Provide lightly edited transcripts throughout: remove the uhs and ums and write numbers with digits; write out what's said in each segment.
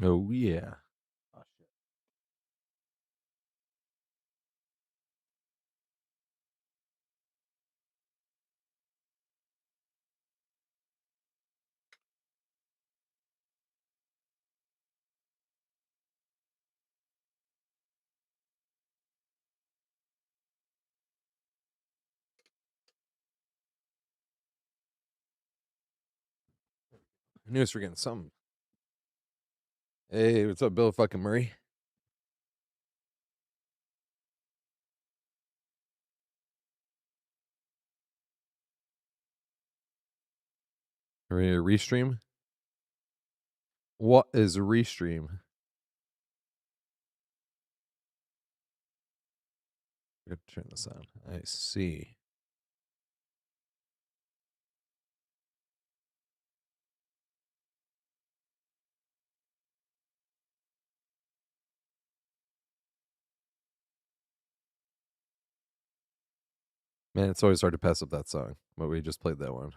Oh, yeah. Oh, shit. I knew I was forgetting something. Hey, what's up, Bill fucking Murray? Are we a restream? What is a restream? I gotta turn this on. I see. Man, it's always hard to pass up that song, but we just played that one.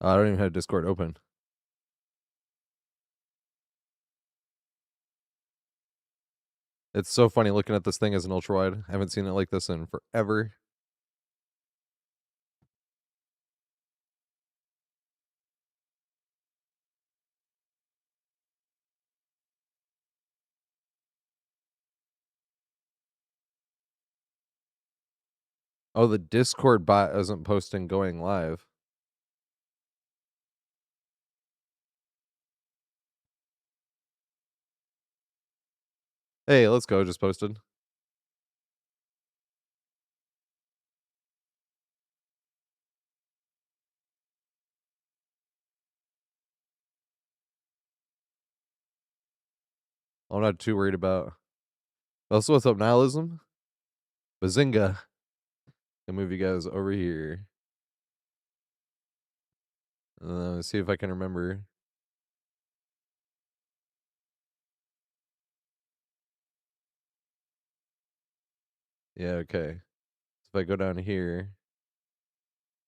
I don't even have Discord open. It's so funny looking at this thing as an ultra wide. I haven't seen it like this in forever. Oh, the Discord bot isn't posting going live. Hey, let's go. Just posted. I'm not too worried about. Also, what's up, nihilism? Bazinga. I'll move you guys over here. Let's see if I can remember. Yeah, okay. So if I go down here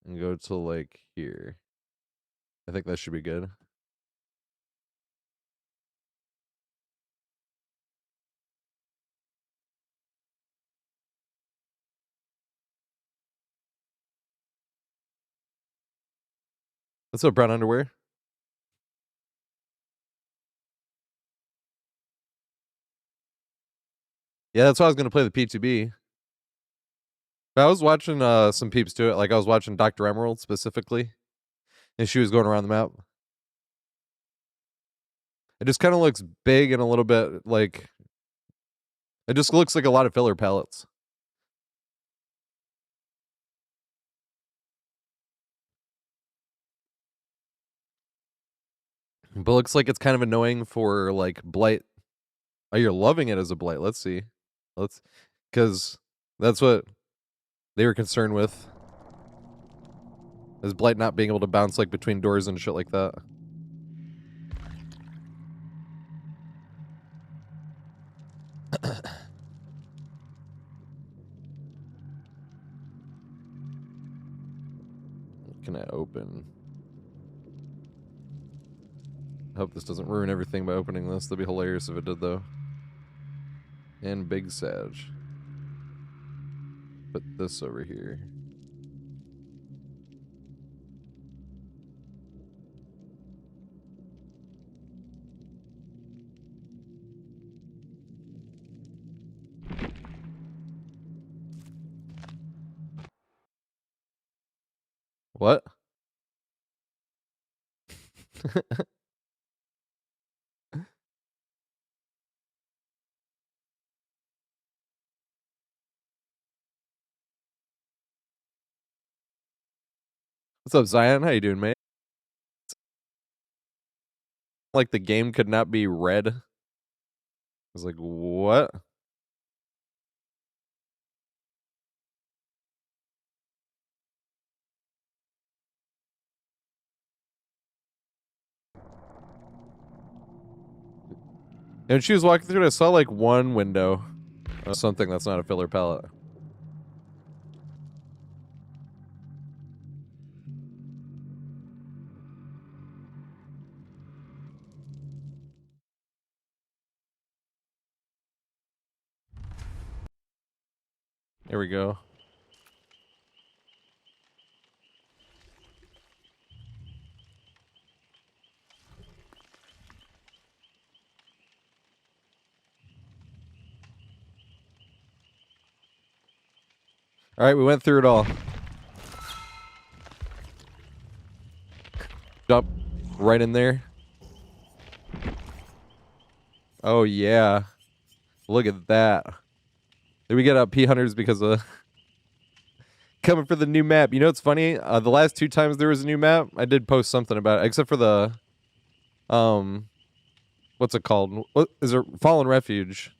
and go to like here, I think that should be good. What's up, brown underwear? Yeah, that's why I was gonna play the PTB. But I was watching some peeps do it. Like I was watching Dr. Emerald specifically, and she was going around the map. It just kind of looks big and a little bit like it just looks like a lot of filler palettes. But looks like it's kind of annoying for like blight. Oh, you're loving it as a blight. Let's see. Let's because that's what they were concerned with. Is blight not being able to bounce like between doors and shit like that. Can I open? I hope this doesn't ruin everything by opening this. That'd be hilarious if it did, though. And Big Sag. Put this over here. What? What's up, Zion? How you doing, mate? Like the game could not be red. I was like, what? And she was walking through it, I saw like one window. Something that's not a filler pallet. There we go. All right, we went through it all. Jump right in there. Oh, yeah. Look at that. Did we get up P100s because of coming for the new map? You know what's funny? The last 2 times there was a new map, I did post something about it, except for the, what's it called? What is it? Fallen Refuge.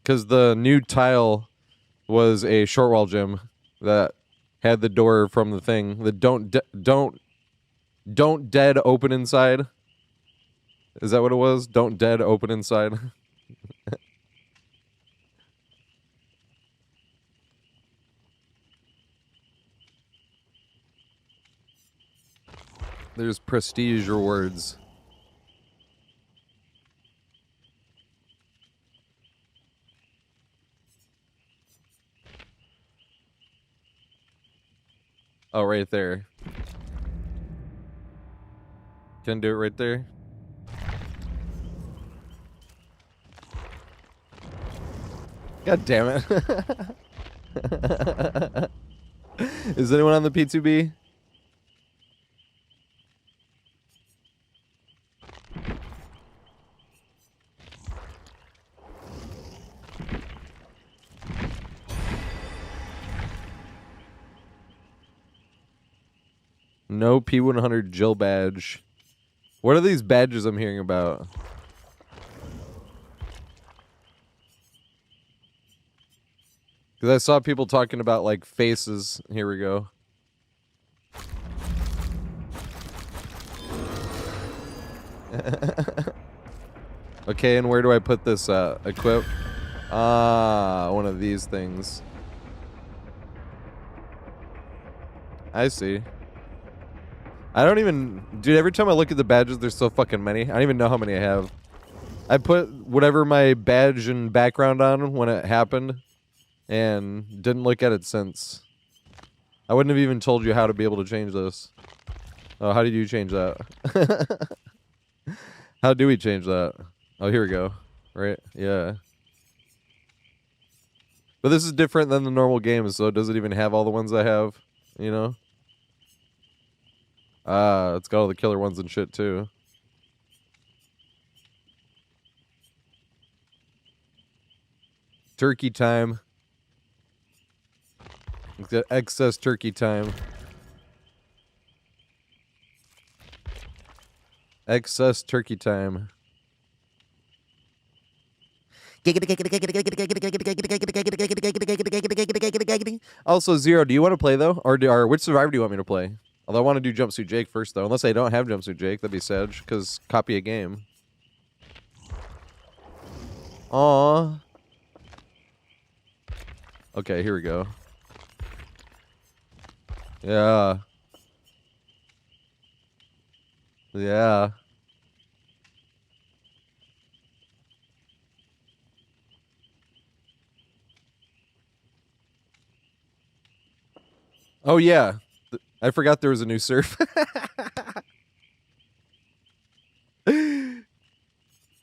Because the new tile was a short wall gym that had the door from the thing. The don't dead open inside. Is that what it was? Don't dead open inside. There's prestige rewards. Oh, right there. Can I do it right there? God damn it. Is anyone on the P2B? No P100 Jill badge. What are these badges I'm hearing about? Because I saw people talking about, like, faces. Here we go. Okay, and where do I put this equip? One of these things. I see. I don't even... Dude, every time I look at the badges, there's so fucking many. I don't even know how many I have. I put whatever my badge and background on when it happened, and didn't look at it since. I wouldn't have even told you how to be able to change this. Oh, how did you change that? How do we change that? Oh, here we go. Right? Yeah. But this is different than the normal game, so does it even have all the ones I have? You know? It's got all the killer ones and shit, too. Turkey time. It's got excess turkey time. Excess turkey time. Also, Zero, do you want to play, though? Or which survivor do you want me to play? Although I want to do Jumpsuit Jake first, though. Unless I don't have Jumpsuit Jake, that'd be sad, because copy a game. Aww. Okay, here we go. Yeah. Yeah. Oh, yeah. I forgot there was a new surf. Do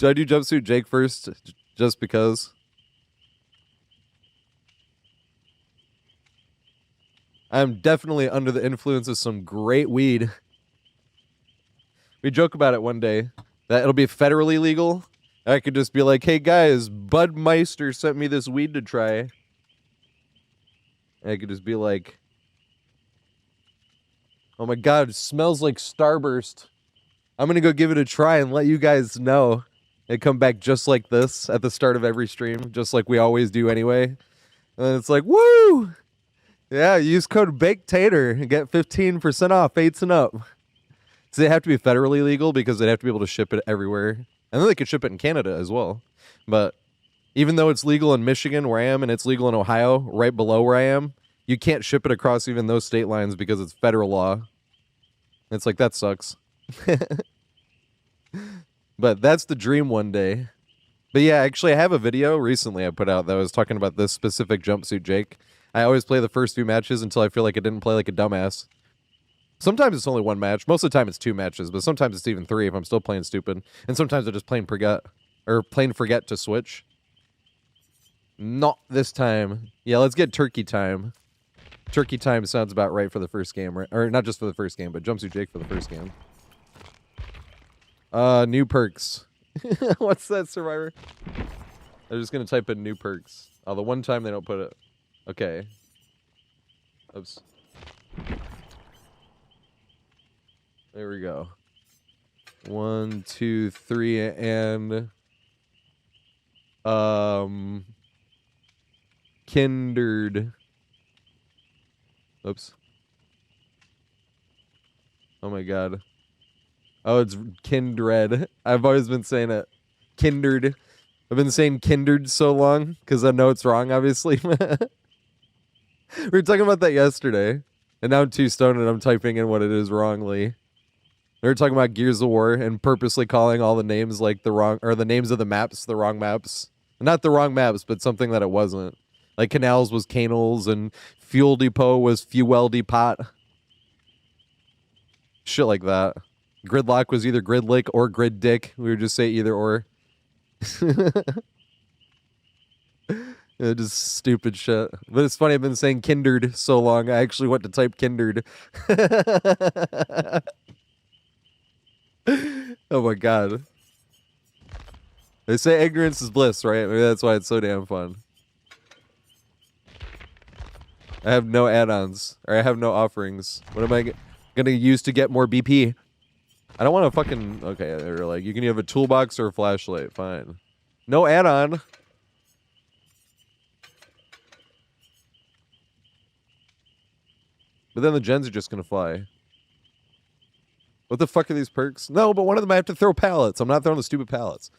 I do Jumpsuit Jake first, just because? I'm definitely under the influence of some great weed. We joke about it one day, that it'll be federally legal. I could just be like, hey guys, Bud Meister sent me this weed to try. And I could just be like, oh my god, it smells like Starburst. I'm gonna go give it a try and let you guys know. And come back just like this at the start of every stream, just like we always do anyway. And then it's like, woo! Yeah, use code BAKEDTATER and get 15% off 8s and up. So they have to be federally legal because they'd have to be able to ship it everywhere. And then they could ship it in Canada as well. But Even though it's legal in Michigan where I am and it's legal in Ohio right below where I am, you can't ship it across even those state lines because it's federal law. It's like, that sucks. But that's the dream one day. But yeah, actually, I have a video recently I put out that was talking about this specific jumpsuit, Jake. I always play the first few matches until I feel like I didn't play like a dumbass. Sometimes it's only one match. Most of the time it's 2 matches, but sometimes it's even 3 if I'm still playing stupid. And sometimes I just plain forget to switch. Not this time. Yeah, let's get turkey time. Turkey time sounds about right for the first game, right? Or not just for the first game, but Jumpsuit Jake for the first game. New perks. What's that, Survivor? I'm just gonna type in new perks. Oh, the one time they don't put it. Okay. Oops. There we go. 1, 2, 3, and Kindred. Oops. Oh my god. Oh, it's Kindred. I've always been saying it. Kindred. I've been saying Kindred so long because I know it's wrong, obviously. We were talking about that yesterday, and now I'm too stoned and I'm typing in what it is wrongly. We were talking about Gears of War and purposely calling all the names like the wrong, or the names of the maps the wrong maps. Not the wrong maps, but something that it wasn't. Like Canals was Canals and Fuel Depot was Fuel Depot. Shit like that. Gridlock was either Gridlick or Grid Dick. We would just say either or. Yeah, just stupid shit. But it's funny, I've been saying Kindred so long, I actually went to type Kindred. Oh my god. They say ignorance is bliss, right? Maybe that's why it's so damn fun. I have no add-ons, or I have no offerings. What am I gonna use to get more BP? I don't want to fucking... Okay, they're like, you can have a toolbox or a flashlight. Fine. No add-on. But then the gens are just gonna fly. What the fuck are these perks? No, but one of them I have to throw pallets. I'm not throwing the stupid pallets.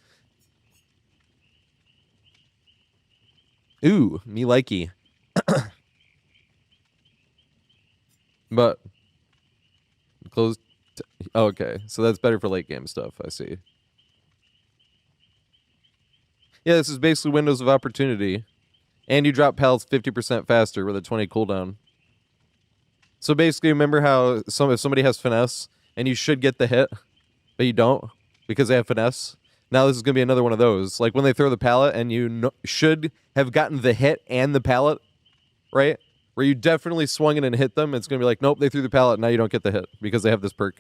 Ooh, me likey. But... Close... Oh, okay, so that's better for late game stuff, I see. Yeah, this is basically windows of opportunity. And you drop pallets 50% faster with a 20 cooldown. So basically, remember how if somebody has finesse, and you should get the hit, but you don't, because they have finesse? Now this is going to be another one of those. Like when they throw the pallet, and you should have gotten the hit and the pallet, right? Where you definitely swung it and hit them, it's going to be like, nope, they threw the pallet, now you don't get the hit, because they have this perk.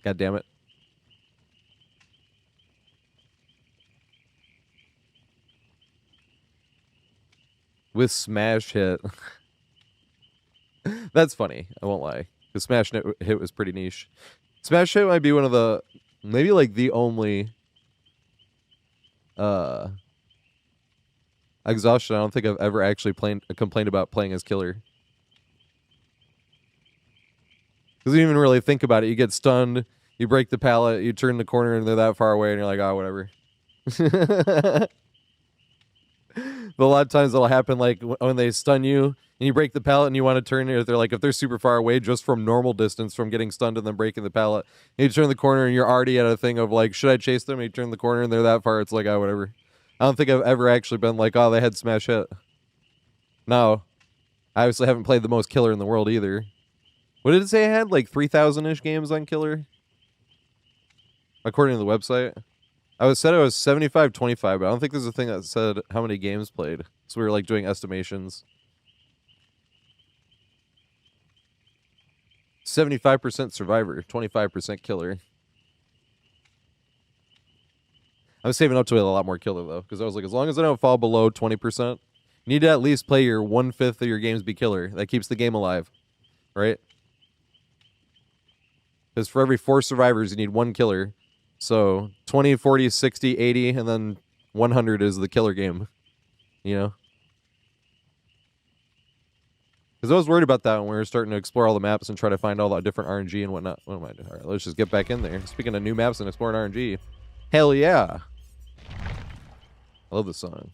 God damn it. With smash hit. That's funny, I won't lie. The smash hit was pretty niche. Smash hit might be one of the... Maybe like the only... exhaustion I don't think I've ever actually complained about playing as killer. Because you don't even really think about it. You get stunned, you break the pallet, you turn the corner and they're that far away and you're like, oh, whatever. But a lot of times it'll happen like when they stun you and you break the pallet and you want to turn it. They're like, if they're super far away just from normal distance from getting stunned and then breaking the pallet, and you turn the corner and you're already at a thing of like, should I chase them? And you turn the corner and they're that far. It's like, oh, whatever. I don't think I've ever actually been like, oh, they had smash hit. No. I obviously haven't played the most killer in the world either. What did it say I had? Like 3,000-ish games on killer? According to the website. I said it was 75-25, but I don't think there's a thing that said how many games played. So we were like doing estimations. 75% survivor, 25% killer. I'm saving up to a lot more killer though, because I was like, as long as I don't fall below 20%, you need to at least play your 1/5 of your games be killer. That keeps the game alive, right? Because for every 4 survivors, you need 1 killer. So 20, 40, 60, 80, and then 100 is the killer game, you know? Because I was worried about that when we were starting to explore all the maps and try to find all the different RNG and whatnot. What am I doing? All right, let's just get back in there. Speaking of new maps and exploring RNG, hell yeah. I love this song.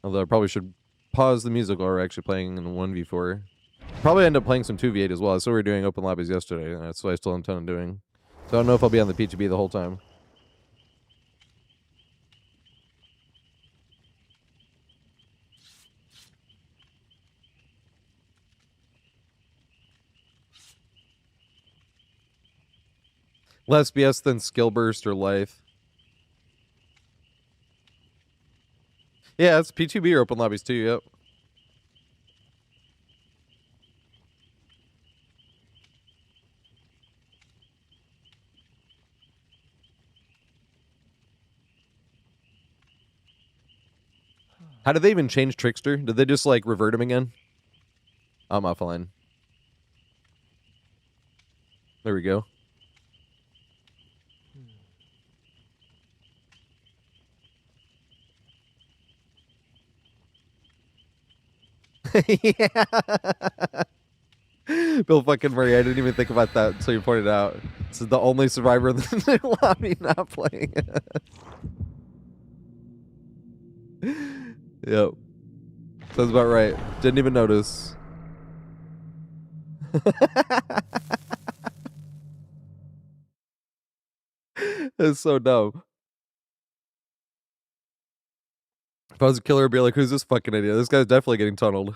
Although I probably should pause the music while we're actually playing in 1v4. Probably end up playing some 2v8 as well. That's what we were doing open lobbies yesterday. And that's what I still intend on doing. So I don't know if I'll be on the PTB the whole time. Less BS than skill burst or life. Yeah, it's PTB or open lobbies too, yep. How did they even change Trickster? Did they just, like, revert him again? I'm offline. There we go. Yeah. Bill fucking Murray, I didn't even think about that until you pointed out. This is the only survivor in the lobby not playing. Yep. Sounds about right. Didn't even notice. It's so dumb. If I was a killer, I'd be like, who's this fucking idiot? This guy's definitely getting tunneled.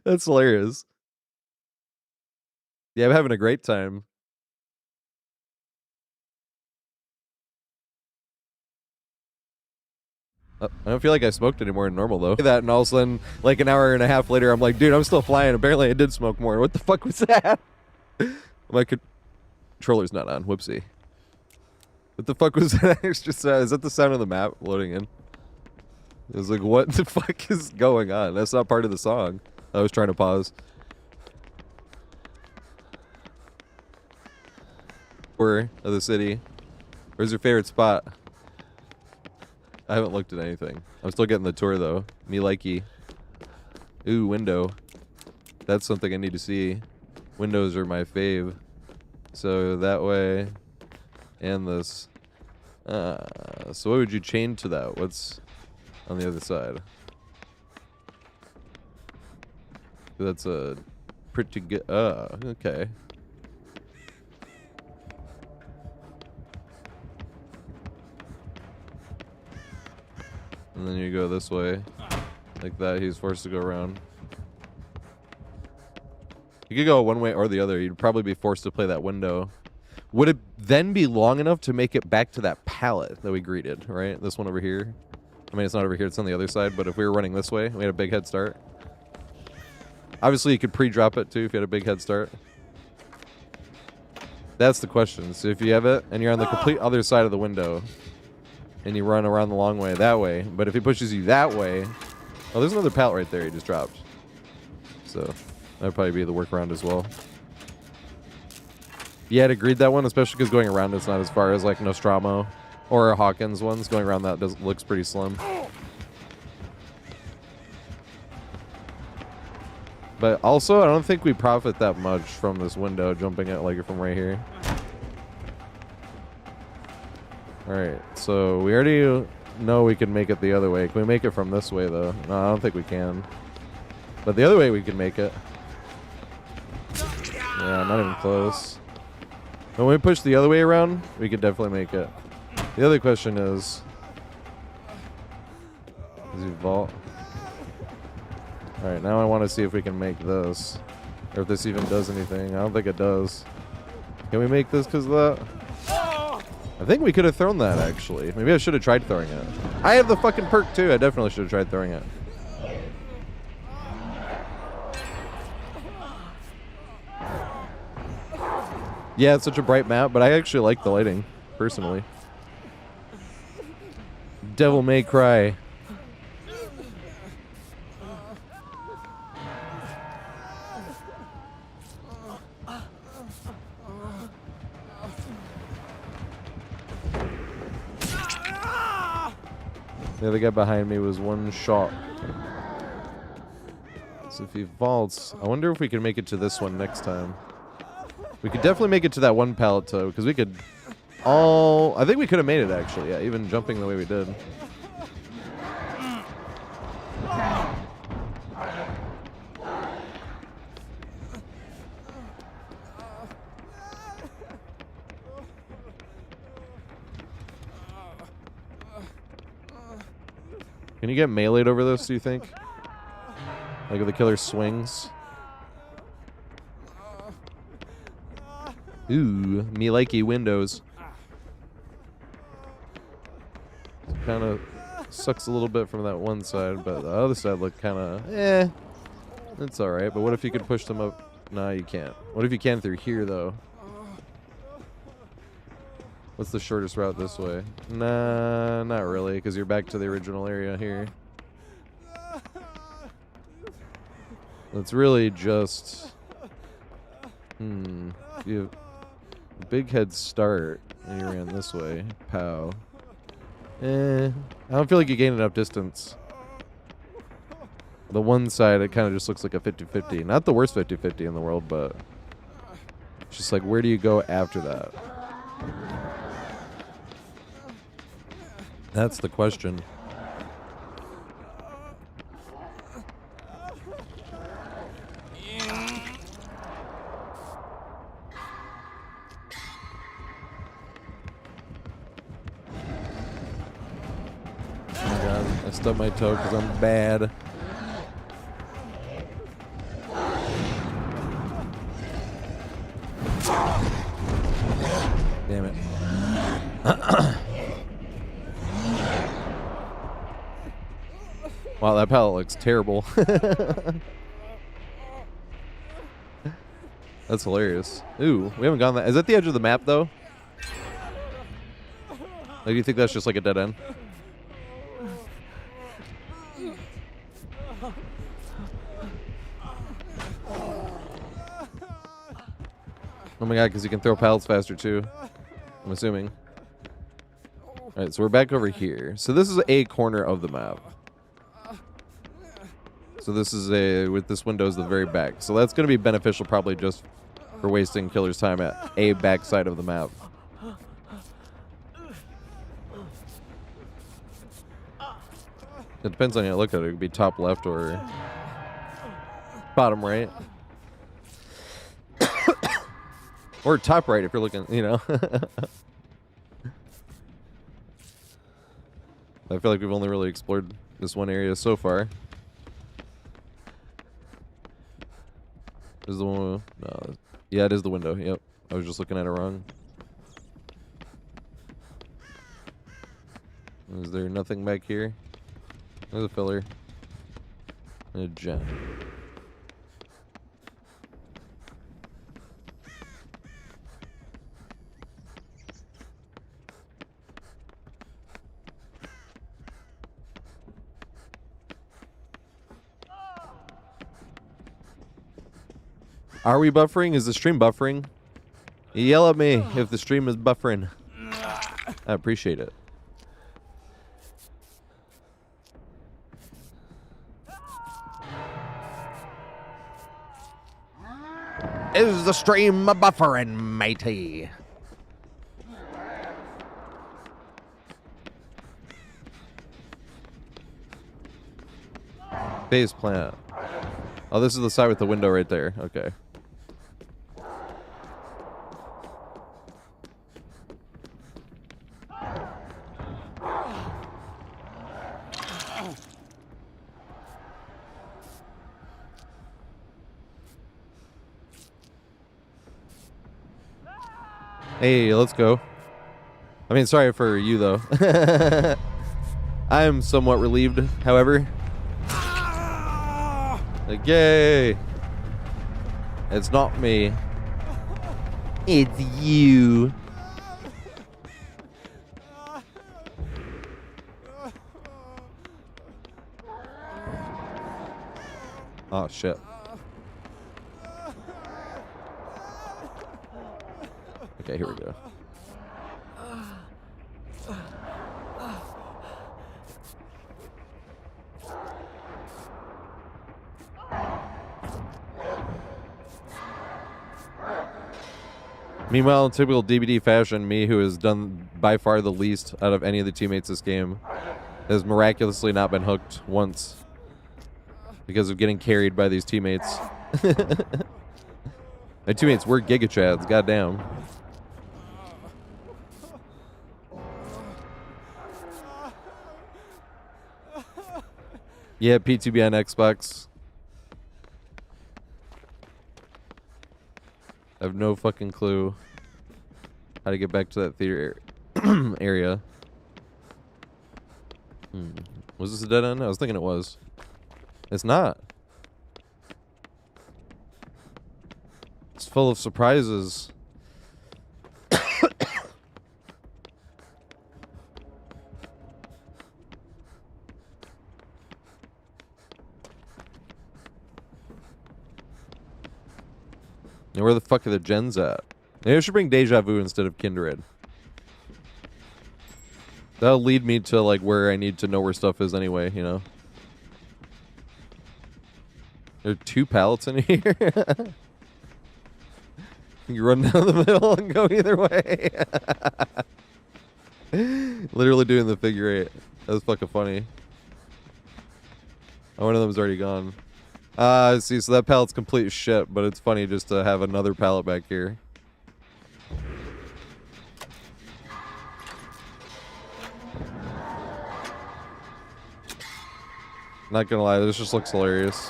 That's hilarious. Yeah, I'm having a great time. I don't feel like I smoked any more than normal, though. That, and all of a sudden, like an hour and a half later, I'm like, dude, I'm still flying. Apparently, I did smoke more. What the fuck was that? My controller's not on. Whoopsie. What the fuck was that extra sound? Is that the sound of the map loading in? It was like, what the fuck is going on? That's not part of the song. I was trying to pause. Tour of the city. Where's your favorite spot? I haven't looked at anything. I'm still getting the tour, though. Me likey. Ooh, window. That's something I need to see. Windows are my fave. So that way. And this. So what would you chain to that? What's on the other side? That's a pretty good. Okay. And then you go this way. Like that, he's forced to go around. You could go one way or the other. You'd probably be forced to play that window. Would it then be long enough to make it back to that pallet that we greeted, right? This one over here. I mean, it's not over here. It's on the other side. But if we were running this way, we had a big head start. Obviously, you could pre-drop it, too, if you had a big head start. That's the question. So if you have it, and you're on the complete other side of the window, and you run around the long way that way, but if he pushes you that way... Oh, there's another pallet right there he just dropped. So, that would probably be the workaround as well. Yeah, I'd agreed that one, especially because going around it's not as far as, like, Nostromo or Hawkins ones. Going around that looks pretty slim. But also, I don't think we profit that much from this window, jumping it, like, from right here. Alright, so we already know we can make it the other way. Can we make it from this way, though? No, I don't think we can. But the other way we can make it. Yeah, not even close. When we push the other way around, we could definitely make it. The other question is... Does he vault? Alright, now I want to see if we can make this. Or if this even does anything. I don't think it does. Can we make this because of that? I think we could have thrown that, actually. Maybe I should have tried throwing it. I have the fucking perk, too. I definitely should have tried throwing it. Yeah, it's such a bright map, but I actually like the lighting, personally. Devil May Cry. The other guy behind me was one shot. So if he vaults, I wonder if we can make it to this one next time. We could definitely make it to that one pallet toe, because we could all... I think we could have made it, actually. Yeah, even jumping the way we did. Can you get meleeed over this, do you think? Like if the killer swings? Ooh, me likey windows. Kind of sucks a little bit from that one side, but the other side looked kind of, it's alright. But what if you could push them up? Nah, you can't. What if you can through here, though? What's the shortest route this way? Nah, not really, because you're back to the original area here. It's really just... You have a big head start, and you ran this way. Pow. I don't feel like you gained enough distance. The one side, it kind of just looks like a 50-50. Not the worst 50-50 in the world, but... It's just like, where do you go after that? That's the question. Oh my god, I stubbed my toe because I'm bad. Damn it. Wow, that pallet looks terrible. That's hilarious. Ooh, we haven't gone that. Is that the edge of the map, though? Like, do you think that's just like a dead end? Oh my god, because you can throw pallets faster, too. I'm assuming. Alright, so we're back over here. So this is a corner of the map. So this is with this window is the very back. So that's going to be beneficial probably just for wasting killer's time at a back side of the map. It depends on how you look at it. It could be top left or bottom right. Or top right if you're looking, you know. I feel like we've only really explored this one area so far. Is the one? No. Yeah, it is the window. Yep. I was just looking at it wrong. Is there nothing back here? There's a filler. And a gem. Are we buffering? Is the stream buffering? You yell at me if the stream is buffering. I appreciate it. Is the stream buffering, matey? Base plant. Oh, this is the side with the window right there. Okay. Hey, let's go. I mean, sorry for you, though. I am somewhat relieved, however. Like, yay! It's not me. It's you. Oh, shit. Okay, here we go. Meanwhile, in typical DBD fashion, me, who has done by far the least out of any of the teammates this game, has miraculously not been hooked once because of getting carried by these teammates. My teammates were Giga Chads, goddamn. Yeah, PTB on Xbox. I have no fucking clue how to get back to that theater area. Was this a dead end? I was thinking it was. It's not. It's full of surprises. And where the fuck are the gens at? Maybe I should bring Deja Vu instead of Kindred. That'll lead me to like where I need to know where stuff is anyway, you know? There are 2 pallets in here. You run down the middle and go either way. Literally doing the figure 8. That was fucking funny. Oh, one of them's already gone. See, so that pallet's complete shit, but it's funny just to have another pallet back here. Not gonna lie, this just looks hilarious.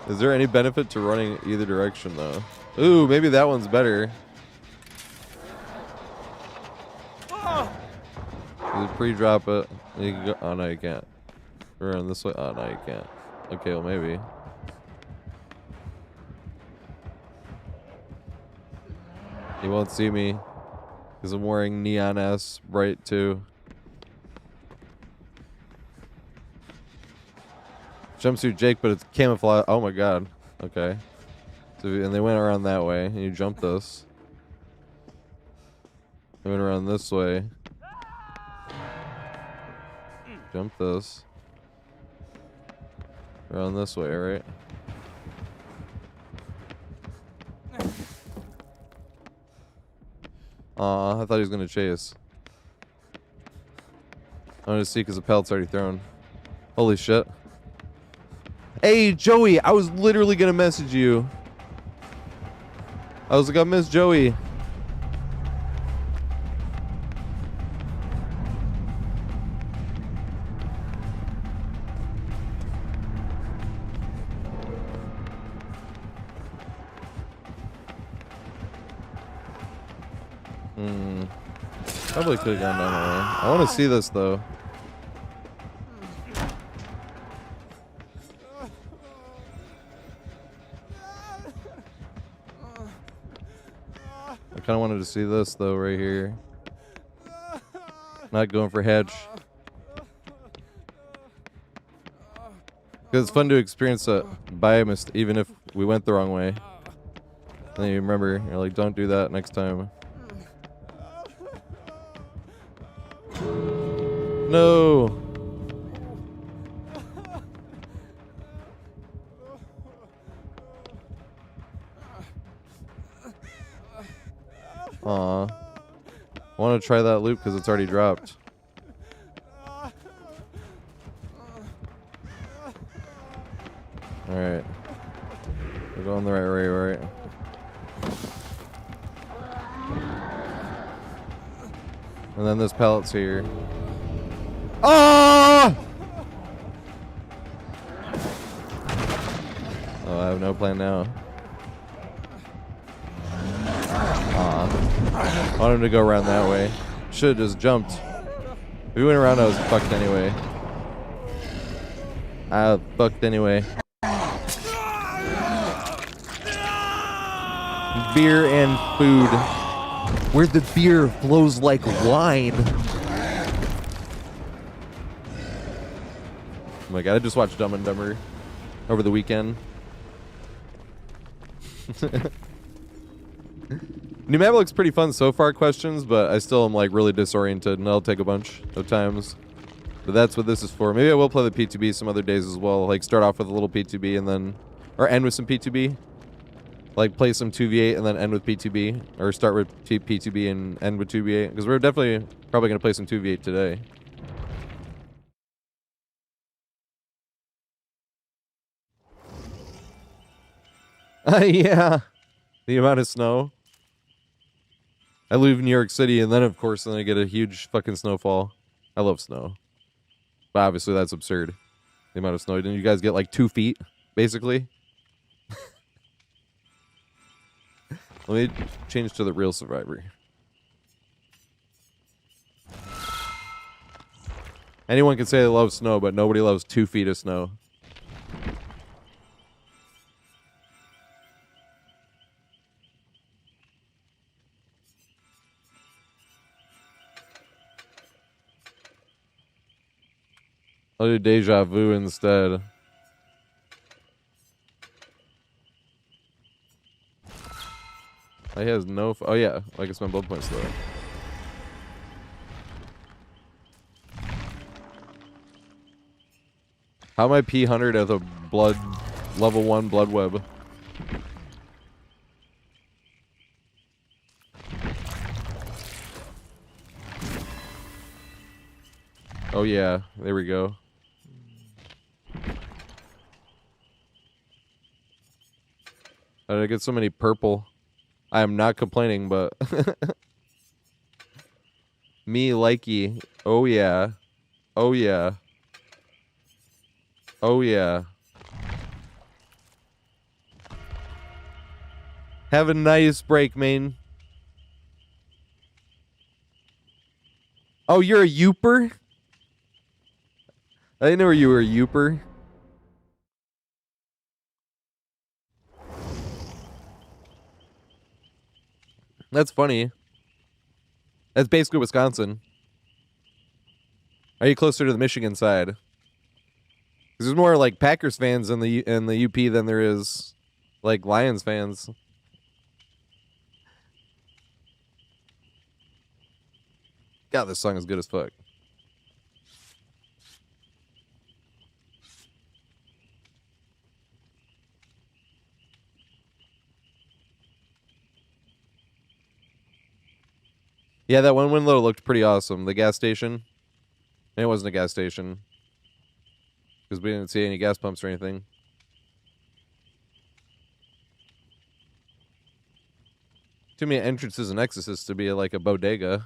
Is there any benefit to running either direction, though? Ooh, maybe that one's better. You pre-drop it. You can go. Oh no, you can't. Run this way. Oh no, you can't. Okay, well maybe. He won't see me because I'm wearing neon ass bright too. Jumpsuit Jake, but it's camouflage. Oh my god. Okay. So and they went around that way, and you jump this. They went around this way. Jump this. Around this way, right? Aw, I thought he was gonna chase. I wanted to see because the pellet's already thrown. Holy shit. Hey, Joey, I was literally gonna message you. I was like, I miss Joey. Probably could have gone down that way. I want to see this though. I kind of wanted to see this though, right here. Not going for hedge. Because it's fun to experience a biomist even if we went the wrong way. And then you remember, you're like, don't do that next time. No. Aw. I want to try that loop because it's already dropped. Alright. We're going the right way, right? And then this pallet's here. Oh! Oh, I have no plan now. I want him to go around that way. Should have just jumped. If we went around, I was fucked anyway. I fucked anyway. Beer and food. Where the beer flows like wine. Oh my god, I just watched Dumb and Dumber over the weekend. New map looks pretty fun so far, questions, but I still am like really disoriented and I'll take a bunch of times. But that's what this is for. Maybe I will play the PTB some other days as well. Like, start off with a little PTB and then... Or end with some PTB. Like, play some 2v8 and then end with PTB. Or start with PTB and end with 2v8. Because we're definitely probably going to play some 2v8 today. Yeah. The amount of snow. I live in New York City, and then, of course, then I get a huge fucking snowfall. I love snow. But obviously, that's absurd. The amount of snow. Didn't you guys get, like, 2 feet, basically? Let me change to the real Survivor. Anyone can say they love snow, but nobody loves 2 feet of snow. I'll do Deja Vu instead. He has no... oh, yeah. I guess my blood points, though. How am I P100 at the blood... level 1 blood web? Oh, yeah. There we go. How did I get so many purple? I am not complaining, but... Me likey. Oh, yeah. Oh, yeah. Oh, yeah. Have a nice break, man. Oh, you're a Youper? I didn't know you were a Youper. That's funny. That's basically Wisconsin. Are you closer to the Michigan side? Because there's more like Packers fans in the UP than there is like Lions fans. God, this song is good as fuck. Yeah, that one window looked pretty awesome. The gas station. And it wasn't a gas station. Because we didn't see any gas pumps or anything. Too many entrances and exits to be like a bodega.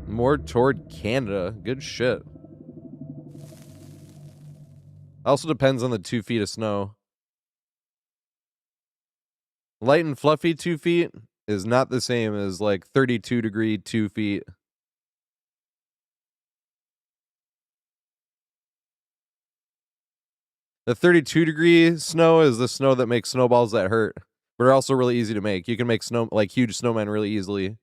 More toward Canada. Good shit. Also depends on the 2 feet of snow. Light and fluffy 2 feet is not the same as like 32 degree 2 feet. The 32 degree snow is the snow that makes snowballs that hurt, but are also really easy to make. You can make snow like huge snowmen really easily.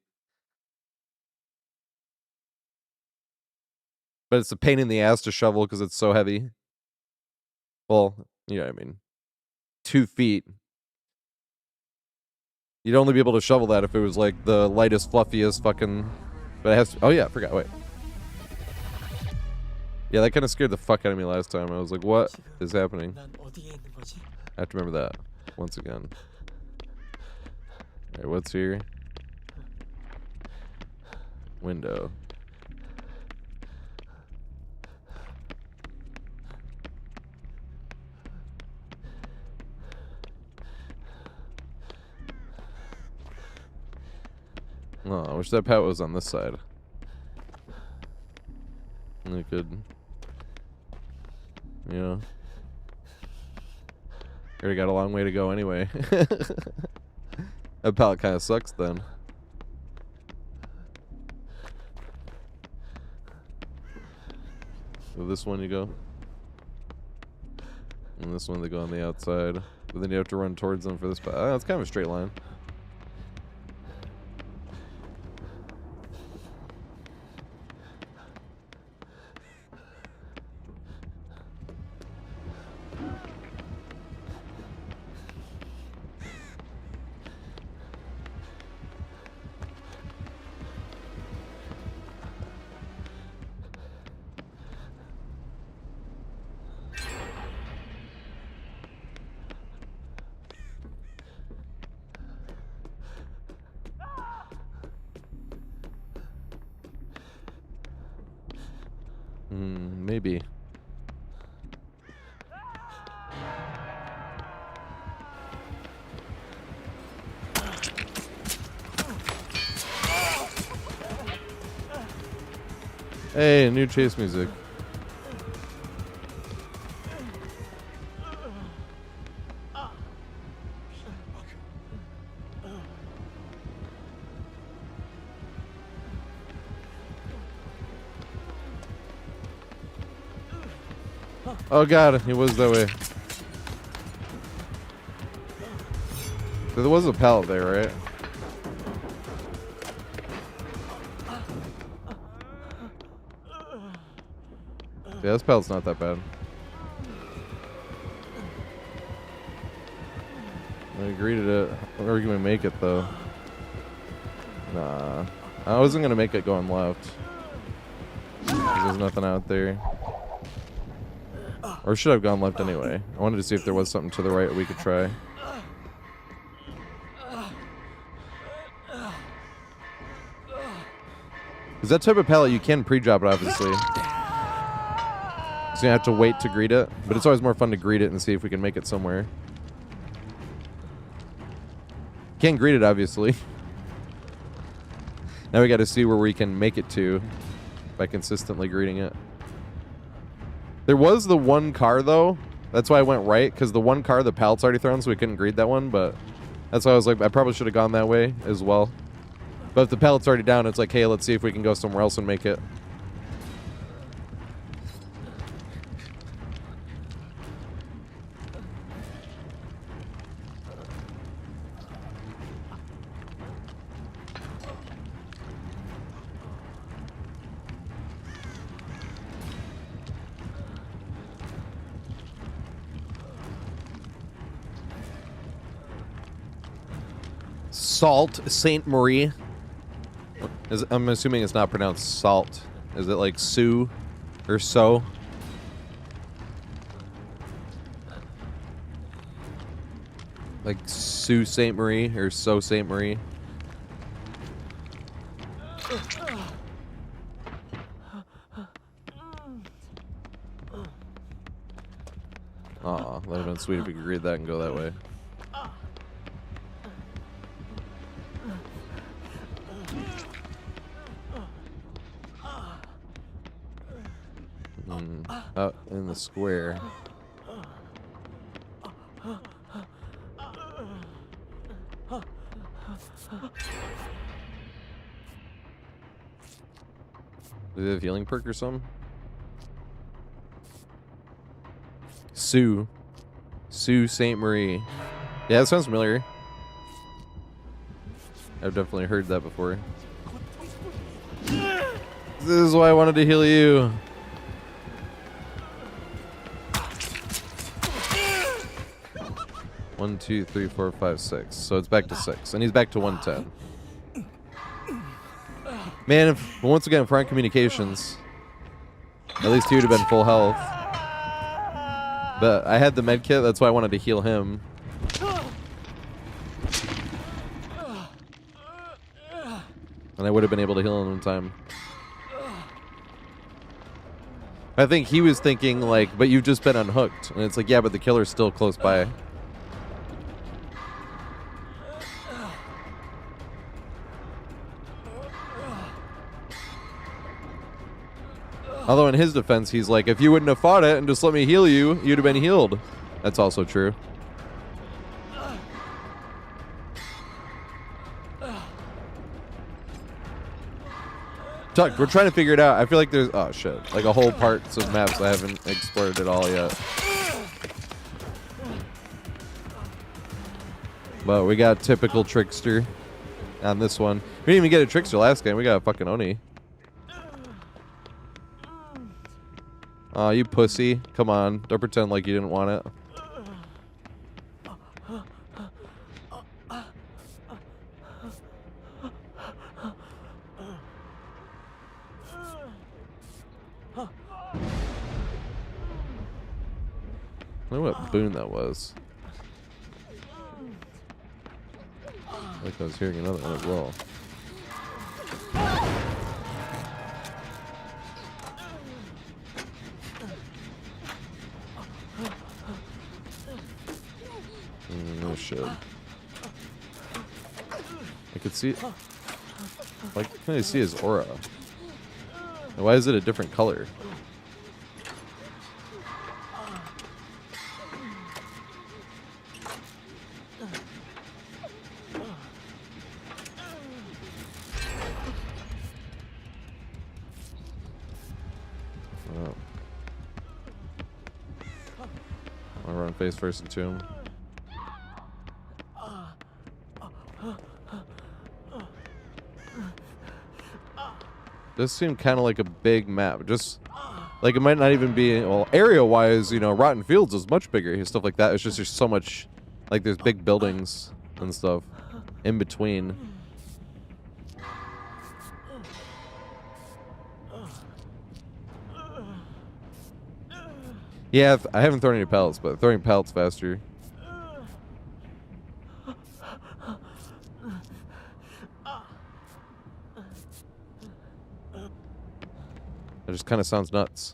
But it's a pain in the ass to shovel because it's so heavy. Well, you know what I mean. 2 feet. You'd only be able to shovel that if it was like the lightest, fluffiest fucking... But it has to... Oh yeah, I forgot. Wait. Yeah, that kind of scared the fuck out of me last time. I was like, what is happening? I have to remember that once again. Alright, what's here? Window. Oh, I wish that pat was on this side. I could, you know. Already got a long way to go anyway. That pallet kind of sucks then. So this one you go. And this one they go on the outside. But then you have to run towards them for this pallet. Oh, it's kind of a straight line. Maybe. Hey, new chase music. Oh god, he was that way. There was a pallet there, right? Yeah, this pallet's not that bad. I greeted it. Or are we gonna make it though? Nah. I wasn't gonna make it going left. 'Cause there's nothing out there. Or should I have gone left anyway? I wanted to see if there was something to the right we could try. Because that type of pallet, you can pre-drop it, obviously. So you have to wait to greet it. But it's always more fun to greet it and see if we can make it somewhere. Can't greet it, obviously. Now we got to see where we can make it to by consistently greeting it. There was the one car, though. That's why I went right, because the one car, the pallet's already thrown, so we couldn't greet that one. But that's why I was like, I probably should have gone that way as well. But if the pallet's already down, it's like, hey, let's see if we can go somewhere else and make it. Salt Saint Marie. I'm assuming it's not pronounced salt. Is it like Sue or so? Like Sue Saint Marie or So Saint Marie? Aw, that would have been sweet if we could read that and go that way. Out in the square. Do they have a healing perk or something? Sue Saint Marie. Yeah, that sounds familiar. I've definitely heard that before. This is why I wanted to heal you. One, 2, 3, 4, 5, 6. So it's back to 6, and he's back to 110. Man, if, once again, for communications, at least he would have been full health. But I had the med kit, that's why I wanted to heal him. And I would have been able to heal him in time. I think he was thinking, like, but you've just been unhooked. And it's like, yeah, but the killer's still close by. Although in his defense, he's like, if you wouldn't have fought it and just let me heal you, you'd have been healed. That's also true. Tuck, we're trying to figure it out. I feel like there's, oh shit, like a whole parts of maps I haven't explored at all yet. But we got typical trickster on this one. We didn't even get a trickster last game. We got a fucking Oni. Aw, you pussy. Come on. Don't pretend like you didn't want it. I wonder what boon that was. I think I was hearing another one as well. Oh shit. I could see. Why can't I see his aura? And why is it a different color? Oh. I'll run face first into him. This seemed kind of like a big map. Just like it might not even be, well, area-wise, you know, Rotten Fields is much bigger and stuff like that. It's just there's so much, like there's big buildings and stuff in between. Yeah, I haven't thrown any pellets, but throwing pellets faster. It just kind of sounds nuts.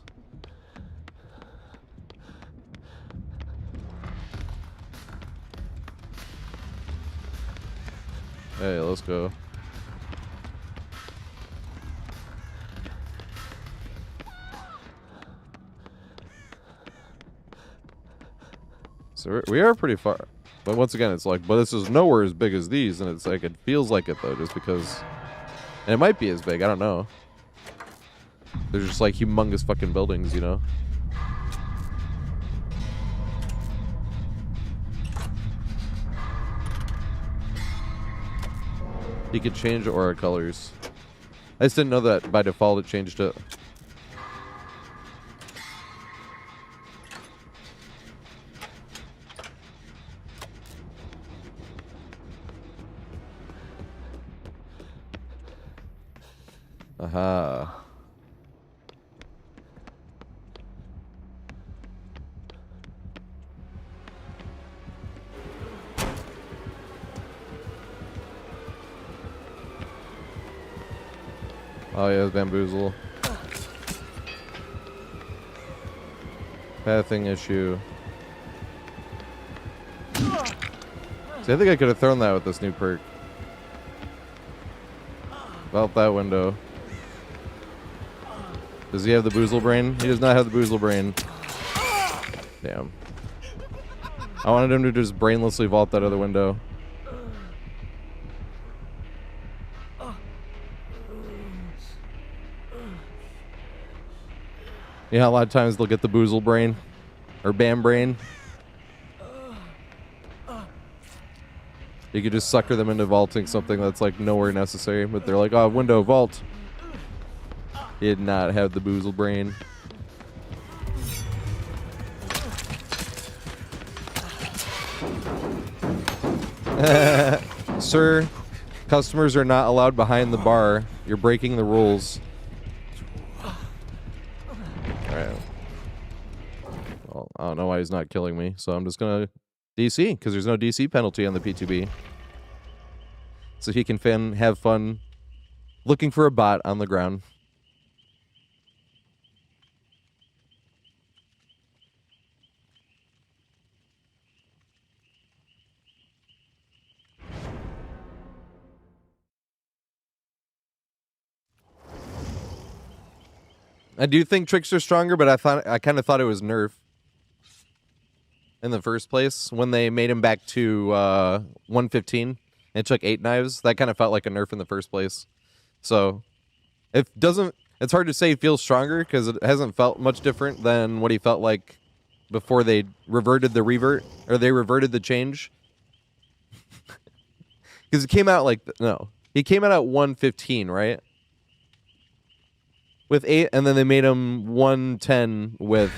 Hey, let's go. So we are pretty far. But once again, it's like, but this is nowhere as big as these, and it's like, it feels like it though, just because. And it might be as big, I don't know. There's just like humongous fucking buildings, you know? You could change aura colors. I just didn't know that by default it changed it. Aha. Oh yeah, bamboozle. Pathing issue. See, I think I could have thrown that with this new perk. About that window. Does he have the boozle brain? He does not have the boozle brain. Damn. I wanted him to just brainlessly vault that other window. Yeah, a lot of times they'll get the boozle brain. Or bam brain. You could just sucker them into vaulting something that's like nowhere necessary, but they're like, oh, window vault. He did not have the boozle brain. Sir, customers are not allowed behind the bar. You're breaking the rules. Alright. Well, I don't know why he's not killing me, so I'm just gonna DC, because there's no DC penalty on the PTB. So he can have fun looking for a bot on the ground. I do think tricks are stronger, but I kind of thought it was nerf in the first place when they made him back to 115 and took 8 knives. That kind of felt like a nerf in the first place. So it doesn't. It's hard to say he feels stronger because it hasn't felt much different than what he felt like before they reverted the revert, or they reverted the change. Because it came out like no, he came out at 115, right? With 8, and then they made him 110 with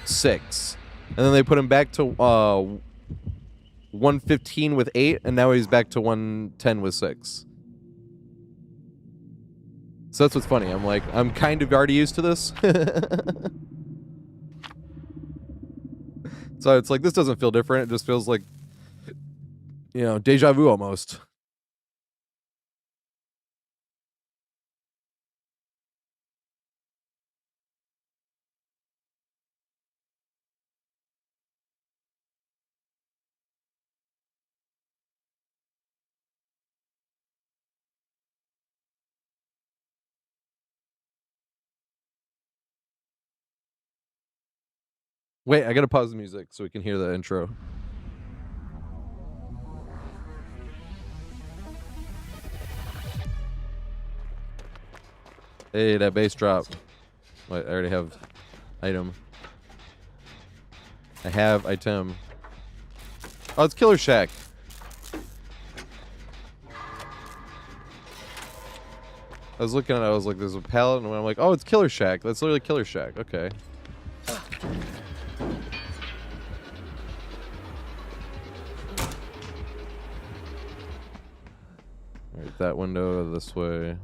6. And then they put him back to 115 with 8, and now he's back to 110 with 6. So that's what's funny. I'm like, I'm kind of already used to this. So it's like, this doesn't feel different. It just feels like, you know, deja vu almost. Wait, I gotta pause the music so we can hear the intro. Hey, that bass drop. Wait, I already have item. I have item. Oh, it's Killer Shack. I was looking at it, I was like, there's a pallet, and I'm like, oh, it's Killer Shack. That's literally Killer Shack. Okay. Alright, that window this way.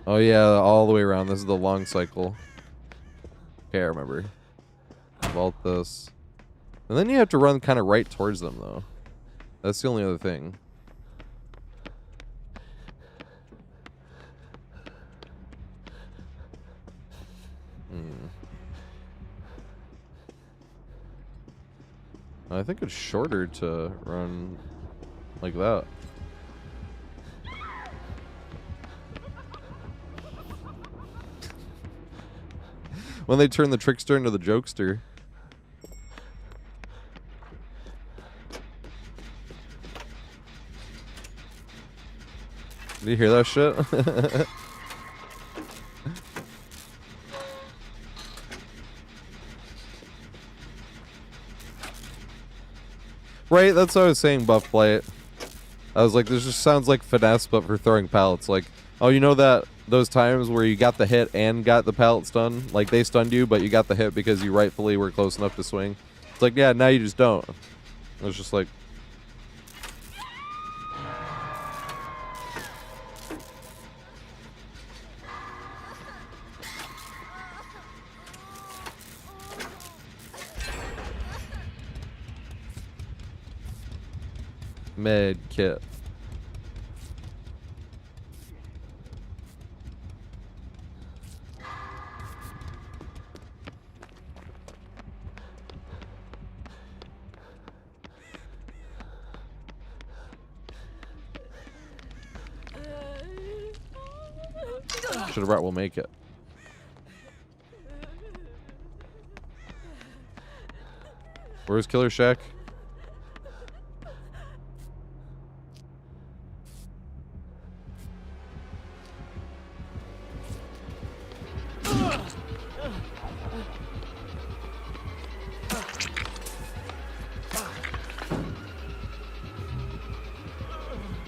Oh yeah, all the way around. This is the long cycle. Okay, I remember. Vault this. And then you have to run kind of right towards them, though. That's the only other thing. I think it's shorter to run like that. When they turn the trickster into the jokester. Did you hear that shit? Right, that's what I was saying, Buff Blight. I was like, this just sounds like finesse, but for throwing pallets. Like, oh, you know that those times where you got the hit and got the pallet stun? Like, they stunned you, but you got the hit because you rightfully were close enough to swing. It's like, yeah, now you just don't. It was just like... Med kit. Should have brought We'll Make It. Where's Killer Shack?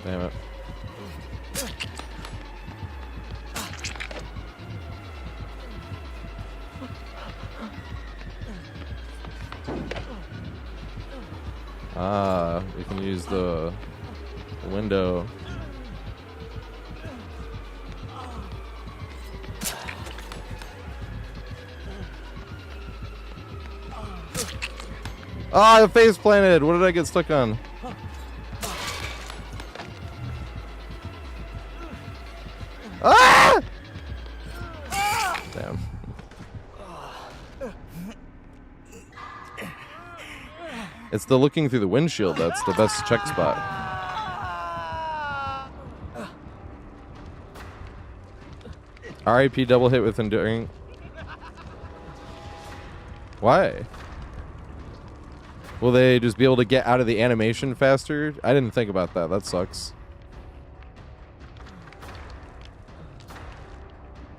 Damn it. Ah, we can use the window. Ah, the face planted. What did I get stuck on? Ah! Damn. It's the looking through the windshield that's the best check spot. RIP double hit with enduring. Why? Will they just be able to get out of the animation faster? I didn't think about that. That sucks.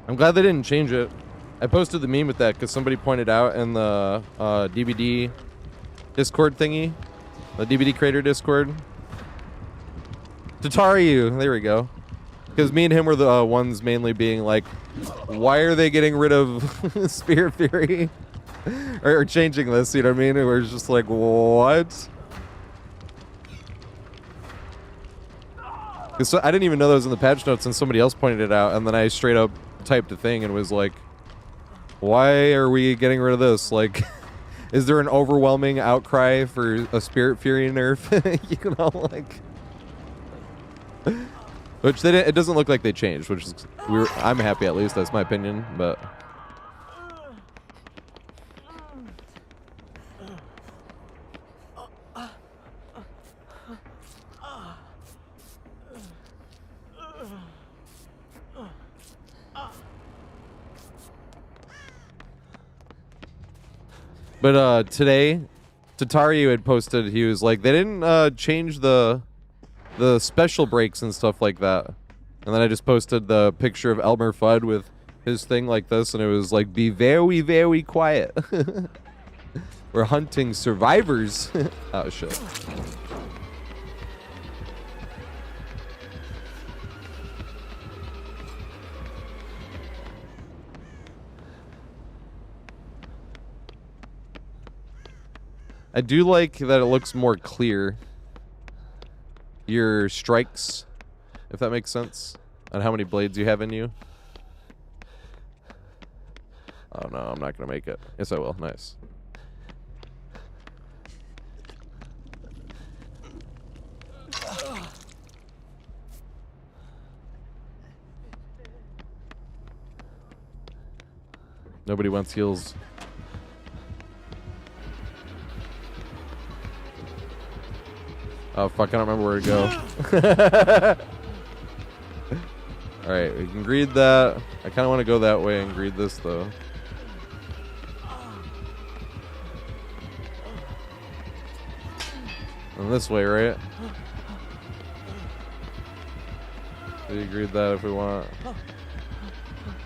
I'm glad they didn't change it. I posted the meme with that because somebody pointed out in the DVD Discord thingy. The DVD creator Discord. Tataru! There we go. Because me and him were the ones mainly being like, why are they getting rid of Spirit Fury? or changing this, you know what I mean? And we're just like, what? So I didn't even know that was in the patch notes, and somebody else pointed it out, and then I straight up typed a thing and was like, why are we getting rid of this? Like, is there an overwhelming outcry for a Spirit Fury nerf? You know, like... Which they didn't, it doesn't look like they changed, which is... I'm happy at least, that's my opinion, but... But today, Tataru had posted, he was like, they didn't change the special breaks and stuff like that. And then I just posted the picture of Elmer Fudd with his thing like this, and it was like, be very, very quiet. We're hunting survivors. Oh, shit. I do like that it looks more clear. Your strikes, if that makes sense, on how many blades you have in you. Oh no, I'm not gonna make it. Yes, I will. Nice. Nobody wants heals. Oh fuck, I don't remember where to go. Alright, we can greed that. I kinda wanna go that way and greed this though. And this way, right? We greed that if we want.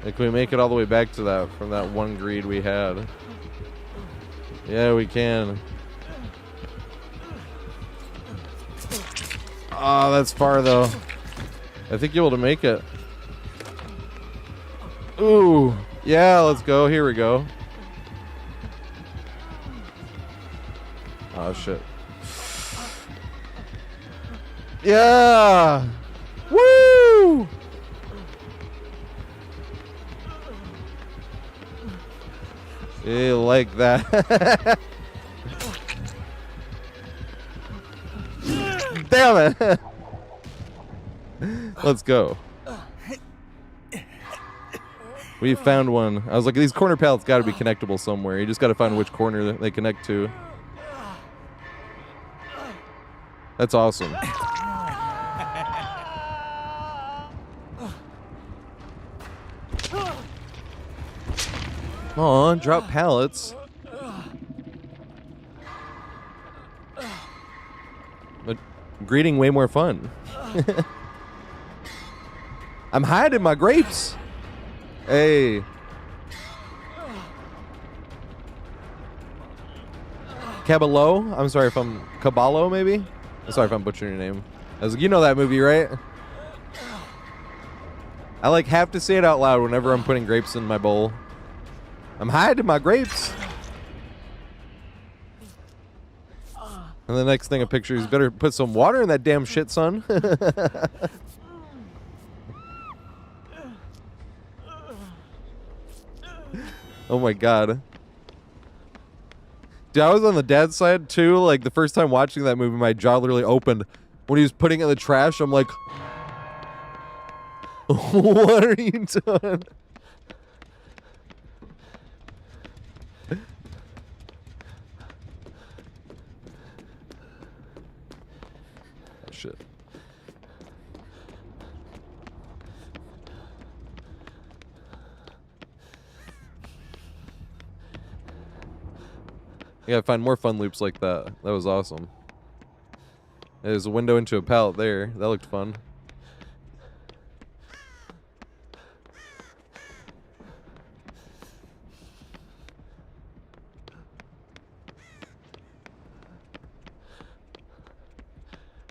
Like, can we make it all the way back to that from that one greed we had? Yeah, we can. Oh, that's far though. I think you're able to make it. Ooh, yeah, let's go. Here we go. Oh shit. Yeah. Woo! You like that? Damn it! Let's go. We found one. I was like, these corner pallets got to be connectable somewhere. You just got to find which corner they connect to. That's awesome. Aw, drop pallets. But greeting way more fun. I'm hiding my grapes. Hey. Caballo? I'm sorry if I'm... Caballo, maybe? I'm sorry if I'm butchering your name. I was like, you know that movie, right? I like have to say it out loud whenever I'm putting grapes in my bowl. I'm hiding my grapes. And the next thing a picture is better put some water in that damn shit, son. Oh my god. Dude, I was on the dad's side too. Like the first time watching that movie, my jaw literally opened when he was putting it in the trash. I'm like, what are you doing? Shit. I gotta find more fun loops like that. That was awesome. There's a window into a pallet there. That looked fun.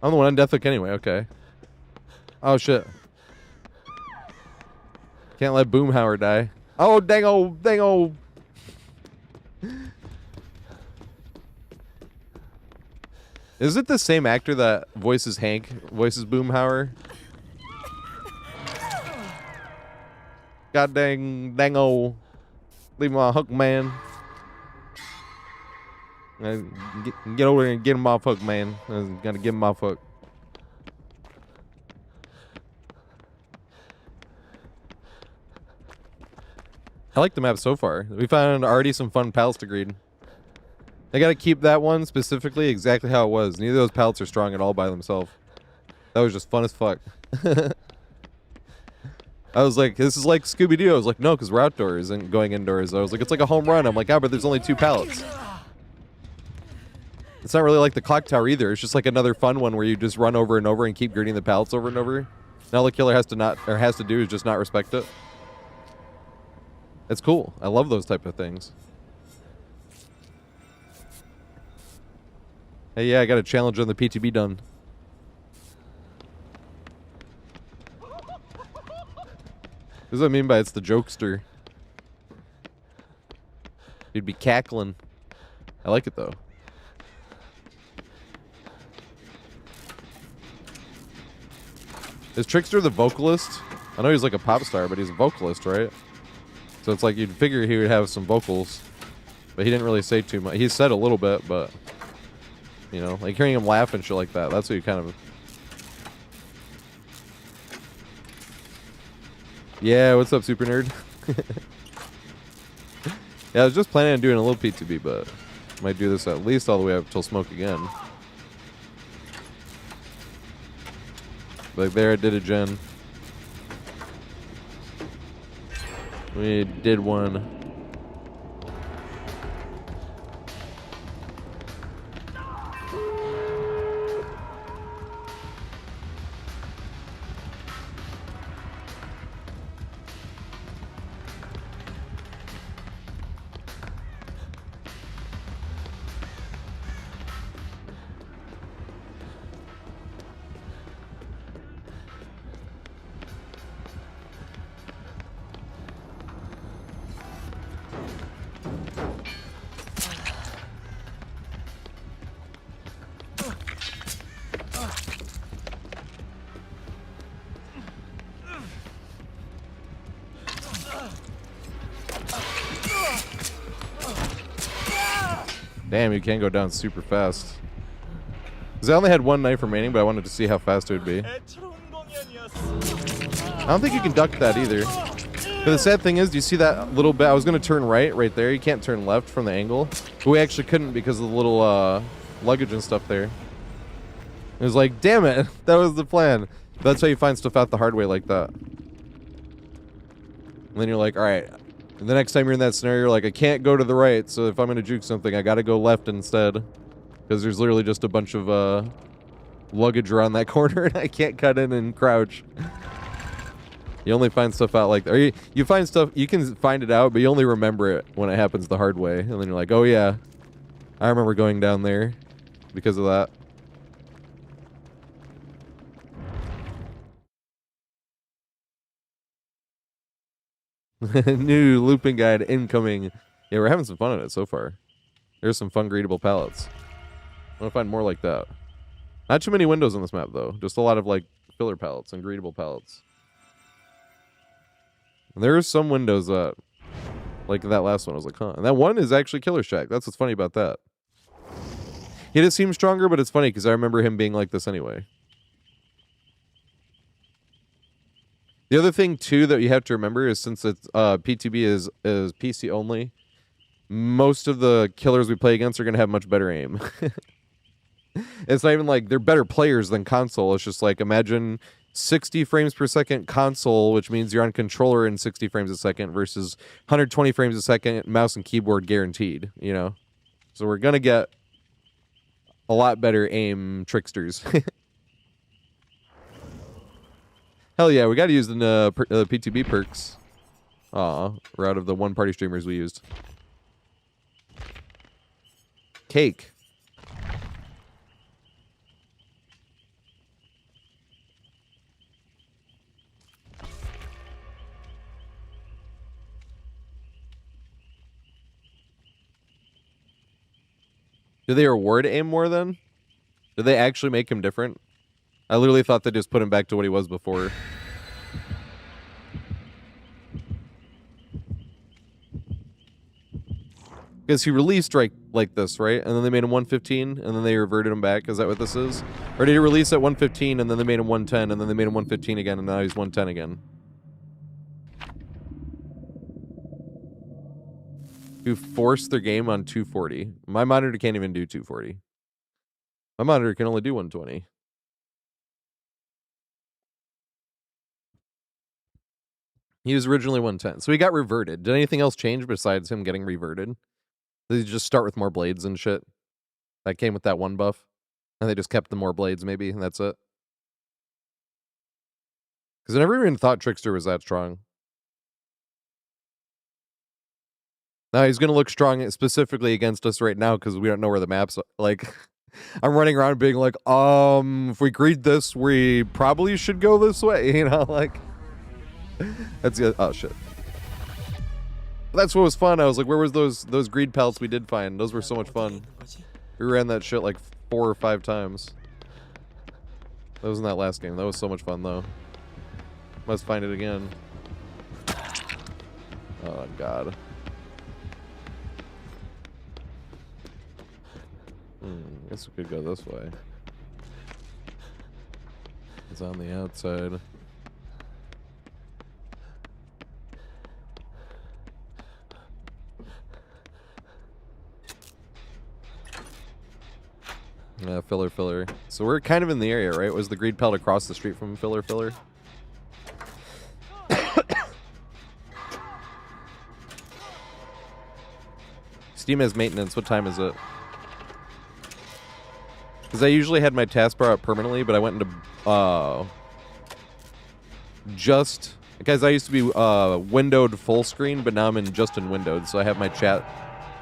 I'm the one on Death Hook anyway, okay. Oh shit. Can't let Boomhauer die. Oh, dang-o. Is it the same actor that voices Hank, voices Boomhauer? God dang-o. Leave my hook, man. Get over there and get him off hook, man. Gotta get him off hook. I like the map so far. We found already some fun pals to greed. I gotta keep that one specifically exactly how it was. Neither of those pallets are strong at all by themselves. That was just fun as fuck. I was like, this is like Scooby-Doo. I was like, no, because we're outdoors and going indoors. I was like, it's like a home run. I'm like, ah, but there's only 2 pallets. It's not really like the clock tower either. It's just like another fun one where you just run over and over and keep greeting the pallets over and over. And all the killer has to do is just not respect it. It's cool. I love those type of things. Hey, yeah, I got a challenge on the PTB done. This is what I mean by it's the jokester. You'd be cackling. I like it though. Is Trickster the vocalist? I know he's like a pop star, but he's a vocalist, right? So it's like you'd figure he would have some vocals, but he didn't really say too much. He said a little bit, but you know, like hearing him laugh and shit like that, that's what you kind of... Yeah, what's up, Super Nerd? Yeah, I was just planning on doing a little PTB, but might do this at least all the way up till smoke again. Like there, I did a gen. We did one. Damn, you can go down super fast. Because I only had one knife remaining, but I wanted to see how fast it would be. I don't think you can duck that either. But the sad thing is, do you see that little bit? I was going to turn right there. You can't turn left from the angle. But we actually couldn't because of the little luggage and stuff there. It was like, damn it, that was the plan. That's how you find stuff out the hard way like that. And then you're like, all right. And the next time you're in that scenario, you're like, I can't go to the right, so if I'm going to juke something, I got to go left instead. Because there's literally just a bunch of luggage around that corner, and I can't cut in and crouch. You only find stuff out like that. Or you find stuff, you can find it out, but you only remember it when it happens the hard way. And then you're like, oh yeah, I remember going down there because of that. New Loopin guide incoming. Yeah, we're having some fun on it so far. There's some fun greetable pallets. I want to find more like that. Not too many windows on this map, though. Just a lot of, like, filler pallets and greetable pallets. And there are some windows that, like that last one, I was like, huh. And that one is actually Killer Shack. That's what's funny about that. He just seems stronger, but it's funny because I remember him being like this anyway. The other thing, too, that you have to remember is since it's PTB is PC only, most of the killers we play against are going to have much better aim. It's not even like they're better players than console. It's just like imagine 60 frames per second console, which means you're on controller in 60 frames a second versus 120 frames a second mouse and keyboard guaranteed, you know? So we're going to get a lot better aim tricksters. Hell yeah, we got to use the PTB perks. Aw, we're out of the one-party streamers we used. Cake. Do they reward aim more then? Did they actually make him different? I literally thought they just put him back to what he was before. Because he released like this, right? And then they made him 115, and then they reverted him back. Is that what this is? Or did he release at 115, and then they made him 110, and then they made him 115 again, and now he's 110 again? Who forced their game on 240? My monitor can't even do 240. My monitor can only do 120. He was originally 110. So he got reverted. Did anything else change besides him getting reverted? Did he just start with more blades and shit? That came with that one buff. And they just kept the more blades, maybe, and that's it. Because I never even thought Trickster was that strong. Now he's going to look strong specifically against us right now because we don't know where the map's are. Like, I'm running around being like, if we greed this, we probably should go this way, you know, like, that's good. Oh, shit. That's what was fun. I was like, where was those greed pelts we did find? Those were so much fun. We ran that shit like 4 or 5 times. That was in that last game. That was so much fun, though. Must find it again. Oh, God. Guess we could go this way. It's on the outside. Yeah, filler. So we're kind of in the area, right? Was the greed pelt across the street from filler? Steam has maintenance. What time is it? Because I usually had my taskbar up permanently, but I went into just because I used to be windowed full screen, but now I'm in just in windowed. So I have my chat,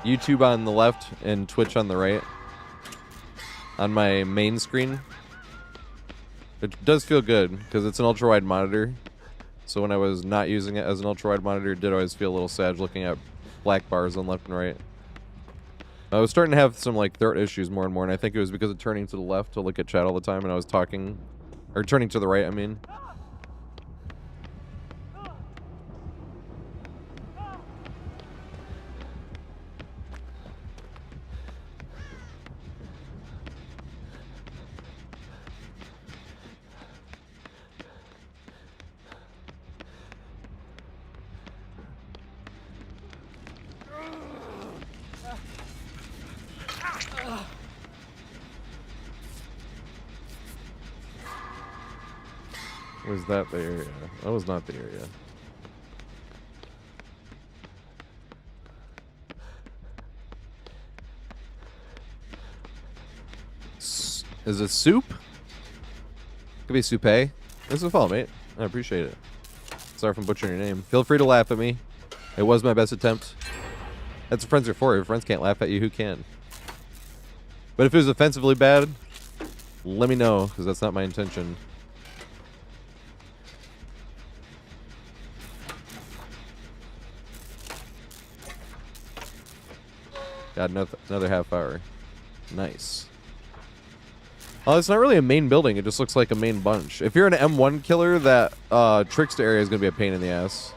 YouTube on the left and Twitch on the right. On my main screen. It does feel good because it's an ultra wide monitor. So when I was not using it as an ultra wide monitor, it did always feel a little sad looking at black bars on left and right. I was starting to have some like throat issues more and more, and I think it was because of turning to the left to look at chat all the time, and I was talking, or turning to the right, I mean. Was that the area? That was not the area. Is it soup? Could be soupe. This is follow, mate. I appreciate it. Sorry for butchering your name. Feel free to laugh at me. It was my best attempt. That's what friends are for. If friends can't laugh at you, who can? But if it was offensively bad, let me know, because that's not my intention. Got another half hour. Nice. Oh, it's not really a main building. It just looks like a main bunch. If you're an M1 killer, that Trickster area is going to be a pain in the ass.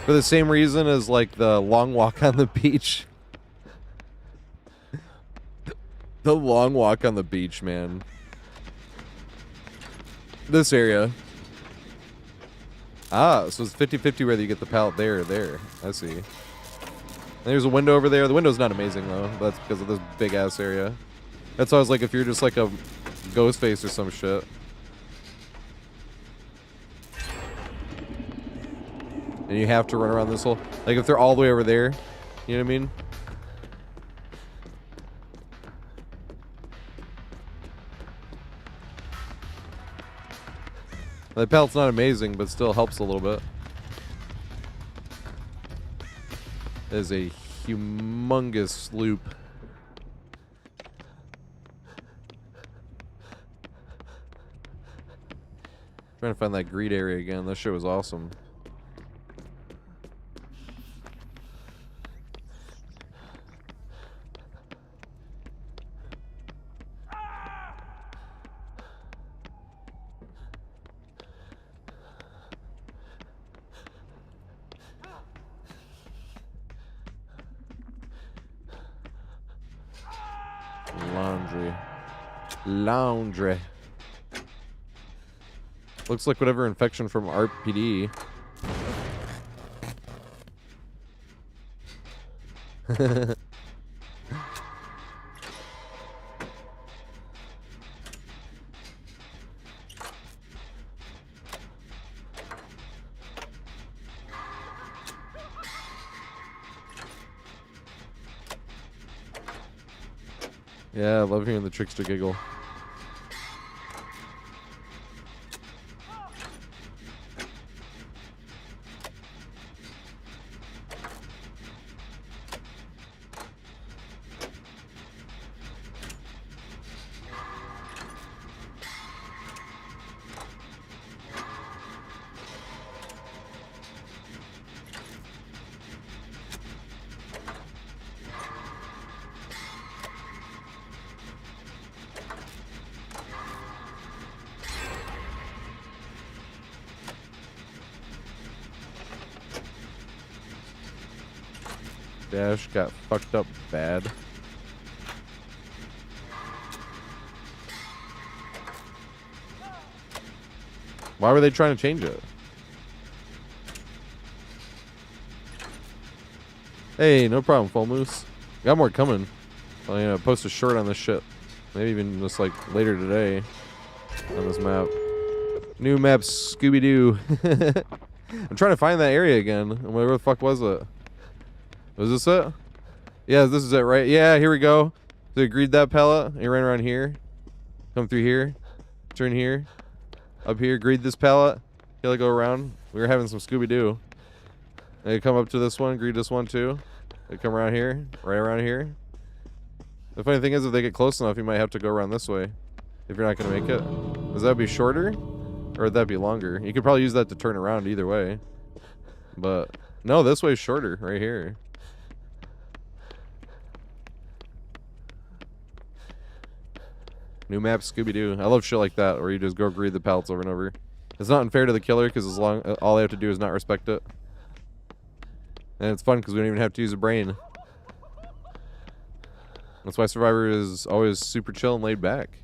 For the same reason as, like, the long walk on the beach. The long walk on the beach, man. This area. Ah, so it's 50-50 whether you get the pallet there or there. I see. There's a window over there. The window's not amazing, though. That's because of this big-ass area. That's why I was like, if you're just like a ghost face or some shit. And you have to run around this whole... Like, if they're all the way over there, you know what I mean? The pallet's not amazing, but still helps a little bit. It is a humongous loop. Trying to find that greed area again. That shit was awesome. Laundry. Looks like whatever infection from RPD. Yeah, I love hearing the trickster giggle. Dash got fucked up bad. Why were they trying to change it? Hey, no problem, Full Moose. Got more coming. I'll post a short on this shit. Maybe even just like later today on this map. New map, Scooby-Doo. I'm trying to find that area again. Where the fuck was it? Was this it? Yeah, this is it, right? Yeah, here we go. So you greed that pallet. You ran around here. Come through here. Turn here. Up here, greed this pallet. He'll go around. We were having some Scooby-Doo. They come up to this one, greed this one too. They come around here, right around here. The funny thing is, if they get close enough, you might have to go around this way. If you're not going to make it. Does that be shorter? Or would that be longer? You could probably use that to turn around either way. But, no, this way's shorter, right here. New map, Scooby-Doo. I love shit like that, where you just go greed the pallets over and over. It's not unfair to the killer, because all they have to do is not respect it. And it's fun, because we don't even have to use a brain. That's why Survivor is always super chill and laid back.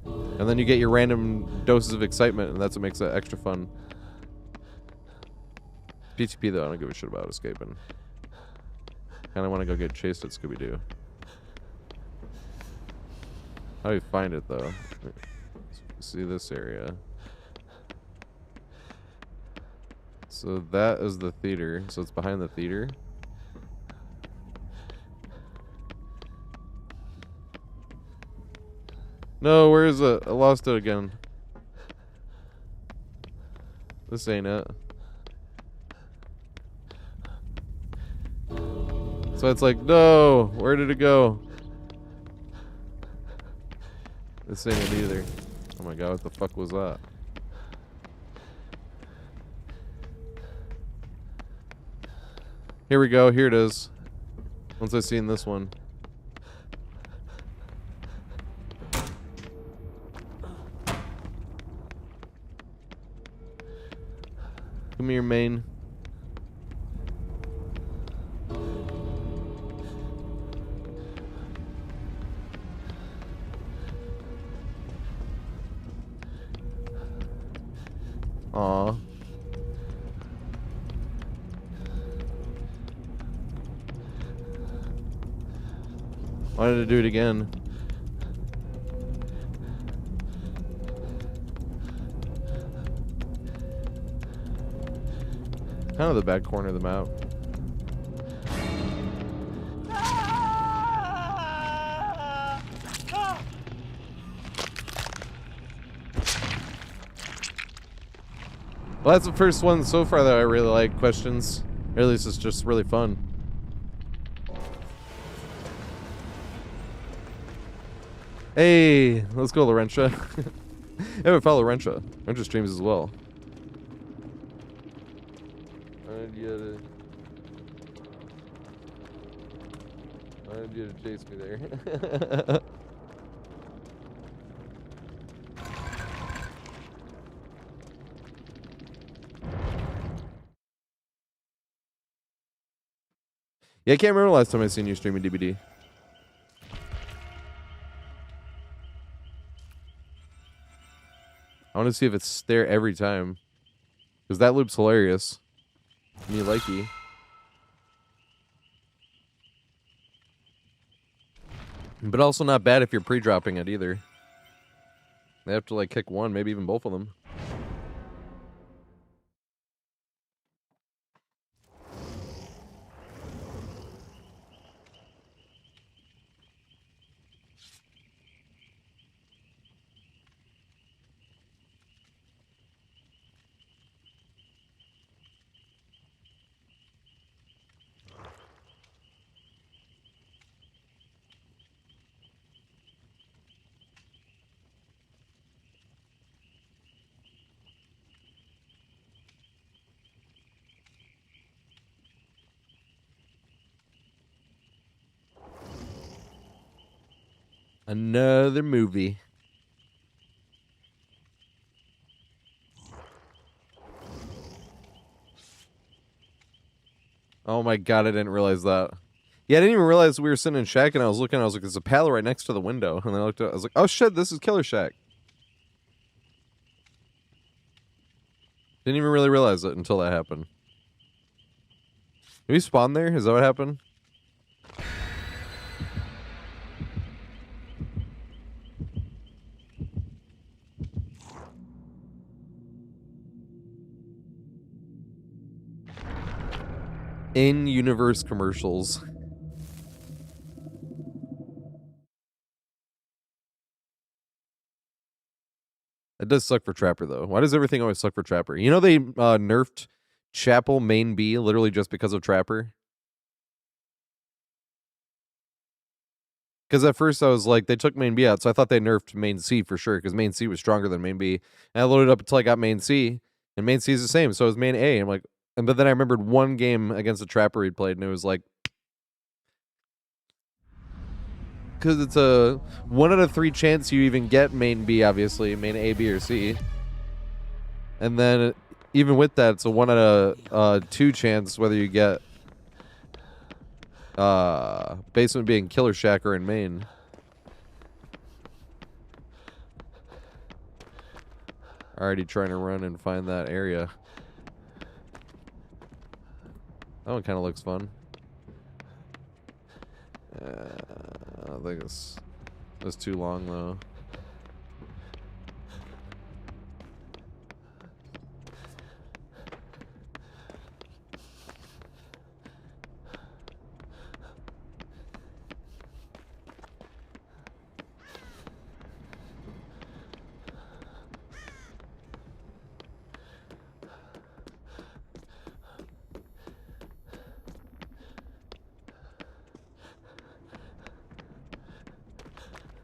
And then you get your random doses of excitement, and that's what makes it extra fun. PTB, though, I don't give a shit about escaping. Kinda wanna go get chased at Scooby-Doo. How do you find it, though? See this area. So that is the theater. So it's behind the theater. No, where is it? I lost it again. This ain't it. So it's like, no, where did it go? This ain't it either. Oh my god, what the fuck was that? Here we go, here it is. Once I seen this one. Come here, main. Aw. Wanted to do it again. Kind of the back corner of the map. Well, that's the first one so far that I really like. Questions. Or at least it's just really fun. Hey, let's go, Laurentia. I haven't followed Laurentia. Laurentia streams as well. I need you to chase me there. Yeah, I can't remember the last time I seen you streaming DBD. I want to see if it's there every time. Because that loop's hilarious. Me likey. But also not bad if you're pre-dropping it either. They have to like kick one, maybe even both of them. Another movie. Oh my god, I didn't realize that. Yeah, I didn't even realize we were sitting in Shack, and I was looking, I was like, there's a pallet right next to the window. And then I looked at it, I was like, oh shit, this is Killer Shack. Didn't even really realize it until that happened. Did we spawn there? Is that what happened? In-universe commercials. It does suck for Trapper, though. Why does everything always suck for Trapper? You know they nerfed Chapel Main B literally just because of Trapper? Because at first I was like, they took Main B out, so I thought they nerfed Main C for sure, because Main C was stronger than Main B. And I loaded up until I got Main C, and Main C is the same, so it was Main A. I'm like, but then I remembered one game against the Trapper he'd played, and it was like, because it's a 1 out of 3 chance you even get Main B, obviously, Main A, B, or C. And then even with that, it's a 1 out of 2 chance whether you get basement being Killer Shack or in main. Already trying to run and find that area. That one kind of looks fun. I think it's too long though.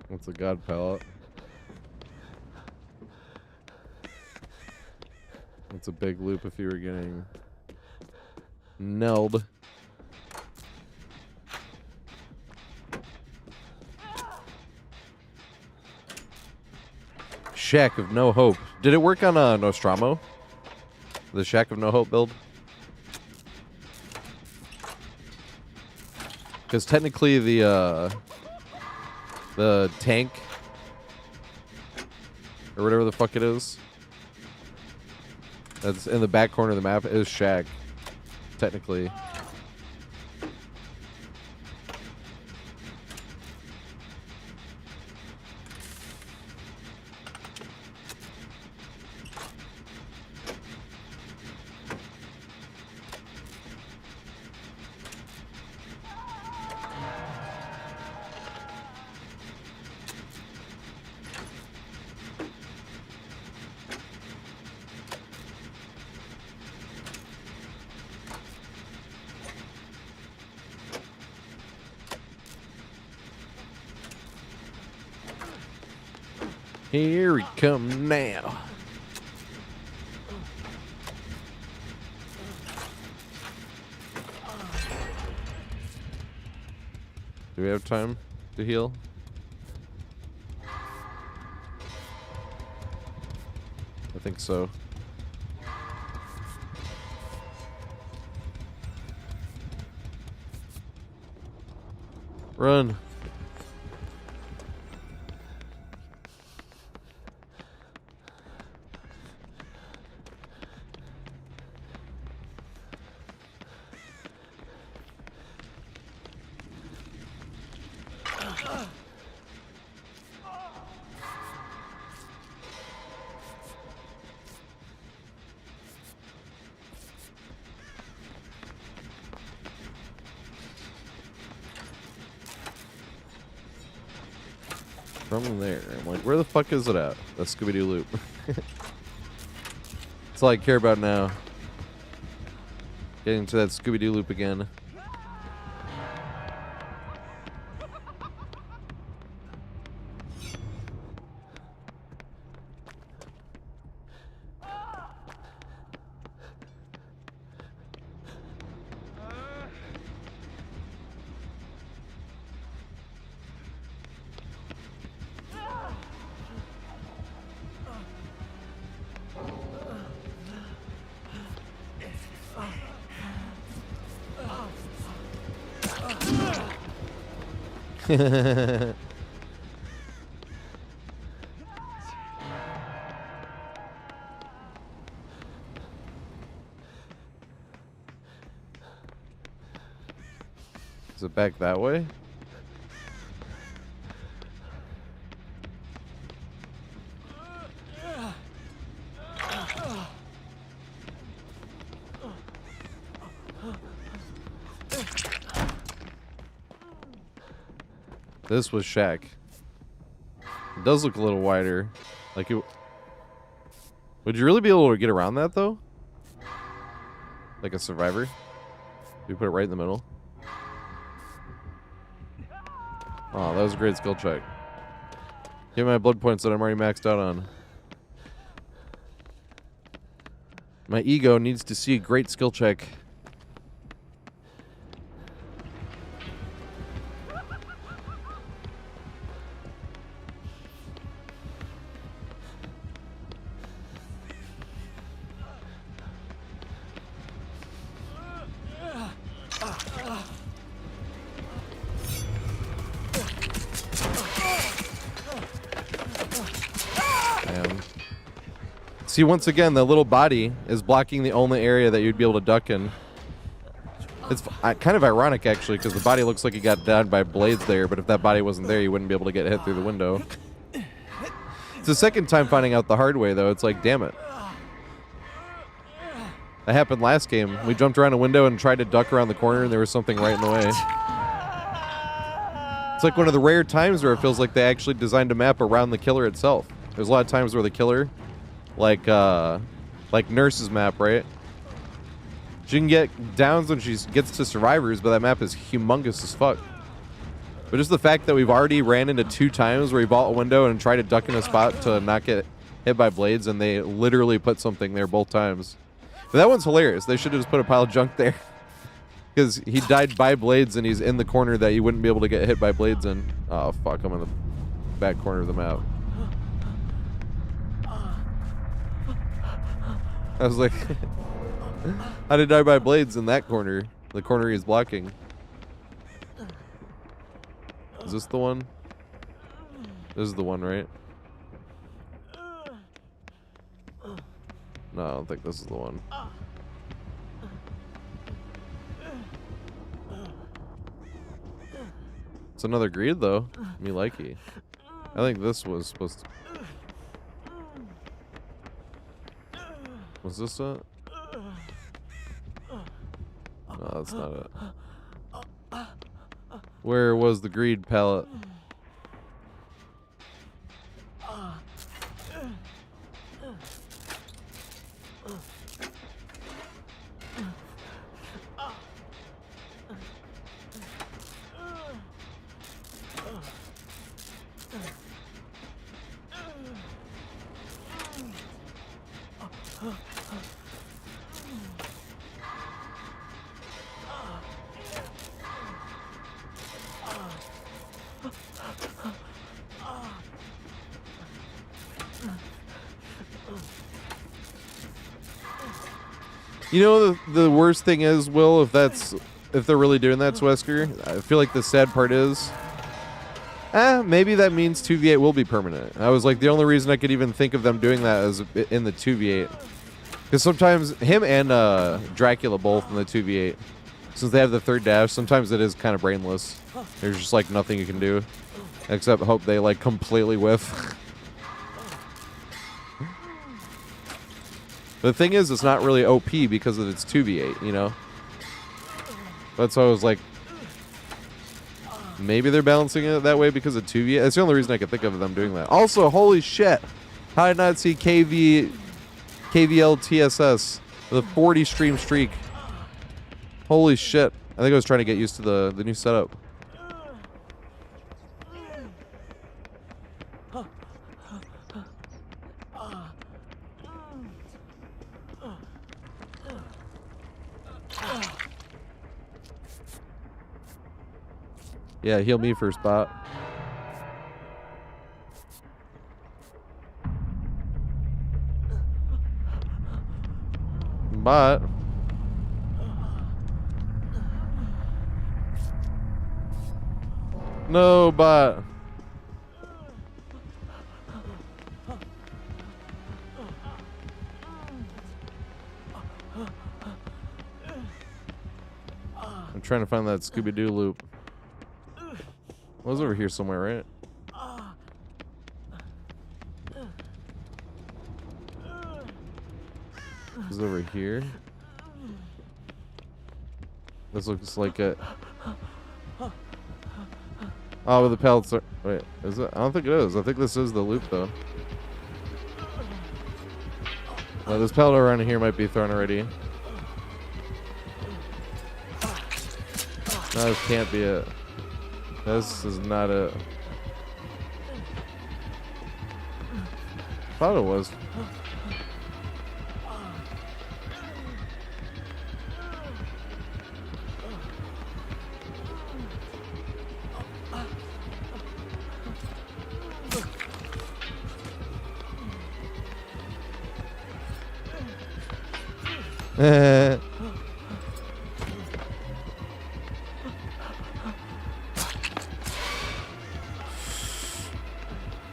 What's a god pallet? It's a big loop if you were getting nailed. Shack of No Hope. Did it work on Nostromo? The Shack of No Hope build? Because technically the tank or whatever the fuck it is that's in the back corner of the map is Shack, technically. Here we come now. Do we have time to heal? I think so. Run. From there. I'm like, where the fuck is it at? That Scooby-Doo loop. That's all I care about now. Getting to that Scooby-Doo loop again. Is it back that way? This was Shack. It does look a little wider. Like it. Would you really be able to get around that though? Like a survivor? We put it right in the middle. Oh, that was a great skill check. Get my blood points that I'm already maxed out on. My ego needs to see a great skill check. See, once again, the little body is blocking the only area that you'd be able to duck in. It's kind of ironic, actually, because the body looks like he got downed by blades there, but if that body wasn't there, you wouldn't be able to get hit through the window. It's the second time finding out the hard way, though. It's like, damn it. That happened last game. We jumped around a window and tried to duck around the corner, and there was something right in the way. It's like one of the rare times where it feels like they actually designed a map around the killer itself. There's a lot of times where the killer... like Nurse's map, right? She can get downs when she gets to survivors, but that map is humongous as fuck. But just the fact that we've already ran into 2 times where we vault a window and try to duck in a spot to not get hit by blades, and they literally put something there both times. But that one's hilarious. They should have just put a pile of junk there. Because he died by blades and he's in the corner that you wouldn't be able to get hit by blades in. Oh, fuck. I'm in the back corner of the map. I was like, how did I die by blades in that corner? The corner he's blocking. Is this the one? This is the one, right? No, I don't think this is the one. It's another greed, though. Me likey. I think this was supposed to... Was this it? No, that's not it. Where was the greed pallet? You know, the worst thing is, Will, if they're really doing that, Wesker, I feel like the sad part is, maybe that means 2v8 will be permanent. I was like, the only reason I could even think of them doing that is in the 2v8. Because sometimes, him and Dracula both in the 2v8, since they have the third dash, sometimes it is kind of brainless. There's just like nothing you can do, except hope they like completely whiff. The thing is, it's not really OP because of its 2v8, you know? That's why I was like, maybe they're balancing it that way because of 2v8. That's the only reason I could think of them doing that. Also, holy shit, how did I not see KVL TSS with a 40 stream streak? Holy shit. I think I was trying to get used to the new setup. Yeah, heal me for a spot. But No, bot. I'm trying to find that Scooby-Doo loop. It was over here somewhere, right? It's over here. This looks like it. Oh, the pellets are... Wait, is it? I don't think it is. I think this is the loop, though. This pellet around here might be thrown already. No, this can't be it. This is not it. Thought it was.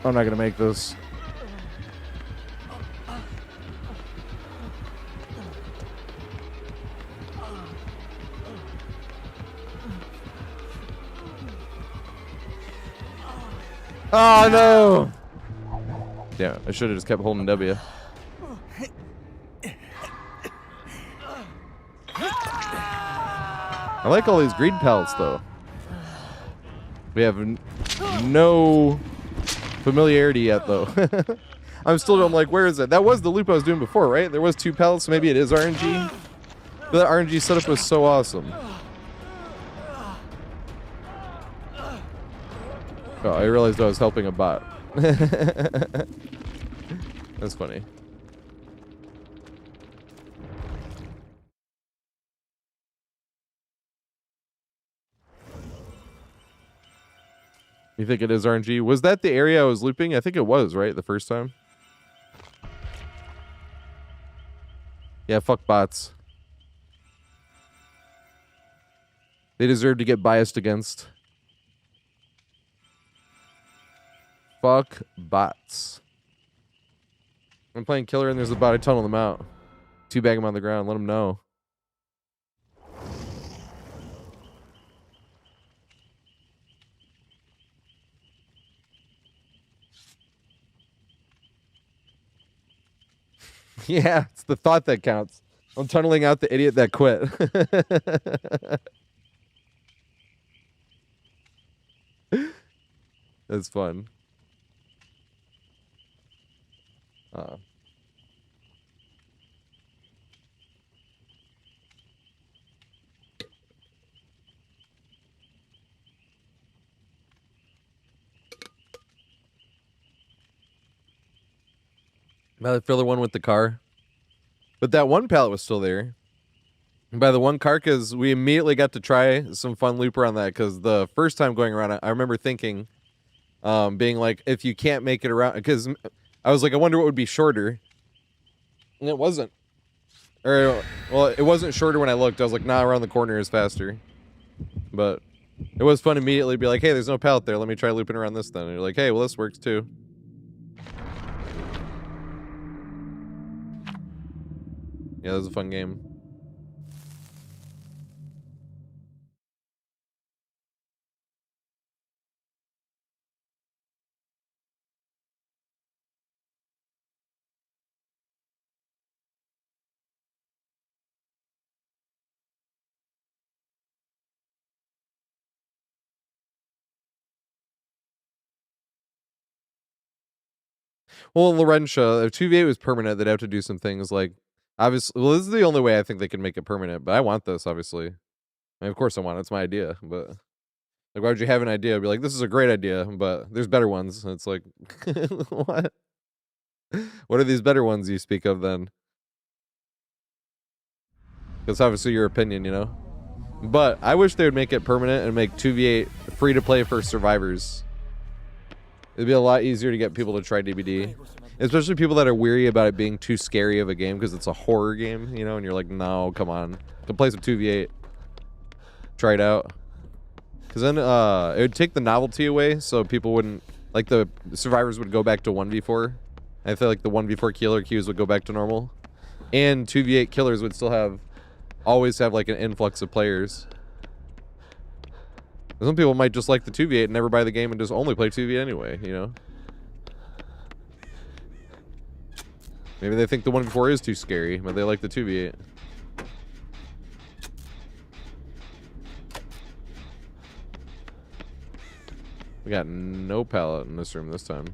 I'm not gonna make this. Oh no! Yeah, I should have just kept holding W. I like all these green pellets though. We have no familiarity yet though. I'm like, where is it? That was the loop I was doing before, right? There was 2 pellets, so maybe it is RNG. But that RNG setup was so awesome. Oh, I realized I was helping a bot. That's funny. You think it is RNG? Was that the area I was looping? I think it was, right? The first time? Yeah, fuck bots. They deserve to get biased against. Fuck bots. I'm playing killer and there's a bot. I tunnel them out. Teabag them on the ground. Let them know. Yeah, it's the thought that counts. I'm tunneling out the idiot that quit. That's fun. By the filler one with the car. But that one pallet was still there. And by the one car, because we immediately got to try some fun looper on that. Because the first time going around, I remember thinking, being like, if you can't make it around, because I was like, I wonder what would be shorter. And it wasn't. Or, well, it wasn't shorter when I looked. I was like, nah, around the corner is faster. But it was fun immediately to be like, hey, there's no pallet there. Let me try looping around this then. And you're like, hey, well, this works too. Yeah, that was a fun game. Well, Laurentia, if 2v8 was permanent, they'd have to do some things like, obviously, well, this is the only way I think they can make it permanent, but I want this, obviously. I mean, of course I want it. It's my idea, but like, why would you have an idea? Be like, this is a great idea, but there's better ones. And it's like, what? What are these better ones you speak of then? That's obviously your opinion, you know? But I wish they would make it permanent and make 2v8 free to play for survivors. It'd be a lot easier to get people to try DBD. Especially people that are weary about it being too scary of a game because it's a horror game, you know, and you're like, no, come on. Go play some 2v8. Try it out. Because then it would take the novelty away, so people wouldn't, like the survivors would go back to 1v4. I feel like the 1v4 killer queues would go back to normal. And 2v8 killers would still always have like an influx of players. Some people might just like the 2v8 and never buy the game and just only play 2v8 anyway, you know? Maybe they think the 1v4 is too scary, but they like the 2v8. We got no pallet in this room this time.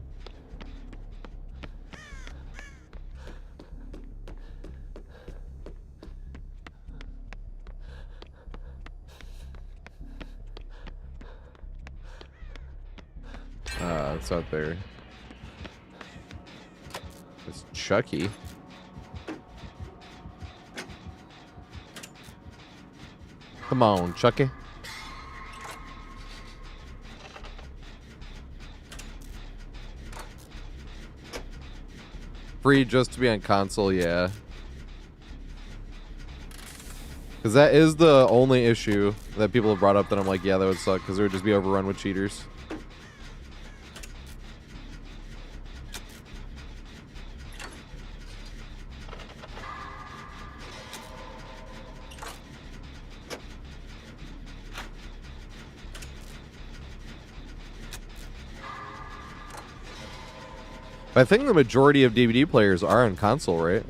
It's out there. It's Chucky. Come on, Chucky. Free just to be on console, yeah. Because that is the only issue that people have brought up that I'm like, yeah, that would suck, because it would just be overrun with cheaters. I think the majority of DVD players are on console, right?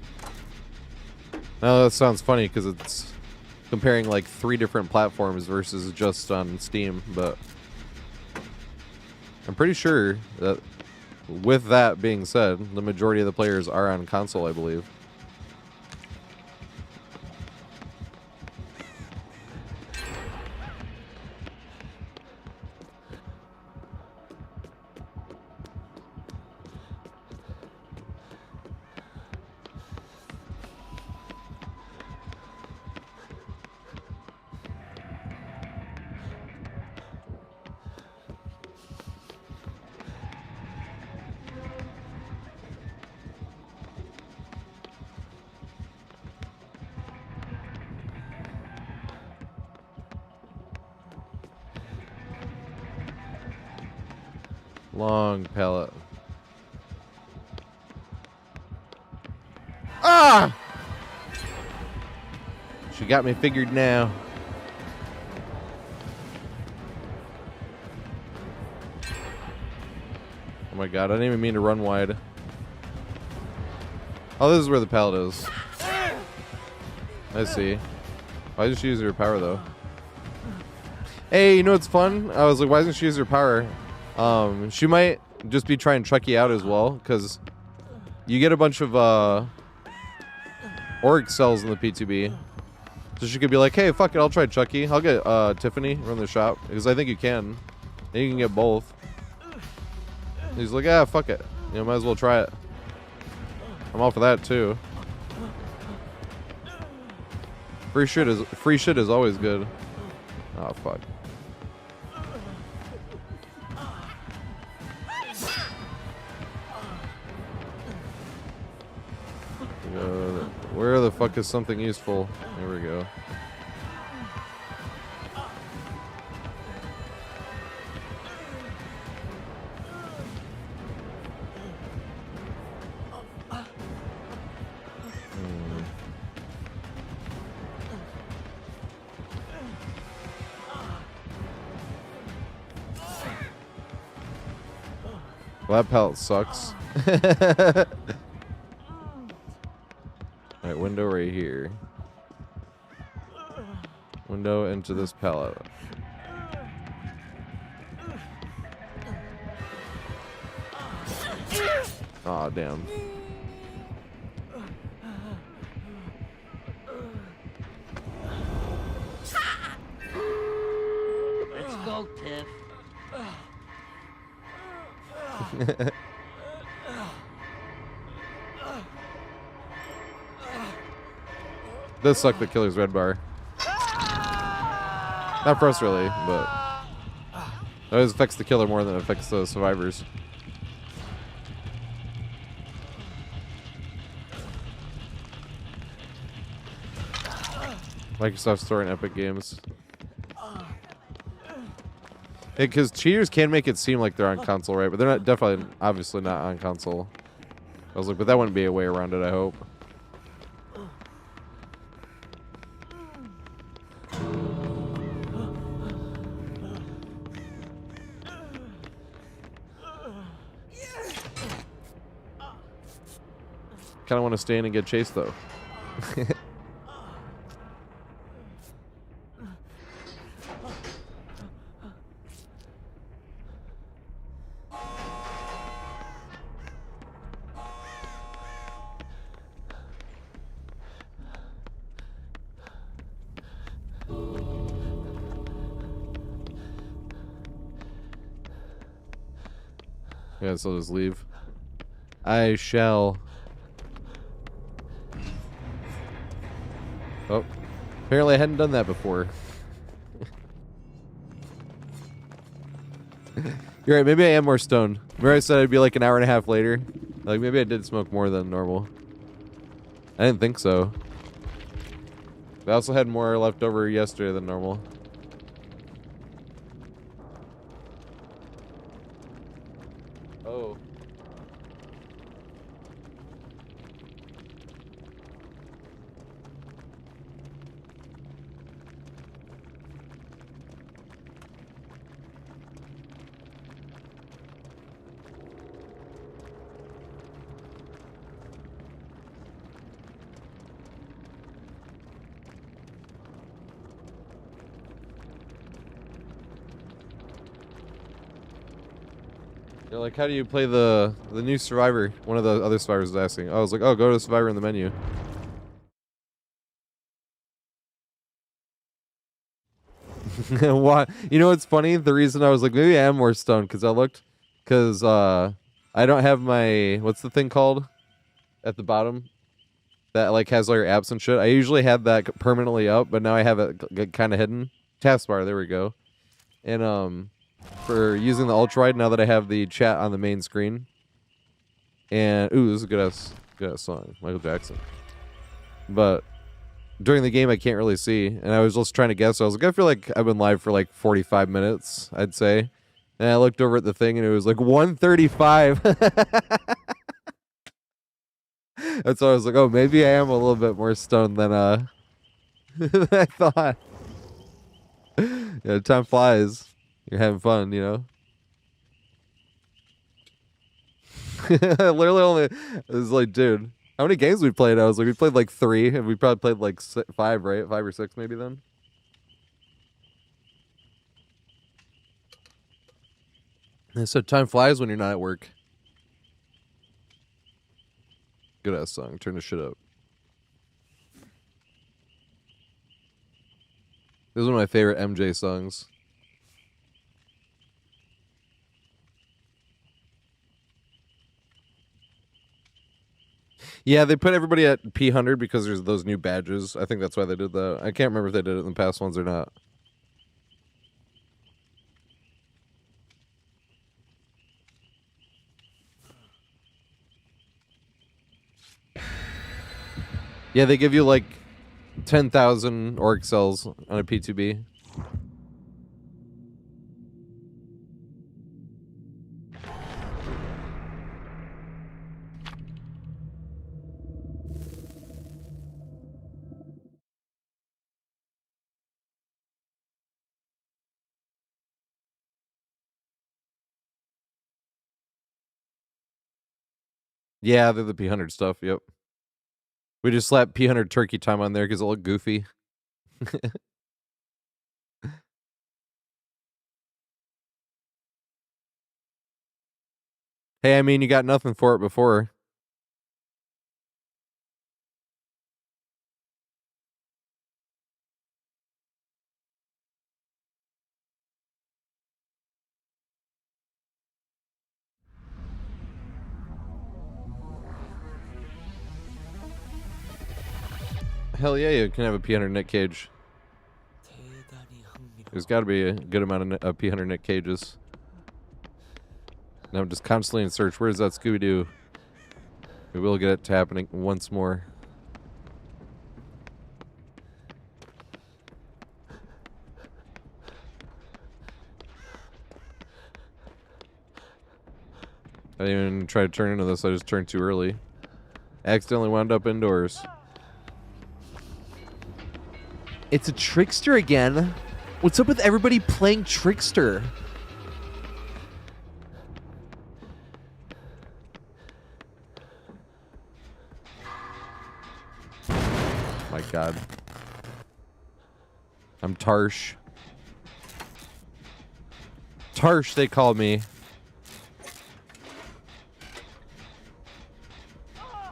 Now that sounds funny because it's comparing like 3 different platforms versus just on Steam, but I'm pretty sure that with that being said, the majority of the players are on console, I believe. Long pallet. Ah! She got me figured now. Oh my god, I didn't even mean to run wide. Oh, this is where the pallet is. I see. Why did she use her power though? Hey, you know what's fun? I was like, why doesn't she use her power? She might just be trying Chucky out as well, because you get a bunch of org cells in the PTB. So she could be like, hey, fuck it, I'll try Chucky. I'll get Tiffany from the shop, because I think you can. And you can get both. He's like, ah, fuck it. You know, might as well try it. I'm all for that too. Free shit is always good. Oh fuck. Where the fuck is something useful? There we go. Well, that pallet sucks. Alright, window right here. Window into this pallet. Aw, damn. Let's go, Tiff. Does suck that killer's red bar. Not for us really, but it always affects the killer more than it affects the survivors. Microsoft Store and Epic Games. Because cheaters can make it seem like they're on console, right? But they're not, definitely, obviously not on console. I was like, but that wouldn't be a way around it, I hope. Kind of want to stay in and get chased, though. Yeah, so I'll just leave. I shall. Oh. Apparently I hadn't done that before. You're right, maybe I am more stoned. Remember I said I'd be like an hour and a half later? Like, maybe I did smoke more than normal. I didn't think so. I also had more left over yesterday than normal. Oh. You're like, how do you play the new Survivor? One of the other survivors was asking. I was like, oh, go to Survivor in the menu. Why? You know what's funny? The reason I was like, maybe I am more stoned because I looked, because I don't have my, what's the thing called at the bottom that like has all your apps and shit. I usually have that permanently up, but now I have it kind of hidden. Taskbar, there we go. And for using the ultra wide, now that I have the chat on the main screen. And ooh, this is a good ass song, Michael Jackson. But during the game, I can't really see, and I was just trying to guess. So I was like, I feel like I've been live for like 45 minutes, I'd say. And I looked over at the thing, and it was like 1:35. And so I was like, oh, maybe I am a little bit more stoned than than I thought. Yeah, time flies. You're having fun, you know. I literally only, it was like, dude, how many games we played? I was like, we played like 3, and we probably played like 5, right? 5 or 6 maybe then. And so time flies when you're not at work. Good ass song. Turn the shit up. This is one of my favorite MJ songs. Yeah, they put everybody at P100 because there's those new badges. I think that's why they did that. I can't remember if they did it in the past ones or not. Yeah, they give you like 10,000 orc cells on a PTB. Yeah, they're the P100 stuff, yep. We just slapped P100 turkey time on there because it looked goofy. Hey, I mean, you got nothing for it before. Hell yeah, you can have a P100 Nick cage. There's got to be a good amount of P100 Nick cages. And I'm just constantly in search. Where's that Scooby-Doo? We will get it to happening once more. I didn't even try to turn into this. I just turned too early. Accidentally wound up indoors. It's a trickster again. What's up with everybody playing trickster? My God. I'm Tarsh. Tarsh, they call me.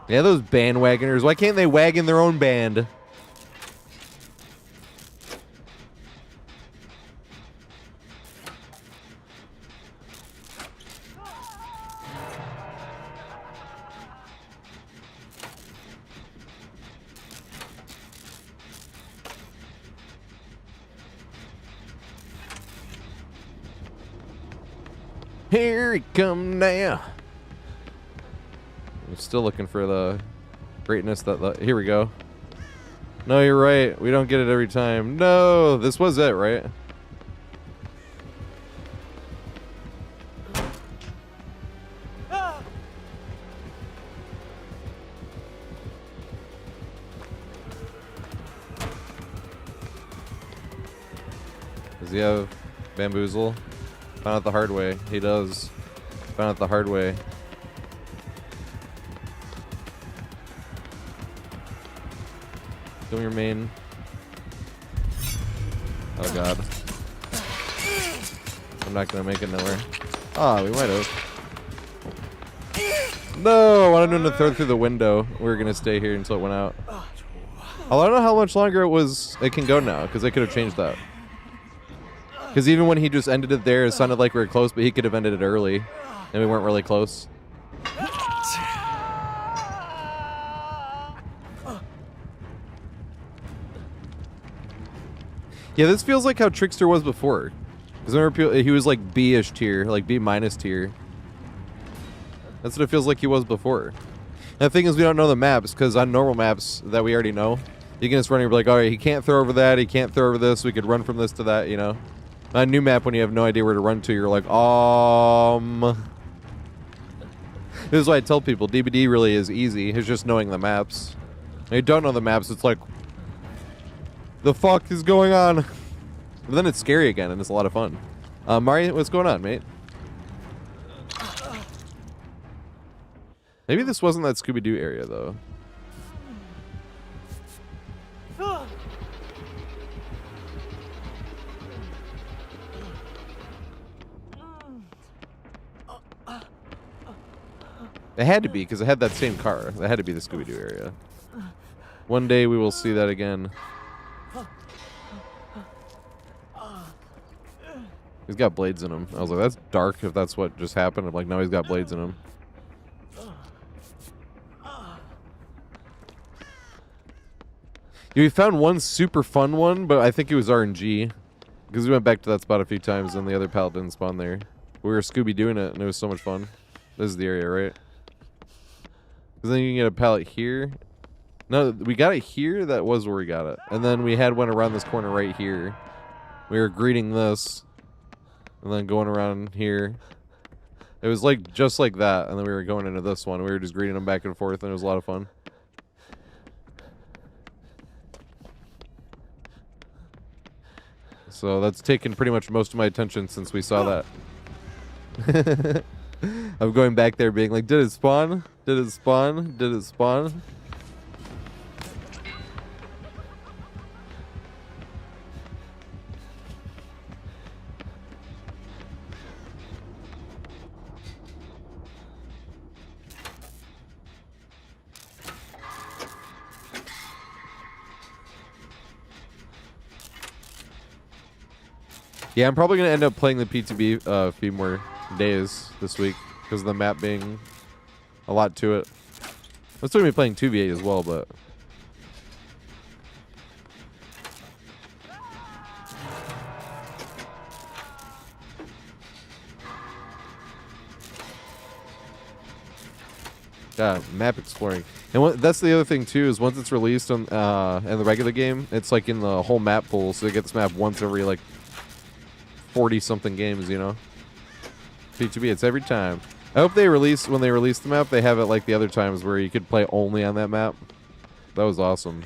Yeah, those bandwagoners. Why can't they wagon their own band? Here he come now. I'm still looking for the greatness that... Here we go. No, you're right. We don't get it every time. No, this was it, right? Does he have bamboozle? Found it the hard way. He does. Found it the hard way. Give me your main. Oh God. I'm not gonna make it nowhere. Ah, we might have. No, I wanted him to throw through the window. We were gonna stay here until it went out. I don't know how much longer it can go now, because I could have changed that. Because even when he just ended it there, it sounded like we were close, but he could have ended it early, and we weren't really close. Yeah, this feels like how Trickster was before. Because remember, he was like B-ish tier, like B- tier. That's what it feels like he was before. And the thing is, we don't know the maps, because on normal maps that we already know, you can just run and be like, alright, he can't throw over that, he can't throw over this, we could run from this to that, you know? On a new map, when you have no idea where to run to, you're like, This is why I tell people, DBD really is easy, it's just knowing the maps. When you don't know the maps, it's like, the fuck is going on? But then it's scary again, and it's a lot of fun. Mari, what's going on, mate? Maybe this wasn't that Scooby-Doo area, though. It had to be, because it had that same car. That had to be the Scooby-Doo area. One day we will see that again. He's got blades in him. I was like, that's dark if that's what just happened. I'm like, no, he's got blades in him. Yeah, we found one super fun one, but I think it was RNG. Because we went back to that spot a few times and the other pallet didn't spawn there. We were Scooby-Dooing it and it was so much fun. This is the area, right? Because then you can get a pallet here. No, we got it here. That was where we got it. And then we had one around this corner right here. We were greeting this. And then going around here. It was like just like that. And then we were going into this one. We were just greeting them back and forth and it was a lot of fun. So that's taken pretty much most of my attention since we saw that. I'm going back there being like, did it spawn? Did it spawn? Did it spawn? Yeah, I'm probably going to end up playing the PTB a few more days this week because of the map being a lot to it. I'm still going to be playing 2v8 as well, but... Yeah, map exploring. And that's the other thing, too, is once it's released on in the regular game, it's like in the whole map pool, so you get this map once every, like, 40-something games, you know? PTB, it's every time. I hope when they release the map, they have it like the other times where you could play only on that map. That was awesome.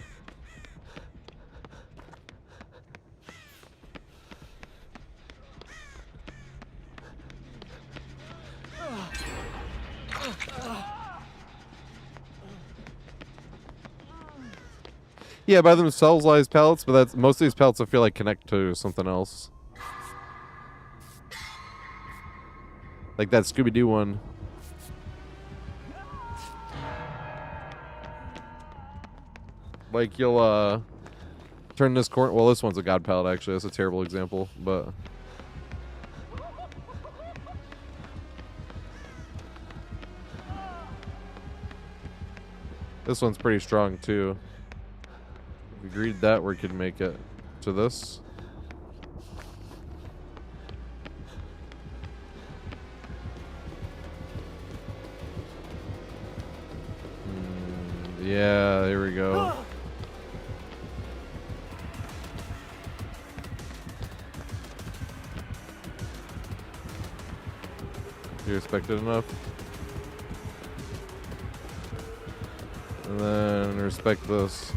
Yeah, by themselves, all these pallets, but that's most of these pallets I feel like connect to something else. Like that Scooby-Doo one. Like you'll turn this corner. Well, this one's a god pallet actually. That's a terrible example, but this one's pretty strong too. If we greed that, we could make it to this. Yeah, there we go. You respect it enough? And then respect this.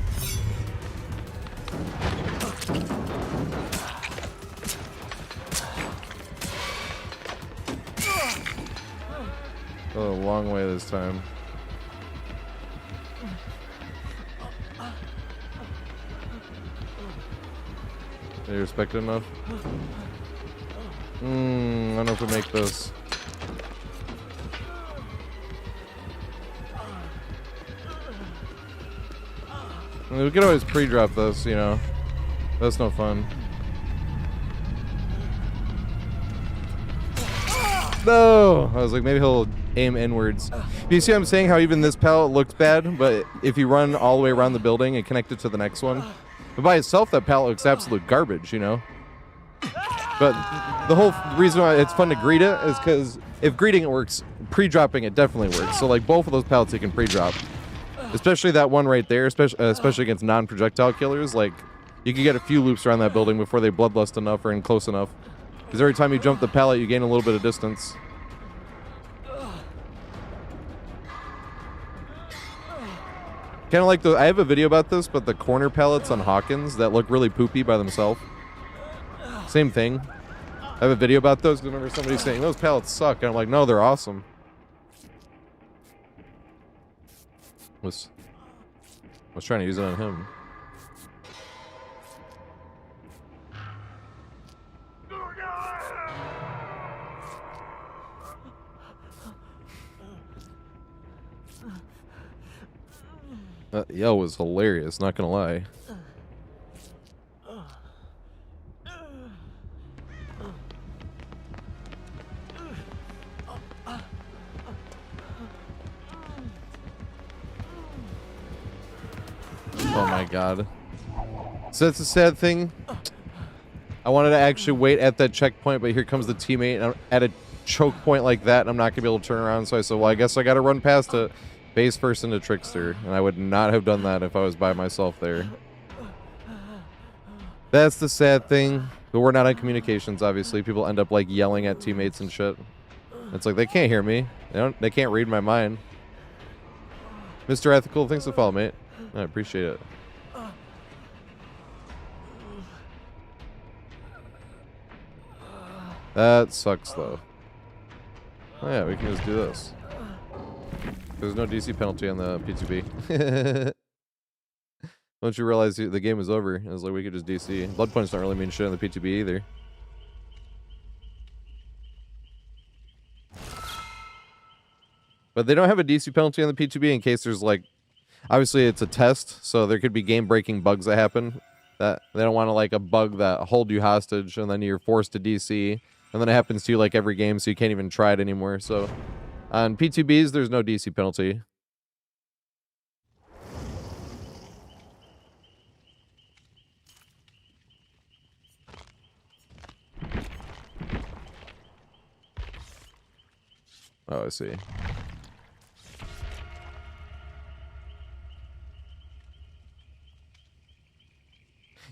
Oh, a long way this time. You respect it enough? I don't know if we make this. I mean, we could always pre-drop this, you know. That's no fun. No! I was like, maybe he'll aim inwards. You see what I'm saying? How even this pallet looks bad, but if you run all the way around the building and connect it to the next one. But by itself, that pallet looks absolute garbage, you know? But the whole reason why it's fun to greet it is because if greeting it works, pre-dropping it definitely works. So like both of those pallets you can pre-drop. Especially that one right there, especially against non-projectile killers. Like, you can get a few loops around that building before they bloodlust enough or in close enough. Because every time you jump the pallet, you gain a little bit of distance. Kind of like I have a video about this, but the corner pallets on Hawkins that look really poopy by themselves. Same thing. I have a video about those. I remember somebody saying, those pallets suck. And I'm like, no, they're awesome. Was trying to use it on him. That yell was hilarious, not gonna lie. Oh my god. So that's a sad thing. I wanted to actually wait at that checkpoint, but here comes the teammate and I'm at a choke point like that, and I'm not gonna be able to turn around, so I said, well, I guess I gotta run past it. Face first into Trickster, and I would not have done that if I was by myself there. That's the sad thing. But we're not on communications, obviously. People end up like yelling at teammates and shit. It's like they can't hear me. They can't read my mind. Mr. Ethical, thanks for follow, mate. I appreciate it. That sucks though. Oh yeah, we can just do this. There's no DC penalty on the PTB. Don't you realize the game is over? I was like, we could just DC. Blood points don't really mean shit on the PTB either. But they don't have a DC penalty on the PTB in case there's like, obviously it's a test, so there could be game-breaking bugs that happen. That they don't want to like a bug that hold you hostage and then you're forced to DC, and then it happens to you like every game, so you can't even try it anymore. So on PTBs, there's no DC penalty. Oh, I see.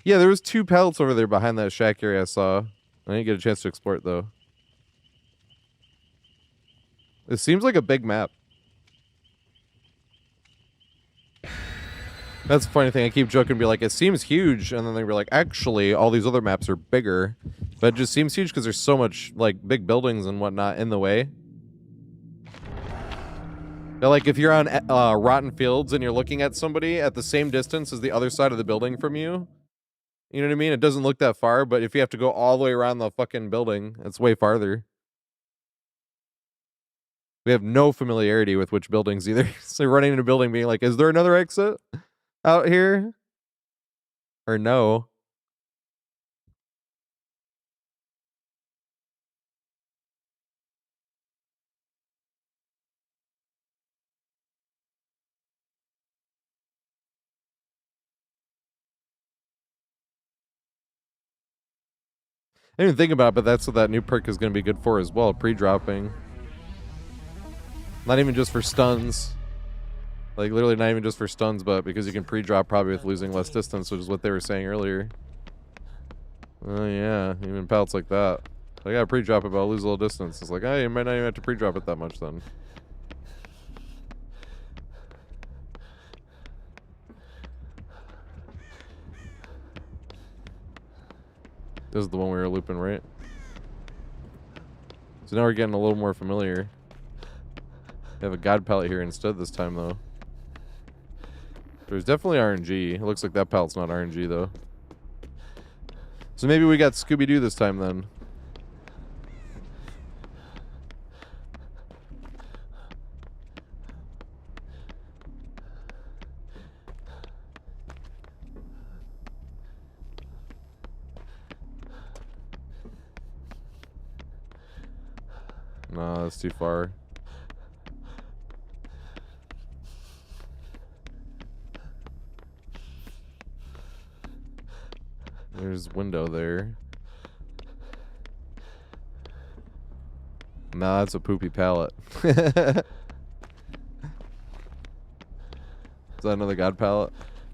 Yeah, there was 2 pallets over there behind that shack area I saw. I didn't get a chance to explore it, though. It seems like a big map. That's the funny thing. I keep joking, be like, it seems huge, and then they were like, actually, all these other maps are bigger, but it just seems huge because there's so much like big buildings and whatnot in the way. Now, like if you're on Rotten Fields and you're looking at somebody at the same distance as the other side of the building from you, you know what I mean? It doesn't look that far, but if you have to go all the way around the fucking building, it's way farther. We have no familiarity with which buildings either. So running into a building being like, is there another exit out here? Or no? I didn't even think about it, but that's what that new perk is going to be good for as well. Pre-dropping. Not even just for stuns. Like, literally not even just for stuns, but because you can pre-drop probably with losing less distance, which is what they were saying earlier. Oh, yeah. Even pallets like that. Like, yeah, pre-drop it, but I'll lose a little distance. It's like, oh, you might not even have to pre-drop it that much then. This is the one we were looping, right? So now we're getting a little more familiar. We have a god pallet here instead this time, though. There's definitely RNG. It looks like that pallet's not RNG, though. So maybe we got Scooby-Doo this time, then. No, that's too far. There's window there. Nah, that's a poopy pallet. Is that another god pallet?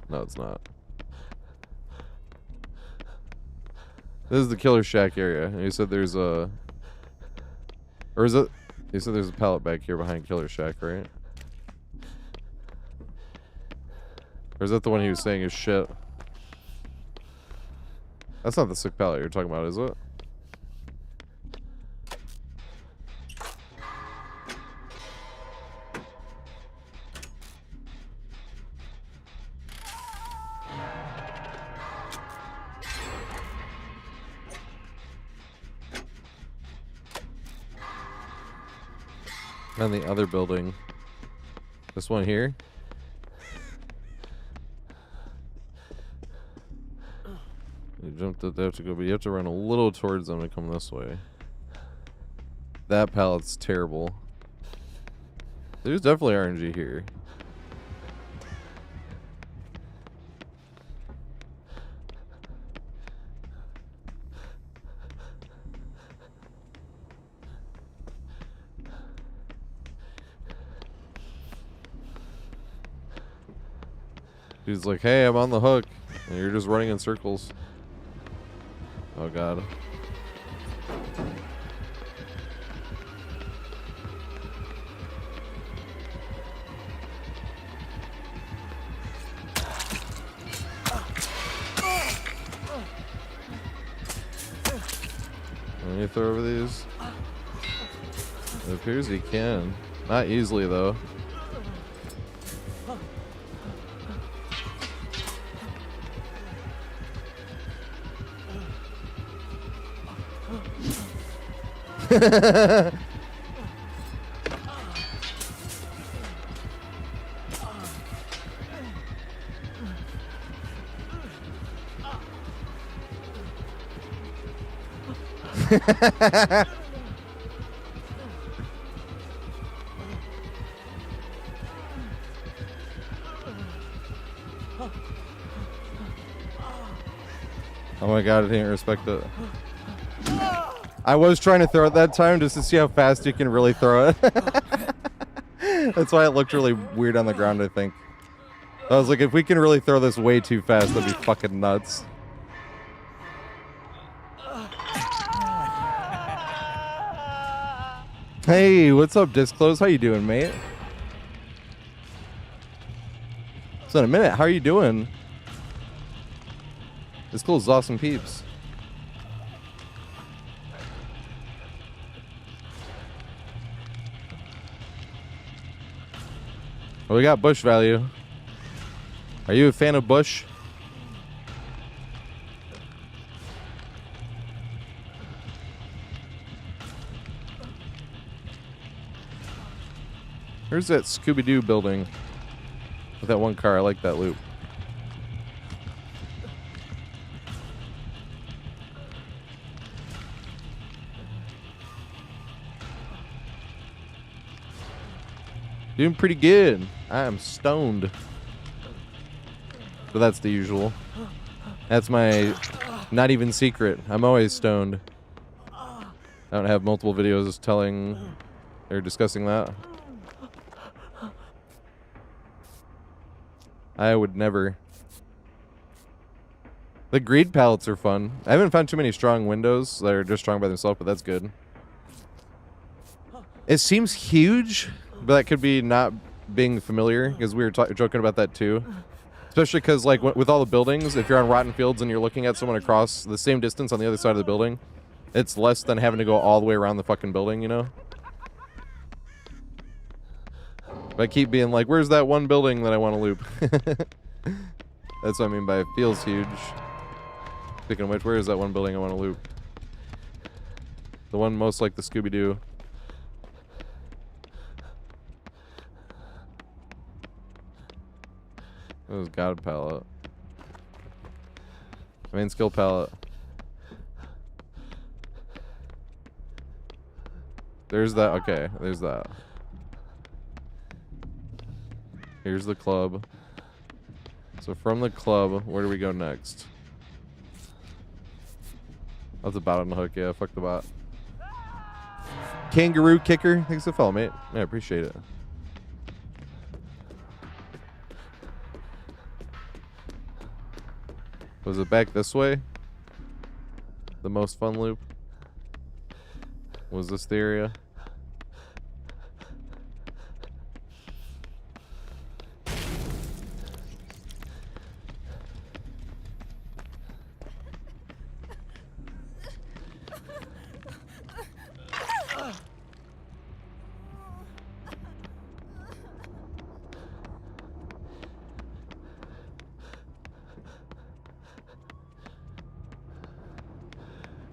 No, it's not. This is the Killer Shack area. And you said there's a... Or is it... You said there's a pallet back here behind Killer Shack, right? Or is that the one he was saying is shit? That's not the sick pallet you're talking about, is it? And the other building. This one here? You jumped it, they have to go, but you have to run a little towards them to come this way. That pallet's terrible. There's definitely RNG here. He's like, hey, I'm on the hook. And you're just running in circles. Oh, God. Can you throw over these? It appears he can. Not easily, though. Oh my God, I didn't respect it. I was trying to throw it that time just to see how fast you can really throw it. That's why it looked really weird on the ground, I think. I was like, if we can really throw this way too fast, that'd be fucking nuts. Hey, what's up, Disclose? How you doing, mate? It's been a minute. How are you doing? Disclose is awesome peeps. Well, we got Bush value. Are you a fan of Bush? Where's that Scooby-Doo building? With that one car. I like that loop. Doing pretty good. I am stoned. But that's the usual. That's my not even secret. I'm always stoned. I don't have multiple videos telling or discussing that. I would never. The greed pallets are fun. I haven't found too many strong windows that are just strong by themselves, but that's good. It seems huge, but that could be not being familiar, because we were joking about that too. Especially because, like, with all the buildings, if you're on Rotten Fields and you're looking at someone across the same distance on the other side of the building, it's less than having to go all the way around the fucking building, you know? But I keep being like, where's that one building that I want to loop? That's what I mean by it feels huge. Speaking of which, where is that one building I want to loop? The one most like the Scooby-Doo. It was God palette. Main skill palette. There's that. Okay, there's that. Here's the club. So from the club, where do we go next? That's a bot on the hook. Yeah, fuck the bot. Kangaroo kicker. Thanks for the follow, mate. Yeah, I appreciate it. Was it back this way? The most fun loop? Was this the area?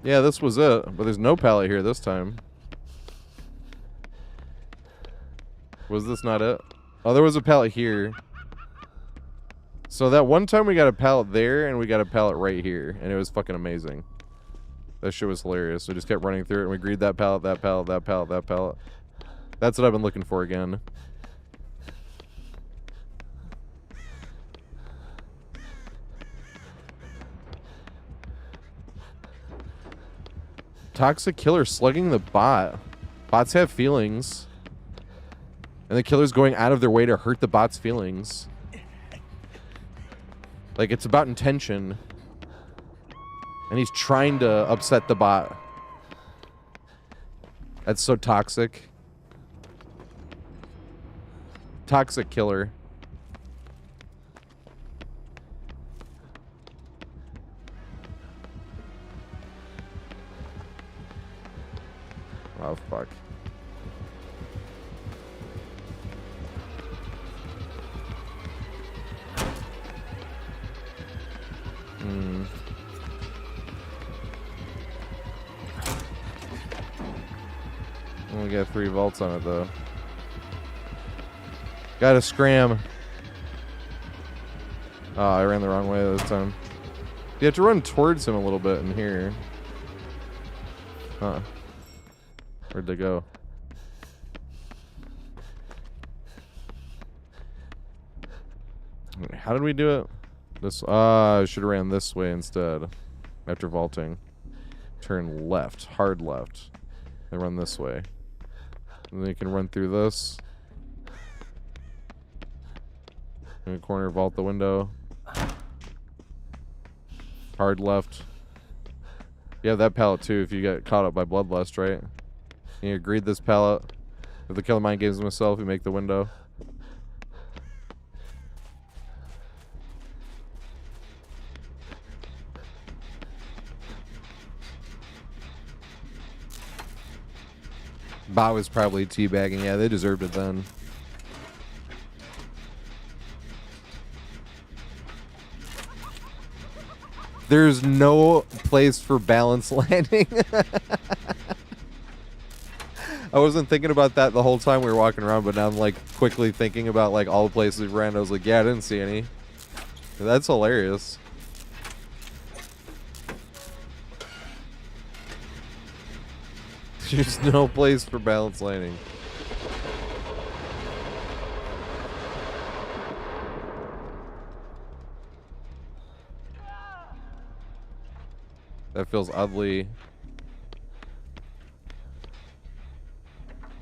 Yeah, this was it, but there's no pallet here this time. Was this not it? Oh, there was a pallet here. So that one time we got a pallet there, and we got a pallet right here, and it was fucking amazing. That shit was hilarious. We just kept running through it, and we greed that pallet, that pallet, that pallet, that pallet. That's what I've been looking for again. Toxic killer slugging the bot. Bots have feelings. And the killer's going out of their way to hurt the bot's feelings. Like, it's about intention. And he's trying to upset the bot. That's so toxic. Toxic killer. Oh, fuck. Only got 3 vaults on it, though. Gotta scram. Oh, I ran the wrong way this time. You have to run towards him a little bit in here. Huh. Where'd they go? How did we do it? This. I should have ran this way instead. After vaulting. Turn left. Hard left. And run this way. And then you can run through this. In the corner, vault the window. Hard left. You have that pallet too if you get caught up by bloodlust, right? Can you greed this pallet? If the killer mind games himself, we make the window. Bot was probably teabagging. Yeah, they deserved it then. There's no place for balance landing. I wasn't thinking about that the whole time we were walking around, but now I'm like quickly thinking about like all the places we ran. I was like, yeah, I didn't see any. That's hilarious. There's no place for balance landing. That feels oddly...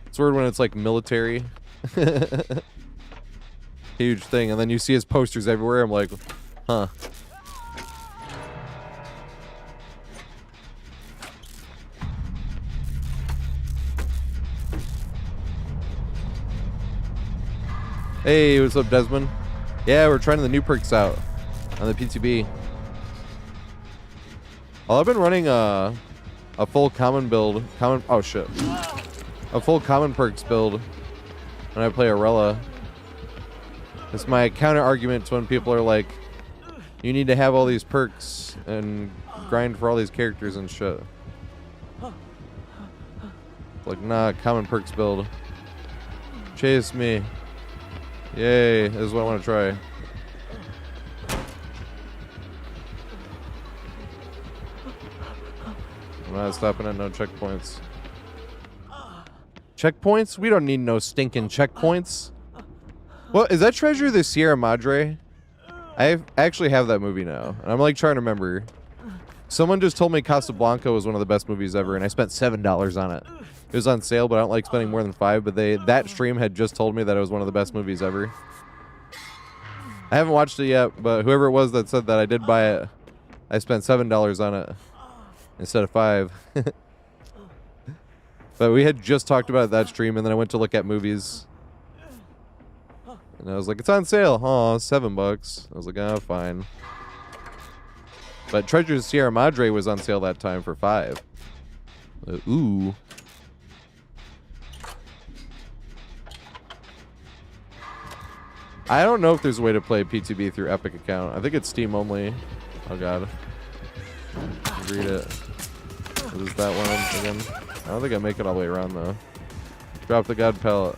It's weird when it's like military. Huge thing. And then you see his posters everywhere. I'm like, huh. Hey, what's up, Desmond? Yeah, we're trying the new perks out on the PTB. Well, I've been running a full common build. Oh shit. A full common perks build when I play Arella. It's my counter argument to when people are like, you need to have all these perks and grind for all these characters and shit. Like, nah, common perks build. Chase me. Yay, this is what I want to try. I'm not stopping at no checkpoints. Checkpoints? We don't need no stinking checkpoints. Well, is that Treasure the Sierra Madre? I actually have that movie now. And I'm like trying to remember. Someone just told me Casablanca was one of the best movies ever, and I spent $7 on it. It was on sale, but I don't like spending more than $5. But that stream had just told me that it was one of the best movies ever. I haven't watched it yet, but whoever it was that said that, I did buy it. I spent $7 on it instead of $5. But we had just talked about that stream, and then I went to look at movies. And I was like, it's on sale. Oh, $7. I was like, oh, fine. But Treasure of Sierra Madre was on sale that time for $5. Ooh. I don't know if there's a way to play PTB through Epic account. I think it's Steam only. Oh, God. Read it. What is that one again? I don't think I make it all the way around, though. Drop the God Pellet.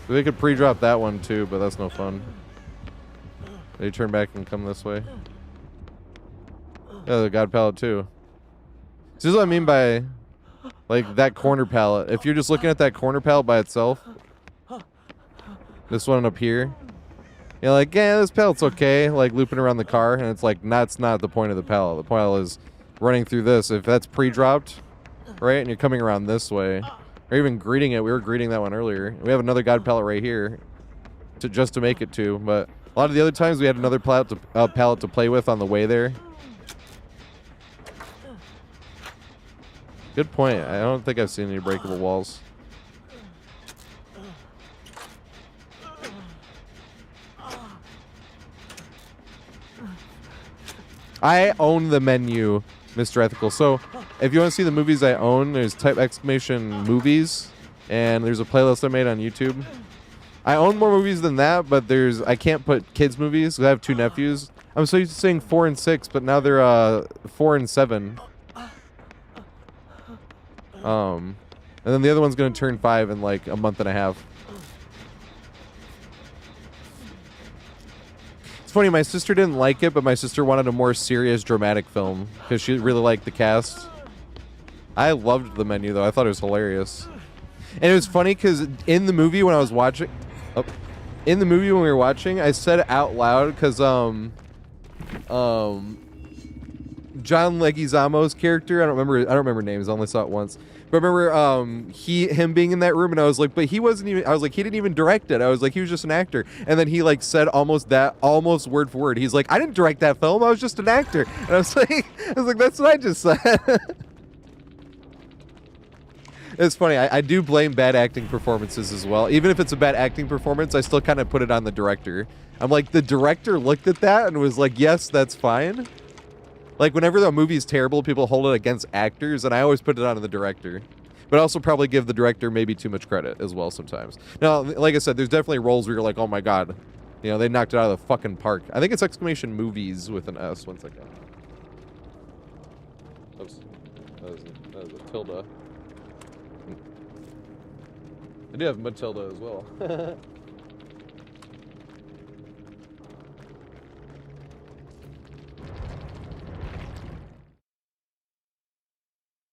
We could pre-drop that one, too, but that's no fun. They turn back and come this way. Yeah, the God Pallet, too. This is what I mean by, like, that corner pallet. If you're just looking at that corner pallet by itself, this one up here, you're like, yeah, this pallet's okay, like, looping around the car, and it's like, that's not the point of the pallet. The point is running through this. If that's pre-dropped, right, and you're coming around this way, or even greeting it, we were greeting that one earlier. We have another God pallet right here, just to make it to, but a lot of the other times we had another pallet to play with on the way there. Good point. I don't think I've seen any breakable walls. I own the menu, Mr. Ethical. So if you want to see the movies I own, there's type exclamation movies, and there's a playlist I made on YouTube. I own more movies than that, but I can't put kids movies because I have 2 nephews. I'm so used to saying 4 and 6, but now they're 4 and 7. And then the other one's gonna turn 5 in like a month and a half. It's funny, my sister didn't like it, but my sister wanted a more serious, dramatic film because she really liked the cast. I loved the menu though. I thought it was hilarious. And it was funny because in the movie when I was watching, in the movie when we were watching, I said it out loud because John Leguizamo's character. I don't remember names. I only saw it once. But I remember him being in that room, and I was like, but he wasn't even. I was like, he didn't even direct it. I was like, he was just an actor. And then he like said almost word for word. He's like, I didn't direct that film. I was just an actor. And I was like, that's what I just said. It's funny. I do blame bad acting performances as well. Even if it's a bad acting performance, I still kind of put it on the director. I'm like, the director looked at that and was like, yes, that's fine. Like, whenever the movie is terrible, people hold it against actors, and I always put it on the director. But also probably give the director maybe too much credit as well sometimes. Now, like I said, there's definitely roles where you're like, oh my god. You know, they knocked it out of the fucking park. I think it's exclamation movies with an S. 1 second. Oops. That was a tilde. I do have Matilda as well.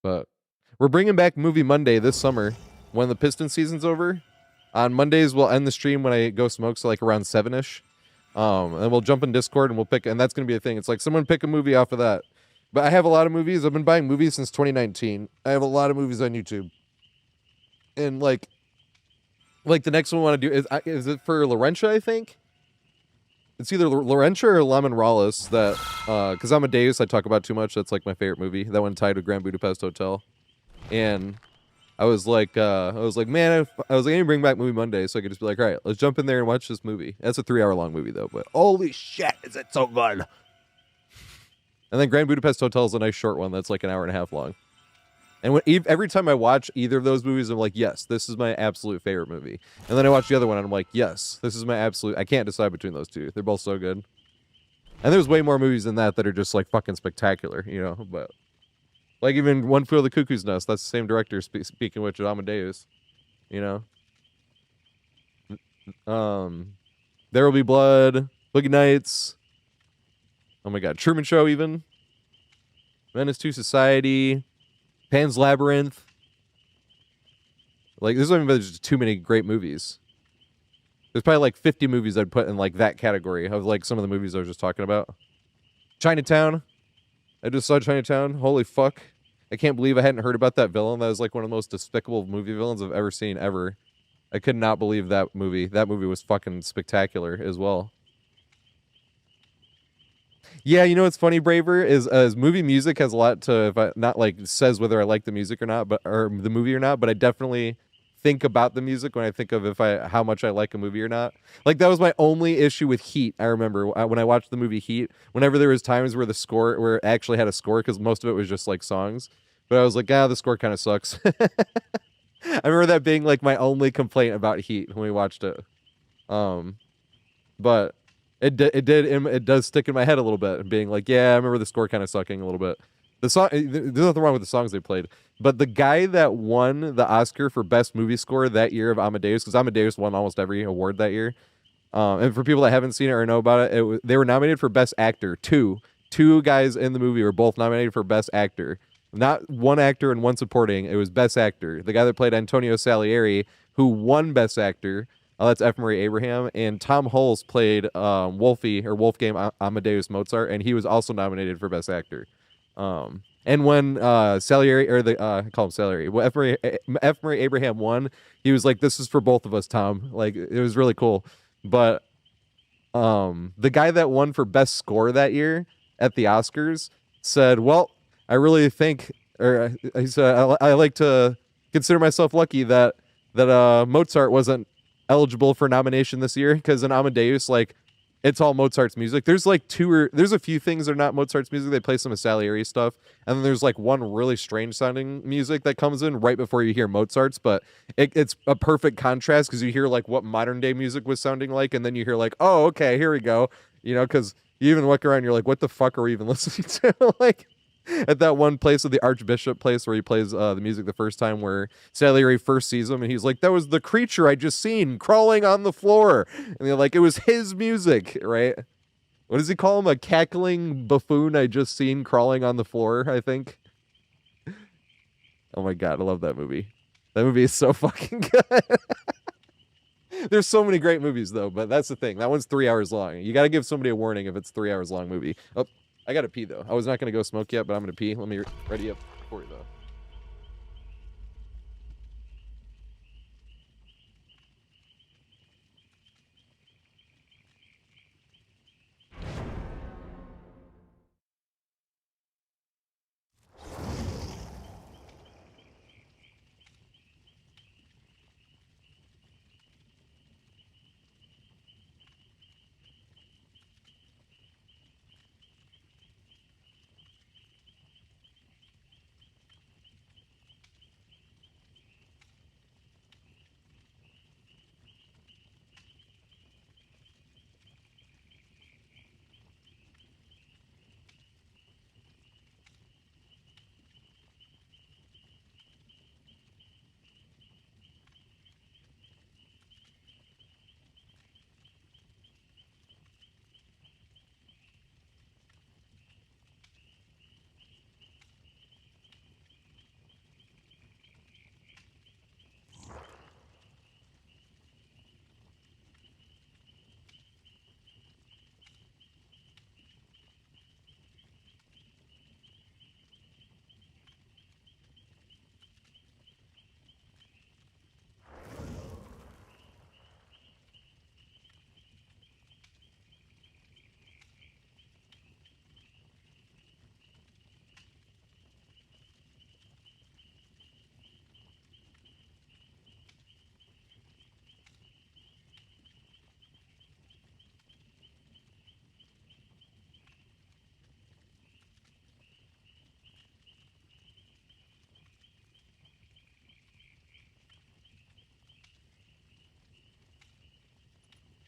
But we're bringing back Movie Monday this summer when the Piston season's over. On Mondays, we'll end the stream when I go smoke, so like around 7-ish. And we'll jump in Discord and we'll pick, and that's going to be a thing. It's like someone pick a movie off of that. But I have a lot of movies. I've been buying movies since 2019. I have a lot of movies on YouTube. And like the next one I want to do is it for Laurentia, I think? It's either Laurentia or Lemon Rollis that, because Amadeus I talk about too much. That's like my favorite movie. That one tied with Grand Budapest Hotel. And I was like, man, I was like, I need to bring back Movie Monday so I could just be like, all right, let's jump in there and watch this movie. That's a 3-hour-long movie though, but holy shit, is it so good? And then Grand Budapest Hotel is a nice short one that's like an hour and a half long. And every time I watch either of those movies, I'm like, yes, this is my absolute favorite movie. And then I watch the other one, and I'm like, yes, this is my absolute... I can't decide between those two. They're both so good. And there's way more movies than that are just, like, fucking spectacular, you know? But, like, even One Flew Over the Cuckoo's Nest, that's the same director, speaking which, of Amadeus, you know? There Will Be Blood, Boogie Nights, oh my god, Truman Show, even. Menace to Society... Pan's Labyrinth. Like, there's just too many great movies. There's probably like 50 movies I'd put in like that category of like some of the movies I was just talking about. Chinatown. I just saw Chinatown. Holy fuck. I can't believe I hadn't heard about that villain. That was like one of the most despicable movie villains I've ever seen, ever. I could not believe that movie. That movie was fucking spectacular as well. Yeah, you know what's funny, Braver, is movie music has a lot to, if I not like says whether I like the music or not, or the movie or not, but I definitely think about the music when I think of how much I like a movie or not. Like that was my only issue with Heat. I remember when I watched the movie Heat, whenever there was times where it actually had a score, because most of it was just like songs, but I was like, the score kind of sucks. I remember that being like my only complaint about Heat when we watched it. But it does stick in my head a little bit, being like, yeah, I remember the score kind of sucking a little bit. The song, there's nothing wrong with the songs they played, but the guy that won the Oscar for best movie score that year of Amadeus, because Amadeus won almost every award that year. And for people that haven't seen it or know about it, they were nominated for best actor. Two guys in the movie were both nominated for best actor. Not one actor and one supporting. It was best actor. The guy that played Antonio Salieri, who won best actor. That's F. Murray Abraham, and Tom Hulse played Wolfgang Amadeus Mozart, and he was also nominated for Best Actor. And when Salieri, I call him Salieri, when F. Murray Abraham won, he was like, "This is for both of us, Tom." Like, it was really cool. But the guy that won for Best Score that year at the Oscars said, "Well, I really think," or he said, "I like to consider myself lucky that Mozart wasn't eligible for nomination this year, because in Amadeus, like, it's all Mozart's music. There's like there's a few things that are not Mozart's music. They play some of Salieri stuff, and then there's like one really strange sounding music that comes in right before you hear Mozart's, but it's a perfect contrast, because you hear like what modern day music was sounding like, and then you hear like, oh, okay, here we go, you know, because you even look around, you're like, what the fuck are we even listening to? Like, at that one place with the Archbishop place where he plays the music the first time, where Salieri first sees him, and he's like, that was the creature I just seen crawling on the floor. And they're like, it was his music, right? What does he call him? A cackling buffoon I just seen crawling on the floor, I think. Oh my god, I love that movie. That movie is so fucking good. There's so many great movies, though, but that's the thing. That one's 3 hours long. You got to give somebody a warning if it's 3 hours long movie. Oh, I gotta pee though. I was not gonna go smoke yet, but I'm gonna pee. Let me ready up for you though.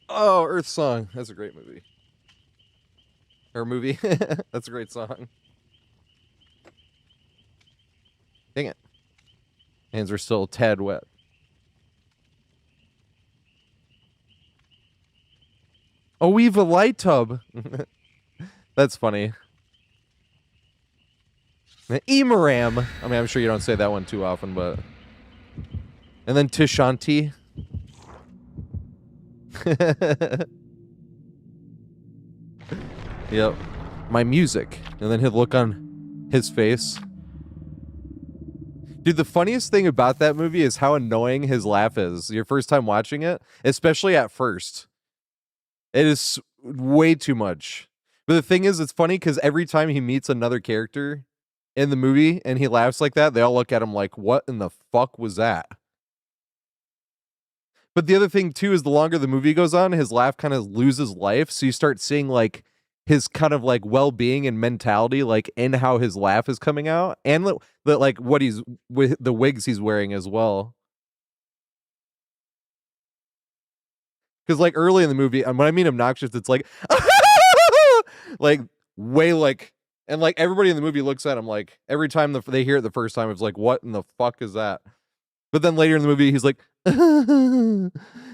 Oh, Earth Song. That's a great movie. Or movie. That's a great song. Dang it. Hands are still a tad wet. Oh, we've a light tub. That's funny. Emaram. I mean, I'm sure you don't say that one too often, but... And then Tishanti. Yep. My music. And then he'll look on his face. Dude, the funniest thing about that movie is how annoying his laugh is. Your first time watching it, especially at first. It is way too much. But the thing is, it's funny because every time he meets another character in the movie and he laughs like that, they all look at him like, what in the fuck was that? But the other thing, too, is the longer the movie goes on, his laugh kind of loses life. So you start seeing, like, his kind of, like, well-being and mentality, like, in how his laugh is coming out. And, like, what he's, with the wigs he's wearing as well. Because, like, early in the movie, and when I mean obnoxious, it's like, like, way, like, and, like, everybody in the movie looks at him, like, every time they hear it the first time, it's like, what in the fuck is that? But then later in the movie, he's like, you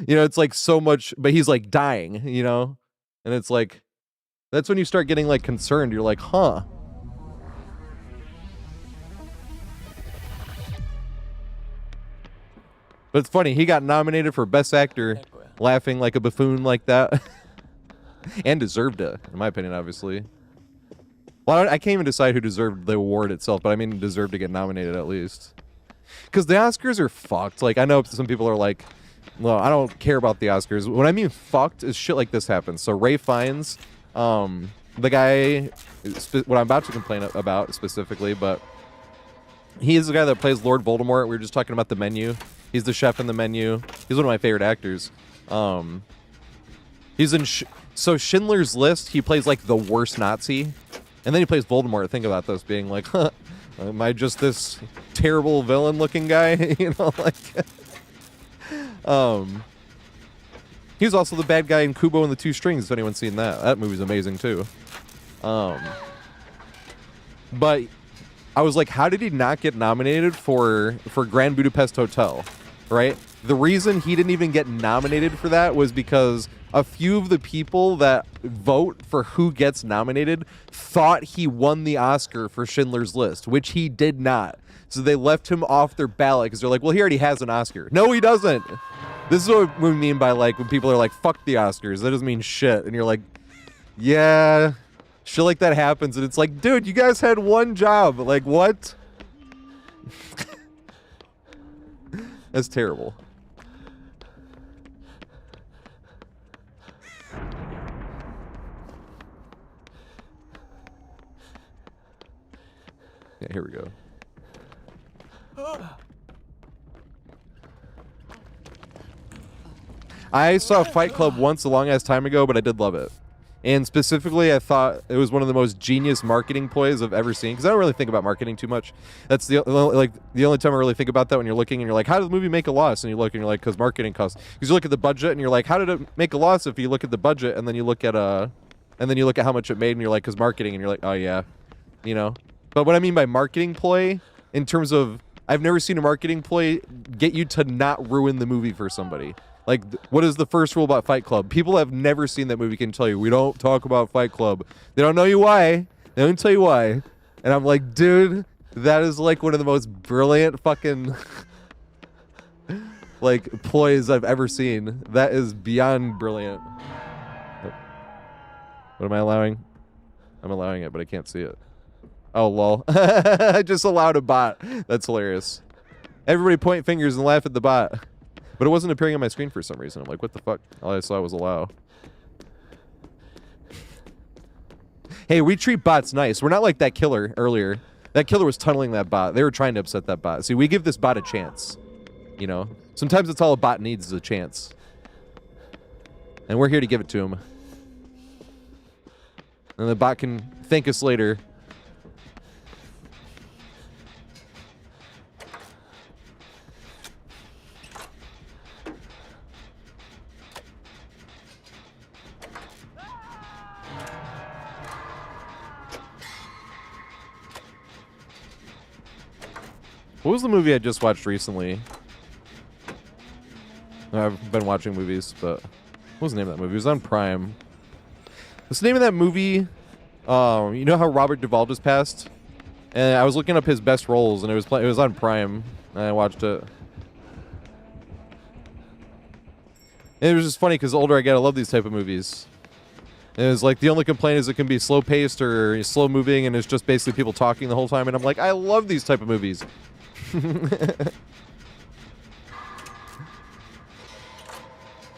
know, it's like so much, but he's like dying, you know? And it's like, that's when you start getting like concerned. You're like, huh. But it's funny, he got nominated for Best Actor, laughing like a buffoon like that. And deserved it, in my opinion, obviously. Well, I can't even decide who deserved the award itself, but I mean, deserved to get nominated at least. Because the Oscars are fucked. Like, I know some people are like, well, I don't care about the Oscars. What I mean fucked is shit like this happens. So Ray Fiennes, the guy, what I'm about to complain about specifically, but he is the guy that plays Lord Voldemort. We were just talking about The Menu. He's the chef in The Menu. He's one of my favorite actors. He's in... So Schindler's List, he plays like the worst Nazi. And then he plays Voldemort. Think about this being like, huh, am I just this terrible villain looking guy? You know, like... He was also the bad guy in Kubo and the Two Strings, if anyone's seen that. That movie's amazing too. But I was like, how did he not get nominated for Grand Budapest Hotel? Right? The reason he didn't even get nominated for that was because a few of the people that vote for who gets nominated thought he won the Oscar for Schindler's List, which he did not. So they left him off their ballot because they're like, well, he already has an Oscar. No, he doesn't. This is what we mean by, like, when people are like, fuck the Oscars. That doesn't mean shit. And you're like, yeah, Shit like that happens, and it's like, dude, you guys had one job. Like, what? That's terrible. Yeah, here we go. I saw Fight Club once a long ass time ago, but I did love it. And specifically, I thought it was one of the most genius marketing ploys I've ever seen. Because I don't really think about marketing too much. That's the only time I really think about that, when you're looking and you're like, how did the movie make a loss? And you look and you're like, because marketing costs. Because you look at the budget and you're like, how did it make a loss? If you look at the budget and then you look at how much it made and you're like, because marketing, and you're like, oh yeah, you know. But what I mean by marketing ploy, in terms of, I've never seen a marketing ploy get you to not ruin the movie for somebody. Like, what is the first rule about Fight Club? People have never seen that movie can tell you, we don't talk about Fight Club. They don't know you why. They don't tell you why. And I'm like, dude, that is like one of the most brilliant fucking like ploys I've ever seen. That is beyond brilliant. Oh. What am I allowing? I'm allowing it, but I can't see it. Oh, lol. I just allowed a bot. That's hilarious. Everybody point fingers and laugh at the bot. But it wasn't appearing on my screen for some reason. I'm like, what the fuck? All I saw was allow. Hey, we treat bots nice. We're not like that killer earlier. That killer was tunneling that bot. They were trying to upset that bot. See, we give this bot a chance. You know? Sometimes it's all a bot needs is a chance. And we're here to give it to him. And the bot can thank us later. What was the movie I just watched recently? I've been watching movies, but what was the name of that movie? It was on Prime. What's the name of that movie? You know how Robert Duvall just passed? And I was looking up his best roles, and it was on Prime, and I watched it. And it was just funny, because the older I get, I love these type of movies. And it was like, the only complaint is it can be slow-paced or slow-moving, and it's just basically people talking the whole time, and I'm like, I love these type of movies.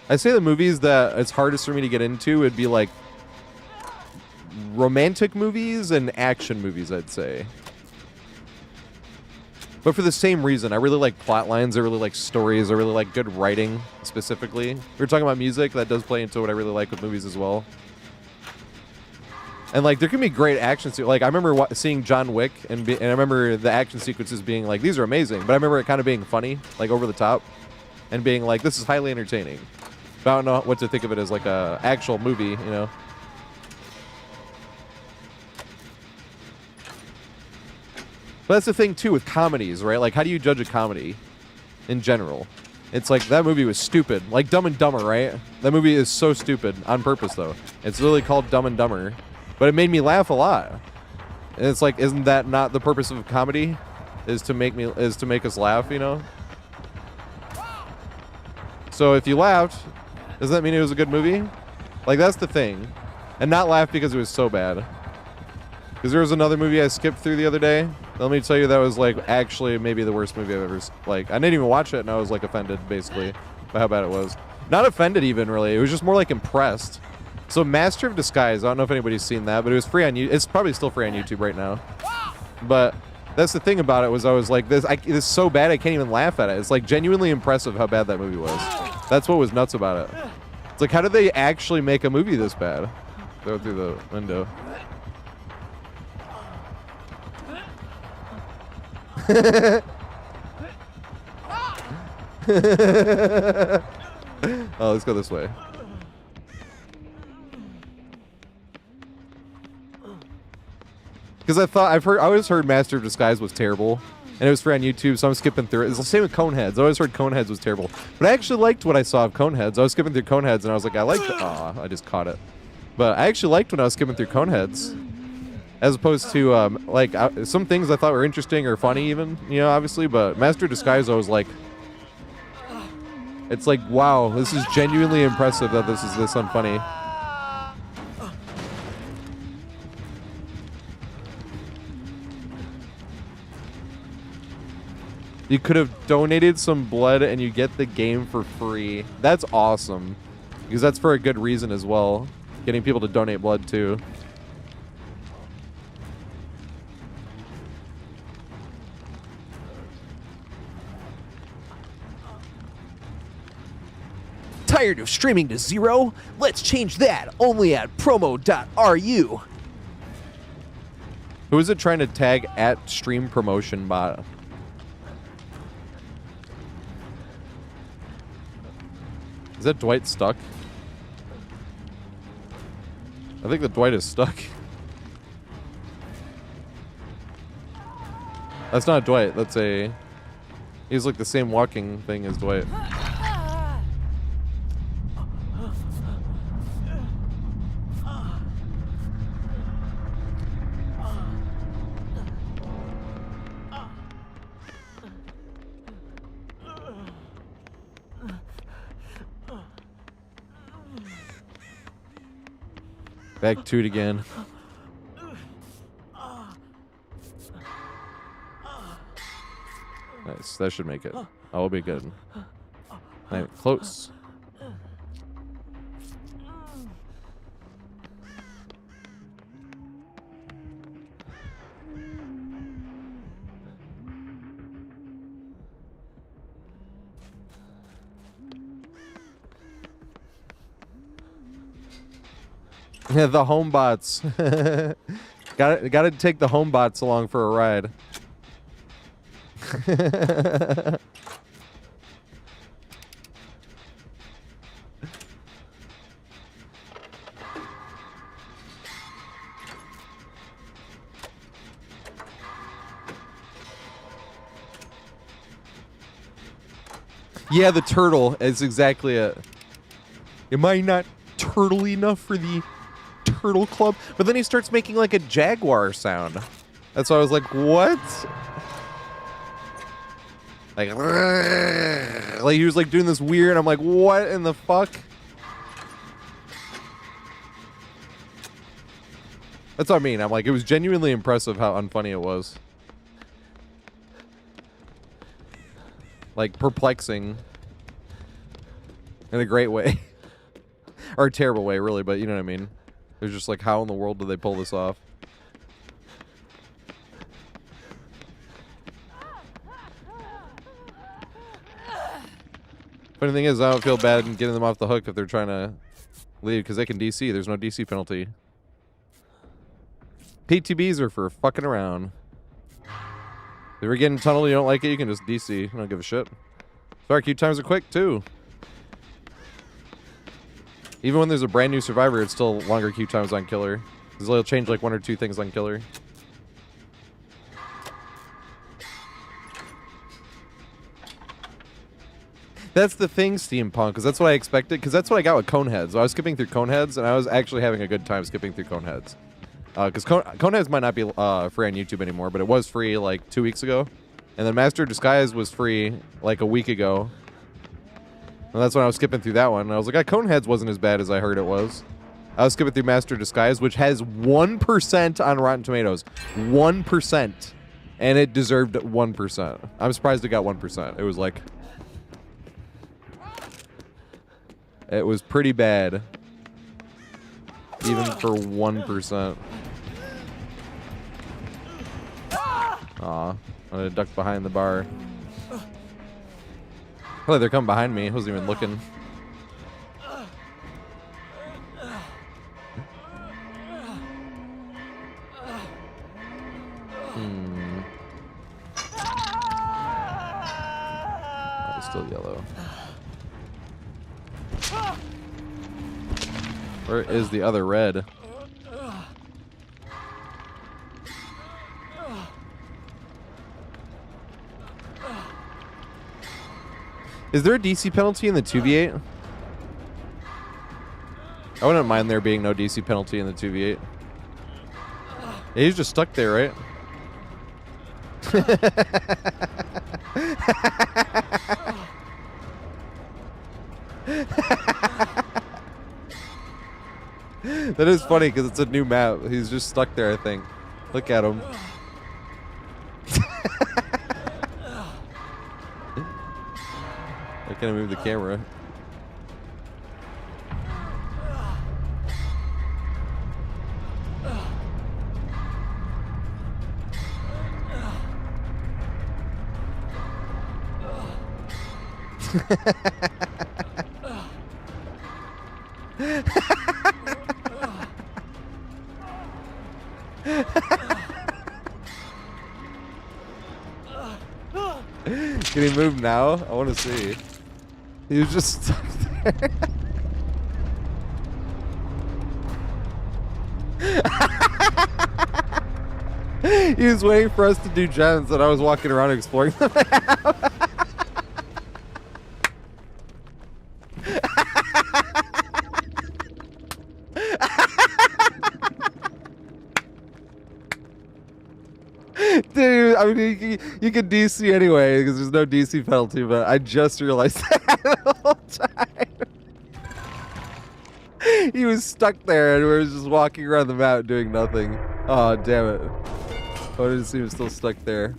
I say the movies that it's hardest for me to get into would be like romantic movies and action movies, I'd say. But for the same reason, I really like plot lines, I really like stories, I really like good writing, specifically. We were talking about music, that does play into what I really like with movies as well. And like, there can be great action sequences. Like, I remember seeing John Wick, and I remember the action sequences being like, these are amazing. But I remember it kind of being funny, like over the top, and being like, this is highly entertaining. But I don't know what to think of it as like a actual movie, you know. But that's the thing too with comedies, right? Like, how do you judge a comedy in general? It's like, that movie was stupid. Like Dumb and Dumber, right? That movie is so stupid on purpose, though. It's literally called Dumb and Dumber. But it made me laugh a lot. And it's like, isn't that not the purpose of comedy? Is to make us laugh, you know? So if you laughed, doesn't that mean it was a good movie? Like, that's the thing. And not laugh because it was so bad. Because there was another movie I skipped through the other day. Let me tell you, that was like actually maybe the worst movie I've ever like. I didn't even watch it, and I was like offended basically by how bad it was. Not offended even really. It was just more like impressed. So Master of Disguise. I don't know if anybody's seen that, but it was free on YouTube. It's probably still free on YouTube right now. But that's the thing about it was I was like, this is so bad I can't even laugh at it. It's like genuinely impressive how bad that movie was. That's what was nuts about it. It's like, how did they actually make a movie this bad? Throw it through the window. Oh, let's go this way. Because I always heard Master of Disguise was terrible, and it was free on YouTube, so I'm skipping through it. It's the same with Coneheads. I always heard Coneheads was terrible, but I actually liked what I saw of Coneheads. I was skipping through Coneheads, and I was like, I liked. Aw, I just caught it. But I actually liked when I was skipping through Coneheads, as opposed to some things I thought were interesting or funny, even, you know, obviously. But Master of Disguise, I was like, it's like, wow, this is genuinely impressive that this is this unfunny. You could have donated some blood and you get the game for free. That's awesome. Because that's for a good reason as well. Getting people to donate blood too. Tired of streaming to zero? Let's change that only at promo.ru. Who is it trying to tag at stream promotion bot? Is that Dwight stuck? I think the Dwight is stuck. That's not Dwight. That's a... He's like the same walking thing as Dwight. Back to it again. Nice. That should make it. Oh, we'll be good. Not even close. Yeah, the home bots. Gotta take the home bots along for a ride. Yeah, the turtle is exactly it. Am I not turtle enough for the Turtle Club? But then he starts making like a jaguar sound. That's why I was like, what? Like he was like doing this weird, I'm like, what in the fuck? That's what I mean. I'm like, it was genuinely impressive how unfunny it was. Like perplexing in a great way. Or a terrible way, really, but you know what I mean. It was just like, how in the world did they pull this off? Funny thing is, I don't feel bad in getting them off the hook if they're trying to leave, because they can DC. There's no DC penalty. PTBs are for fucking around. If you're getting tunnel, you don't like it, you can just DC. I don't give a shit. Sorry, queue times are quick, too. Even when there's a brand new survivor, it's still longer queue times on killer. Because they'll change like 1 or 2 things on killer. That's the thing, Steampunk, because that's what I expected. Because that's what I got with Coneheads. So I was skipping through Coneheads, and I was actually having a good time skipping through Coneheads. Because Coneheads might not be free on YouTube anymore, but it was free like 2 weeks ago. And then Master of Disguise was free like a week ago. And that's when I was skipping through that one. And I was like, Coneheads wasn't as bad as I heard it was. I was skipping through Master of Disguise, which has 1% on Rotten Tomatoes. 1%. And it deserved 1%. I'm surprised it got 1%. It was like... It was pretty bad. Even for 1%. Aw. I ducked behind the bar. Oh, they're coming behind me. I wasn't even looking. Oh, it's still yellow. Where is the other red? Is there a DC penalty in the 2v8? I wouldn't mind there being no DC penalty in the 2v8. Yeah, he's just stuck there, right? That is funny because it's a new map. He's just stuck there, I think. Look at him. can't I move the camera? Can he move now? I want to see. He was just stuck there. He was waiting for us to do gens, and I was walking around exploring the map. Dude, I mean, you can DC anyway because there's no DC penalty, but I just realized that the whole time. He was stuck there and we were just walking around the map doing nothing. Oh, damn it. I didn't see him still stuck there.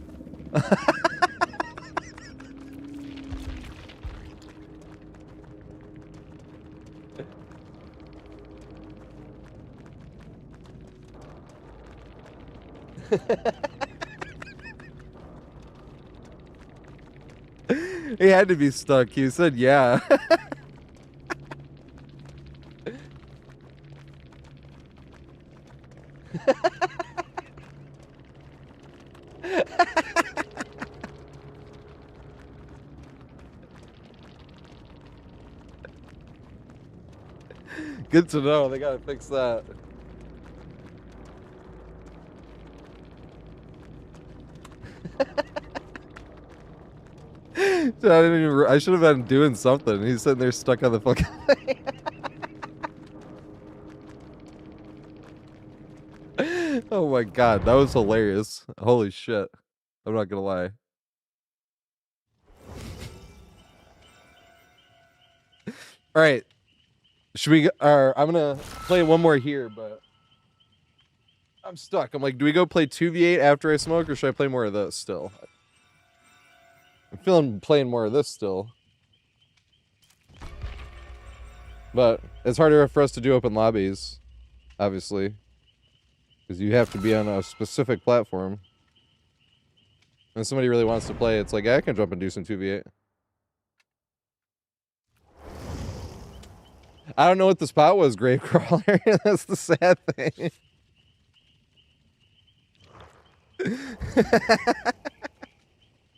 He had to be stuck. He said, yeah. Good to know. They gotta fix that. Dude, I should have been doing something. He's sitting there stuck on the fucking thing. Oh my god, that was hilarious. Holy shit. I'm not gonna lie. Alright. Should we I'm gonna play one more here, but I'm stuck. I'm like, do we go play 2v8 after I smoke, or should I play more of this still? I'm feeling playing more of this still. But it's harder for us to do open lobbies, obviously. Because you have to be on a specific platform. And if somebody really wants to play, it's like, yeah, I can jump and do some 2v8. I don't know what the spot was, Gravecrawler. That's the sad thing.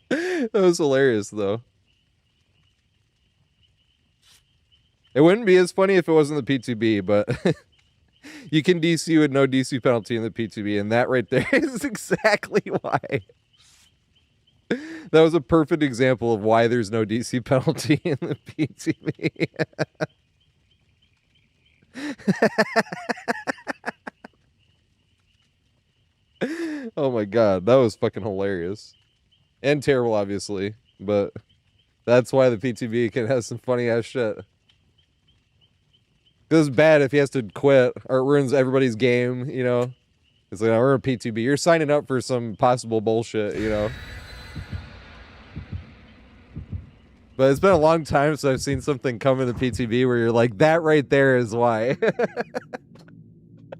That was hilarious, though. It wouldn't be as funny if it wasn't the PTB, but you can DC with no DC penalty in the PTB, and that right there is exactly why. That was a perfect example of why there's no DC penalty in the PTB. Oh my god, that was fucking hilarious. And terrible, obviously, but that's why the PTB can have some funny ass shit. Because it's bad if he has to quit or it ruins everybody's game, you know? It's like, oh, we're a PTB. You're signing up for some possible bullshit, you know? But it's been a long time since I've seen something come in the PTB where you're like, that right there is why.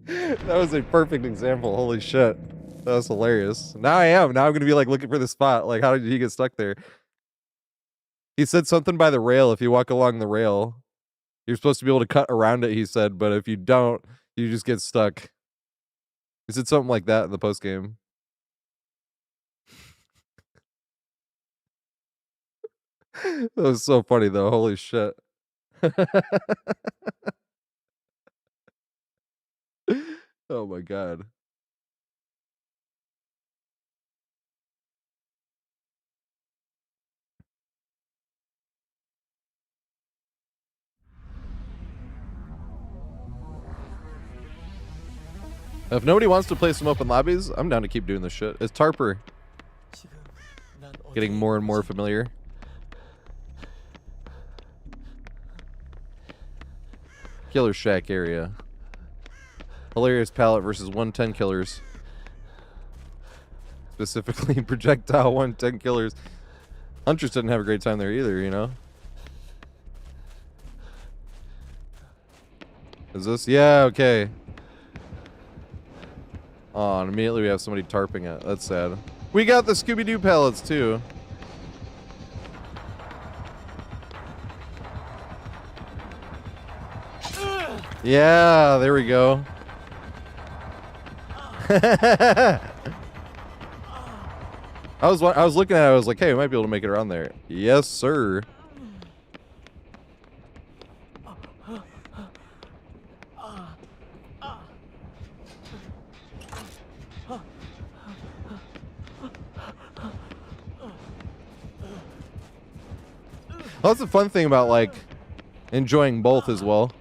That was a perfect example. Holy shit. That was hilarious. Now I am. Now I'm going to be like looking for the spot. Like, how did he get stuck there? He said something by the rail. If you walk along the rail, you're supposed to be able to cut around it, he said. But if you don't, you just get stuck. He said something like that in the post game. That was so funny, though. Holy shit. Oh, my God. If nobody wants to play some open lobbies, I'm down to keep doing this shit. It's Tarper. Getting more and more familiar. Killer Shack area. Hilarious palette versus 110 killers. Specifically projectile 110 killers. Hunters didn't have a great time there either, you know? Is this? Yeah, okay. Oh, and immediately we have somebody tarping it. That's sad. We got the Scooby-Doo pallets, too. Yeah, there we go. I was looking at it, I was like, hey, we might be able to make it around there. Yes, sir. Well, that's the fun thing about like enjoying both as well.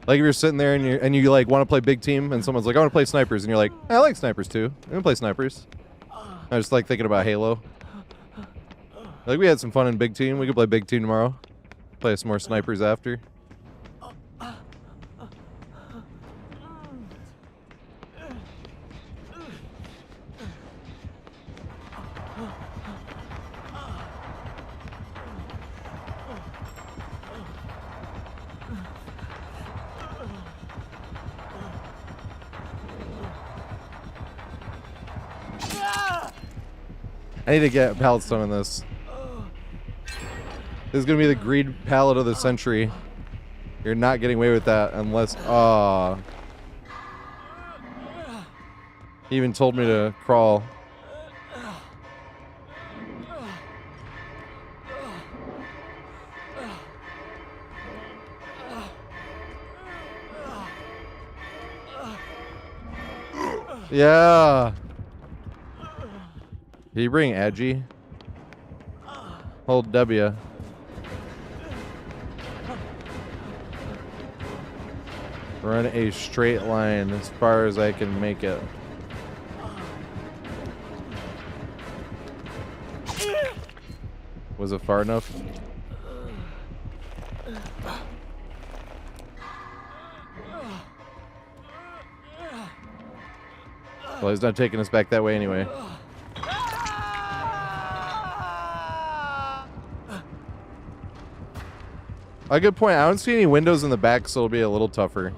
Like if you're sitting there and you like want to play big team and someone's like, I want to play snipers, and you're like, I like snipers too. I'm gonna play snipers. I just like thinking about Halo. Like we had some fun in big team. We could play big team tomorrow. Play some more snipers after. I need to get pallet stone in this. This is gonna be the greed pallet of the century. You're not getting away with that unless. He even told me to crawl. Yeah. Did you bring Agi? Hold W. Run a straight line as far as I can make it. Was it far enough? Well, he's not taking us back that way anyway. A good point. I don't see any windows in the back, so it'll be a little tougher.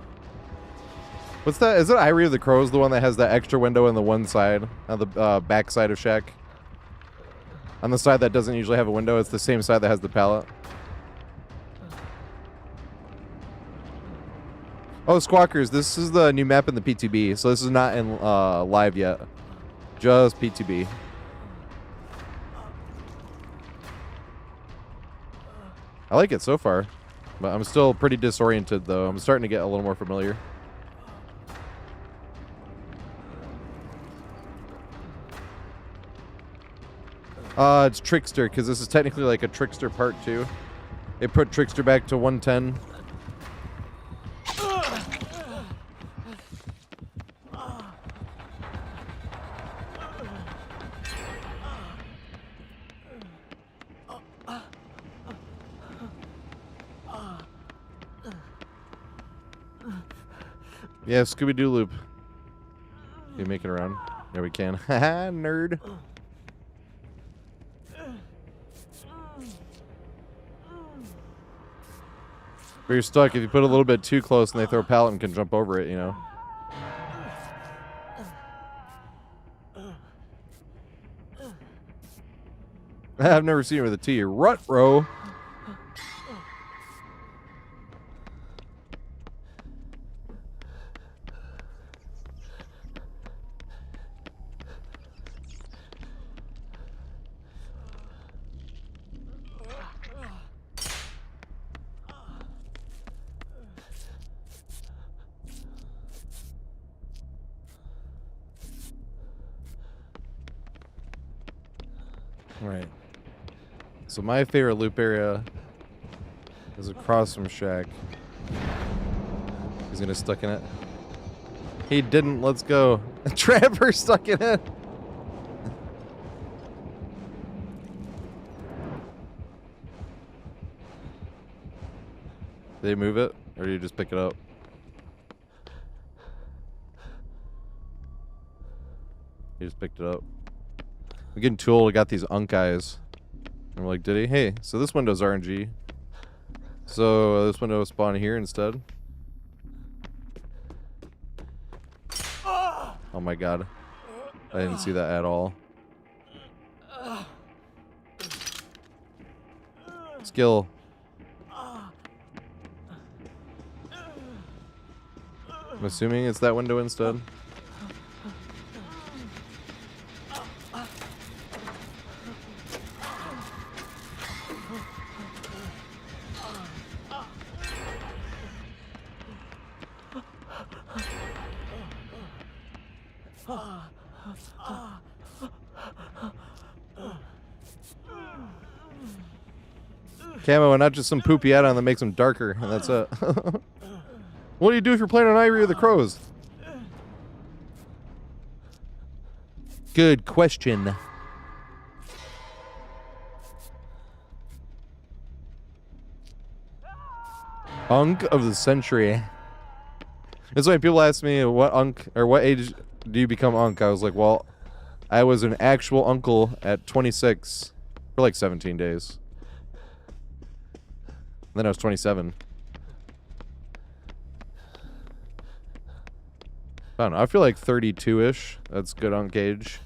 What's that? Is it Irie of the Crows, the one that has that extra window on the one side, on the back side of Shack? On the side that doesn't usually have a window, it's the same side that has the pallet. Oh, Squawkers, this is the new map in the PTB, so this is not in live yet. Just PTB. I like it so far, but I'm still pretty disoriented, though. I'm starting to get a little more familiar. It's Trickster, because this is technically like a Trickster Part 2. They put Trickster back to 110. Yeah, Scooby-Doo loop. Can we make it around? Yeah, we can. Haha, nerd. But you're stuck if you put a little bit too close and they throw a pallet and can jump over it, you know? I've never seen it with a T. Rut, bro. Right. So my favorite loop area is across from Shack. He's gonna stuck in it. He didn't. Let's go. Trevor stuck in it. Did they move it, or did you just pick it up? He just picked it up. I'm getting too old. I got these unk eyes. And we're like, did he? Hey, so this window's RNG. So this window will spawn here instead. Oh my god. I didn't see that at all. Skill. I'm assuming it's that window instead. Camo and not just some poopy add-on that makes them darker, and that's it. What do you do if you're playing on Ivory or the Crows? Good question. Unk of the century. That's why people ask me what unk or what age do you become unk. I was like, well, I was an actual uncle at 26 for like 17 days. Then I was 27. I don't know. I feel like 32-ish. That's good on gauge.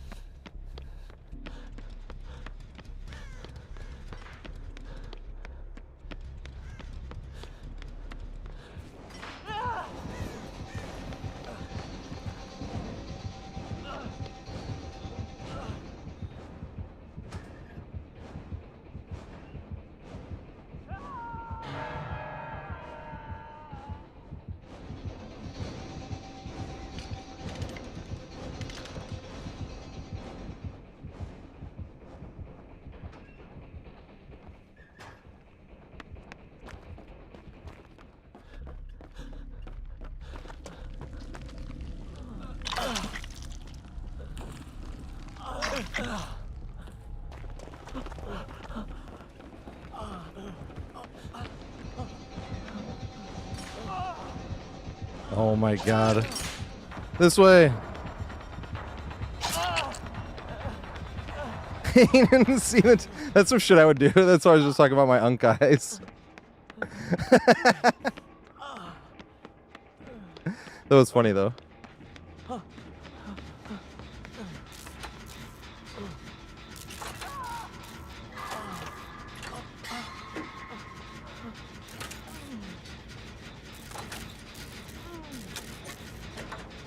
Oh my god. This way. He didn't see it. That's some shit I would do. That's why I was just talking about my unk eyes. That was funny though.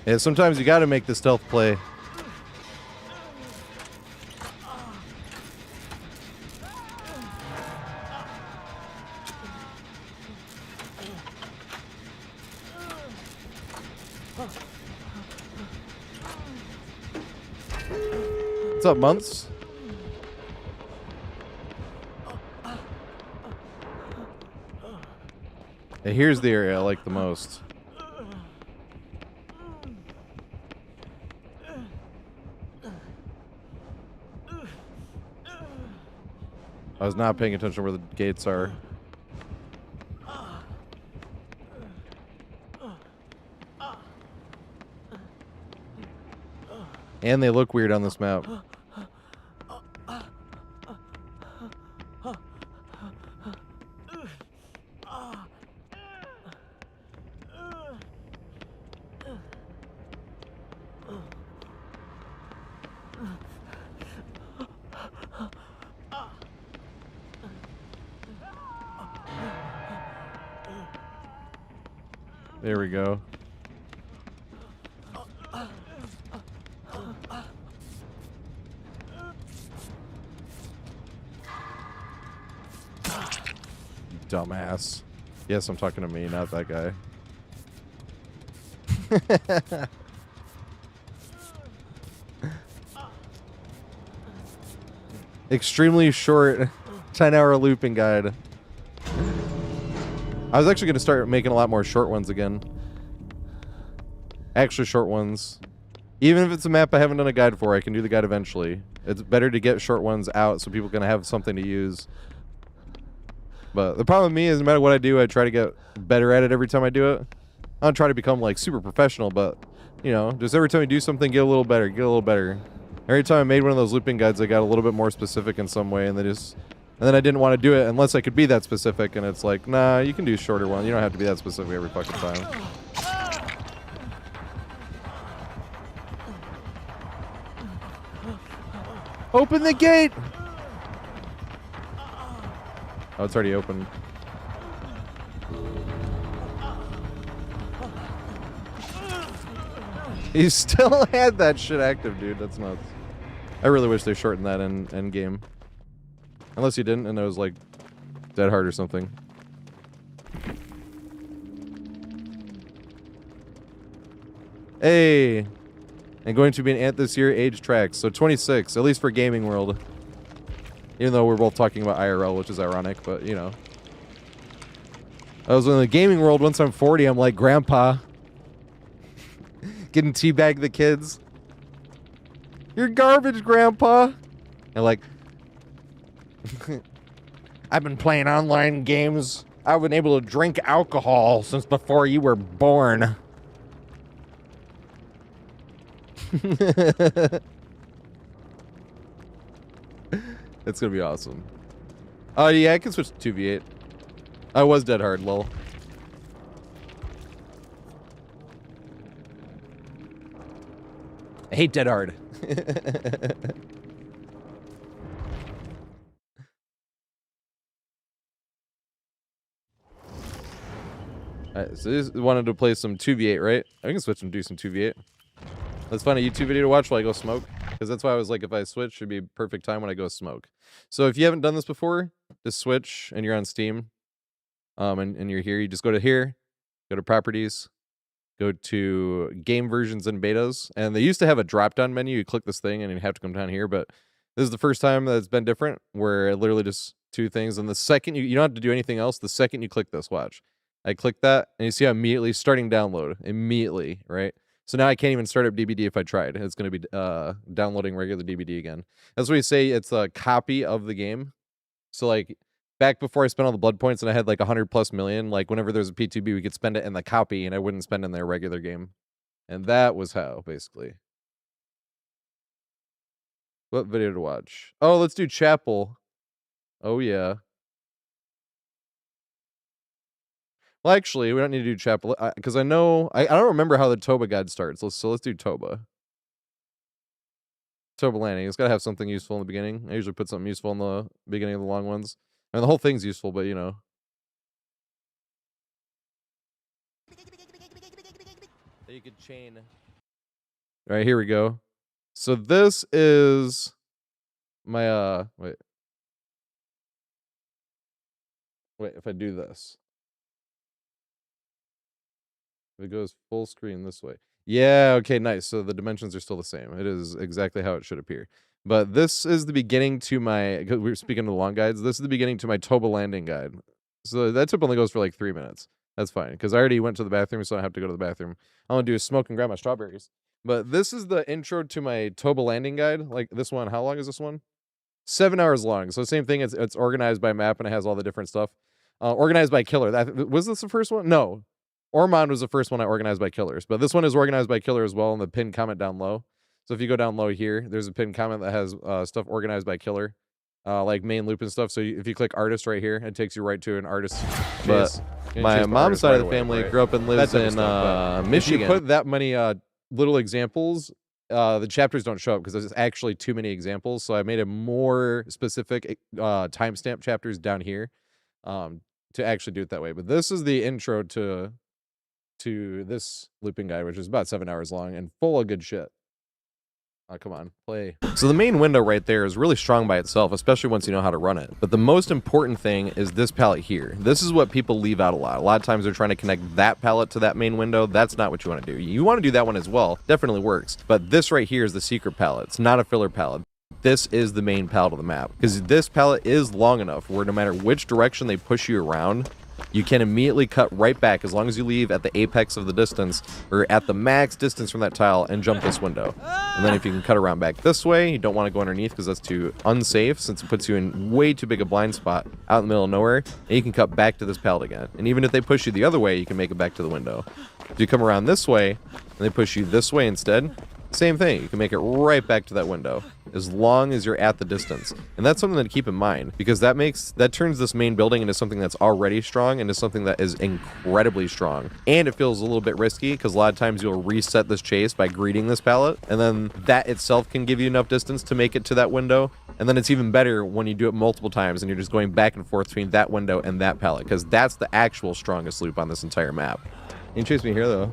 Yeah, sometimes you gotta make the stealth play. What's up, Months? Yeah, here's the area I like the most. I was not paying attention where the gates are. And they look weird on this map. There we go. Dumbass. Yes, I'm talking to me, not that guy. Extremely short 10-hour looping guide. I was actually going to start making a lot more short ones again. Extra short ones. Even if it's a map I haven't done a guide for, I can do the guide eventually. It's better to get short ones out so people can have something to use. But the problem with me is no matter what I do, I try to get better at it every time I do it. I don't try to become like super professional, but you know, just every time you do something, get a little better, get a little better. Every time I made one of those looping guides, I got a little bit more specific in some way, and then I didn't want to do it unless I could be that specific, and it's like, nah, you can do shorter ones. You don't have to be that specific every fucking time. Open the gate! Oh, it's already open. He still had that shit active, dude. That's nuts. I really wish they shortened that in game. Unless you didn't, and it was like dead hard or something. Hey, and going to be an ant this year. Age tracks, so 26, at least for gaming world. Even though we're both talking about IRL, which is ironic, but you know. I was in the gaming world. Once I'm 40, I'm like grandpa. Getting teabag the kids. You're garbage, grandpa. And like, I've been playing online games. I've been able to drink alcohol since before you were born. It's gonna be awesome. Oh yeah, I can switch to 2v8. I was dead hard, lol. I hate dead hard. Alright, so this wanted to play some 2v8, right? I can switch and do some 2v8. Let's find a YouTube video to watch while I go smoke. Because that's why I was like, if I switch, it'd be a perfect time when I go smoke. So if you haven't done this before, just switch and you're on Steam. And you're here, you just go to here, go to properties, go to game versions and betas. And they used to have a drop-down menu. You click this thing and you have to come down here. But this is the first time that it's been different, where it literally just two things. And the second you don't have to do anything else. The second you click this, watch. I click that and you see how immediately starting download. Immediately, right? So now I can't even start up DBD if I tried. It's going to be downloading regular DBD again. That's what you say. It's a copy of the game. So like back before I spent all the blood points and I had like 100+ million, like whenever there's a PTB, we could spend it in the copy and I wouldn't spend it in their regular game. And that was how, basically. What video to watch? Oh, let's do Chapel. Oh, yeah. Well, actually, we don't need to do Chapel, because I know, I don't remember how the Toba guide starts. So let's do Toba. Toba landing. It's got to have something useful in the beginning. I usually put something useful in the beginning of the long ones. I mean, the whole thing's useful, but you know. You could chain. All right, here we go. So this is my, wait, if I do this. If it goes full screen this way. Yeah, okay, nice. So the dimensions are still the same. It is exactly how it should appear. But this is the beginning to my, we were speaking of the long guides, this is the beginning to my Toba landing guide. So that tip only goes for like 3 minutes. That's fine, because I already went to the bathroom, so I don't have to go to the bathroom. All I'm going to do is smoke and grab my strawberries. But this is the intro to my Toba landing guide. Like this one, how long is this one? 7 hours long. So same thing, it's organized by map and it has all the different stuff. Organized by killer. Was this the first one? No. Ormond was the first one I organized by killers, but this one is organized by killer as well in the pinned comment down low. So if you go down low here, there's a pinned comment that has stuff organized by killer, like main Loopin stuff. So if you click artist right here, it takes you right to an artist. But my mom's side of the family grew up and lives in Michigan. If you put that many little examples, the chapters don't show up because there's actually too many examples. So I made a more specific timestamp chapters down here to actually do it that way. But this is the intro to this Loopin guide, which is about 7 hours long and full of good shit. Oh, come on, play. So the main window right there is really strong by itself, especially once you know how to run it. But the most important thing is this palette here. This is what people leave out a lot. A lot of times they're trying to connect that palette to that main window. That's not what you want to do. You want to do that one as well. Definitely works. But this right here is the secret palette. It's not a filler palette. This is the main palette of the map. Because this palette is long enough where no matter which direction they push you around, you can immediately cut right back as long as you leave at the apex of the distance or at the max distance from that tile and jump this window. And then if you can cut around back this way, you don't want to go underneath because that's too unsafe since it puts you in way too big a blind spot out in the middle of nowhere. And you can cut back to this pallet again. And even if they push you the other way, you can make it back to the window. If you come around this way and they push you this way instead, Same thing. You can make it right back to that window as long as you're at the distance. And that's something to keep in mind because that turns this main building into something that's already strong into something that is incredibly strong. And it feels a little bit risky because a lot of times you'll reset this chase by greeting this pallet, and then that itself can give you enough distance to make it to that window. And then it's even better when you do it multiple times and you're just going back and forth between that window and that pallet because that's the actual strongest loop on this entire map. You can chase me here though.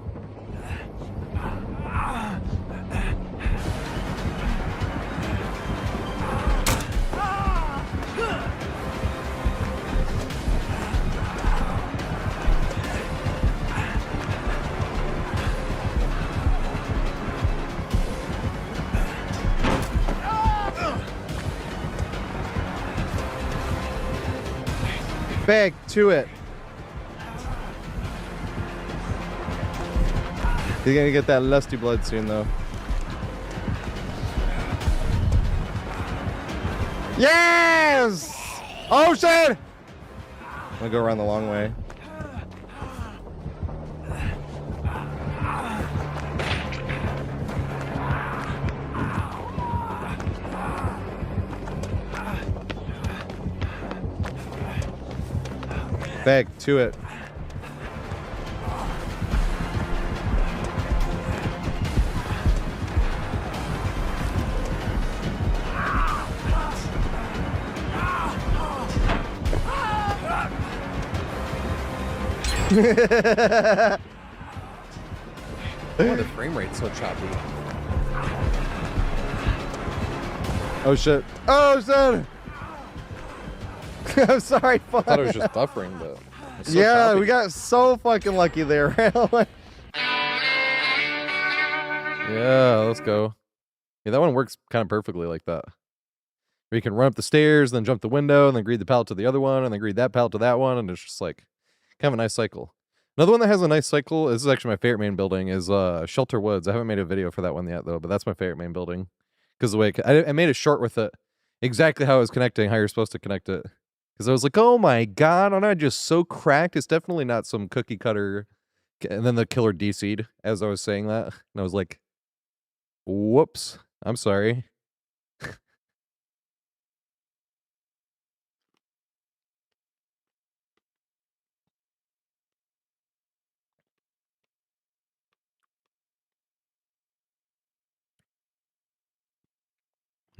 Back to it. He's gonna get that lusty blood soon, though. Yes! Oh shit! I'm gonna go around the long way. Back to it. Why the frame rate's so choppy? Oh shit. Oh shit! I'm sorry, I thought it was just buffering, but it's so yeah, choppy. we got so fucking lucky there. Yeah, let's go. Yeah, that one works kind of perfectly like that. Where you can run up the stairs, then jump the window, and then greet the pallet to the other one, and then greet that pallet to that one, and it's just like kind of a nice cycle. Another one that has a nice cycle, this is actually my favorite main building, is Shelter Woods. I haven't made a video for that one yet, though, but that's my favorite main building. Because the way I made it short with it, exactly how I was connecting, how you're supposed to connect it. Because I was like, oh my god, aren't I just so cracked? It's definitely not some cookie cutter. And then the killer DC'd as I was saying that. And I was like, whoops, I'm sorry.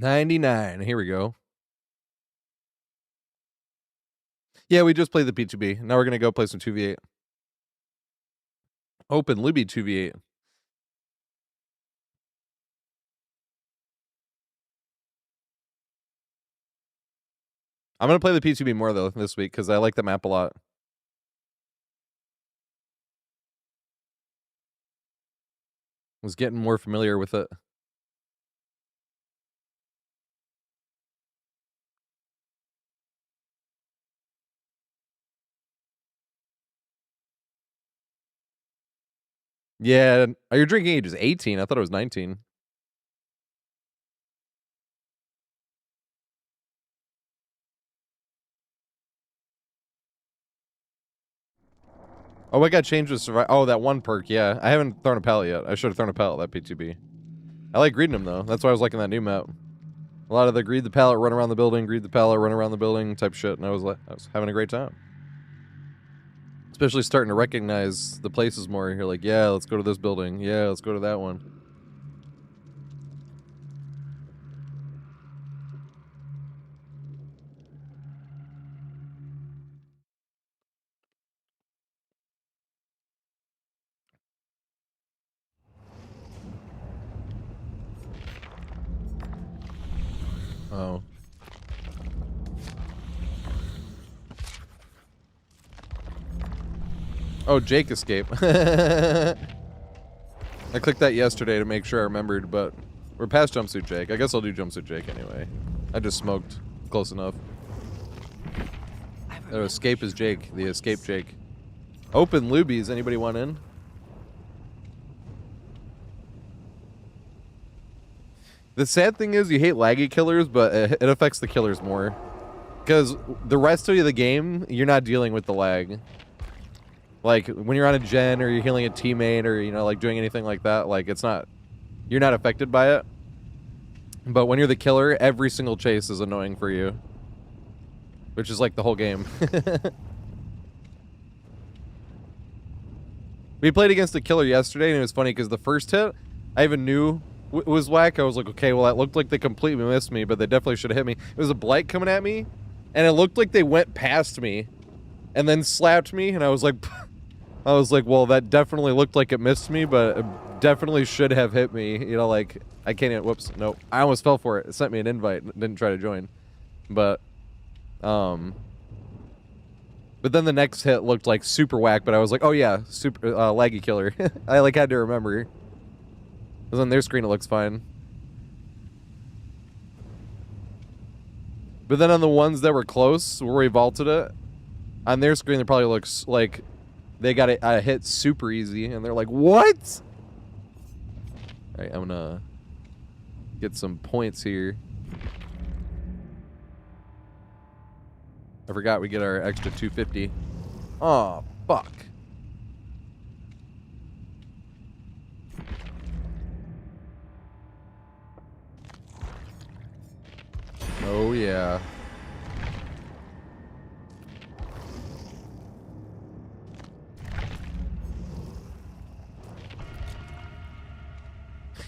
$99. Here we go. Yeah, we just played the PTB. Now we're going to go play some 2v8. Open Luby 2v8. I'm going to play the PTB more, though, this week, because I like the map a lot. Was getting more familiar with it. Yeah, your drinking age is 18. I thought it was 19. Oh, I got changed to survive. Oh, that one perk, yeah. I haven't thrown a pallet yet. I should have thrown a pallet, that PTB. I like greeting them, though. That's why I was liking that new map. A lot of the greet the pallet, run around the building, greet the pallet, run around the building type shit, and I was having a great time. Especially starting to recognize the places more. You're like, yeah, let's go to this building. Yeah, let's go to that one. Oh. Oh, Jake escape. I clicked that yesterday to make sure I remembered, but we're past jumpsuit Jake. I guess I'll do jumpsuit Jake anyway. I just smoked. Close enough. Oh, escape is Jake. The escape Jake. Open Lubies. Anybody want in? The sad thing is you hate laggy killers, but it affects the killers more. Because the rest of the game, you're not dealing with the lag. Like, when you're on a gen or you're healing a teammate or, you know, like doing anything like that, like, it's not you're not affected by it. But when you're the killer, every single chase is annoying for you. Which is like the whole game. We played against a killer yesterday, and it was funny because the first hit, I even knew was whack. I was like, okay, well, that looked like they completely missed me, but they definitely should have hit me. It was a blight coming at me, and it looked like they went past me and then slapped me, and I was like, well, that definitely looked like it missed me, but it definitely should have hit me. You know, like, I can't even, whoops, nope. I almost fell for it. It sent me an invite, didn't try to join. But then the next hit looked like super whack, but I was like, oh yeah, super laggy killer. I like had to remember. Because on their screen it looks fine. But then on the ones that were close, where we vaulted it, on their screen it probably looks like they got a hit super easy, and they're like, what? Alright, I'm gonna get some points here. I forgot we get our extra 250. Oh, fuck. Oh, yeah.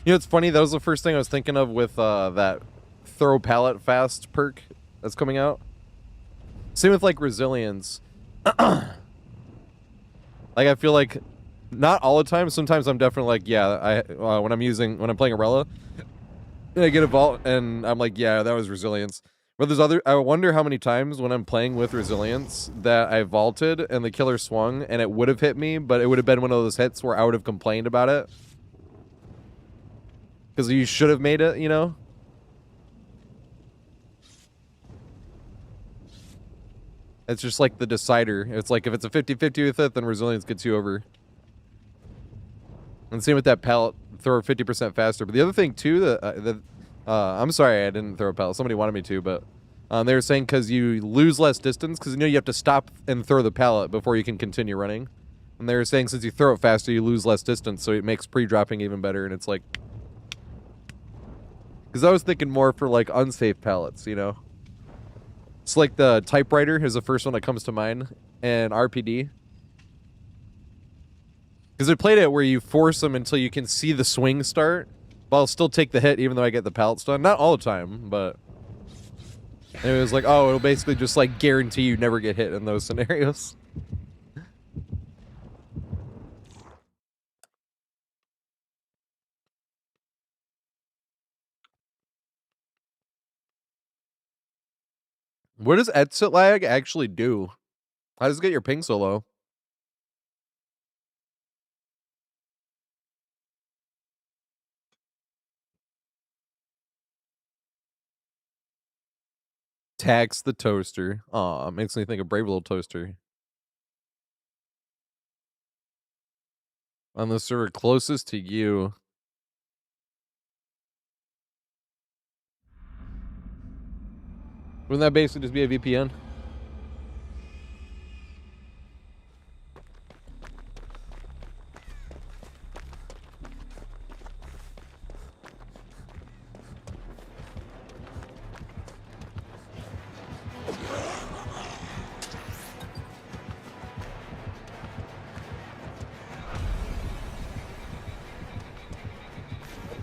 You know, it's funny. That was the first thing I was thinking of with that throw pallet fast perk that's coming out. Same with like resilience. Like I feel like not all the time. Sometimes I'm definitely like, yeah. When I'm playing Arella, and I get a vault and I'm like, yeah, that was resilience. But there's other. I wonder how many times when I'm playing with resilience that I vaulted and the killer swung and it would have hit me, but it would have been one of those hits where I would have complained about it because you should have made it, you know. It's just like the decider. It's like if it's a 50-50 with it, then resilience gets you over. And same with that pallet, throw 50% faster. But the other thing too, that I'm sorry I didn't throw a pallet. Somebody wanted me to, but they were saying because you lose less distance, because you know you have to stop and throw the pallet before you can continue running. And they were saying since you throw it faster, you lose less distance, so it makes pre-dropping even better. And it's like, because I was thinking more for like unsafe pallets, you know. It's like the typewriter is the first one that comes to mind, and RPD. Because I played it where you force them until you can see the swing start, but I'll still take the hit even though I get the pallets done. Not all the time, but it was like, oh, it'll basically just like guarantee you never get hit in those scenarios. What does exit lag actually do? How does it get your ping so low? Tax the toaster. Aw, makes me think of Brave Little Toaster. On the server closest to you. Wouldn't that basically just be a VPN?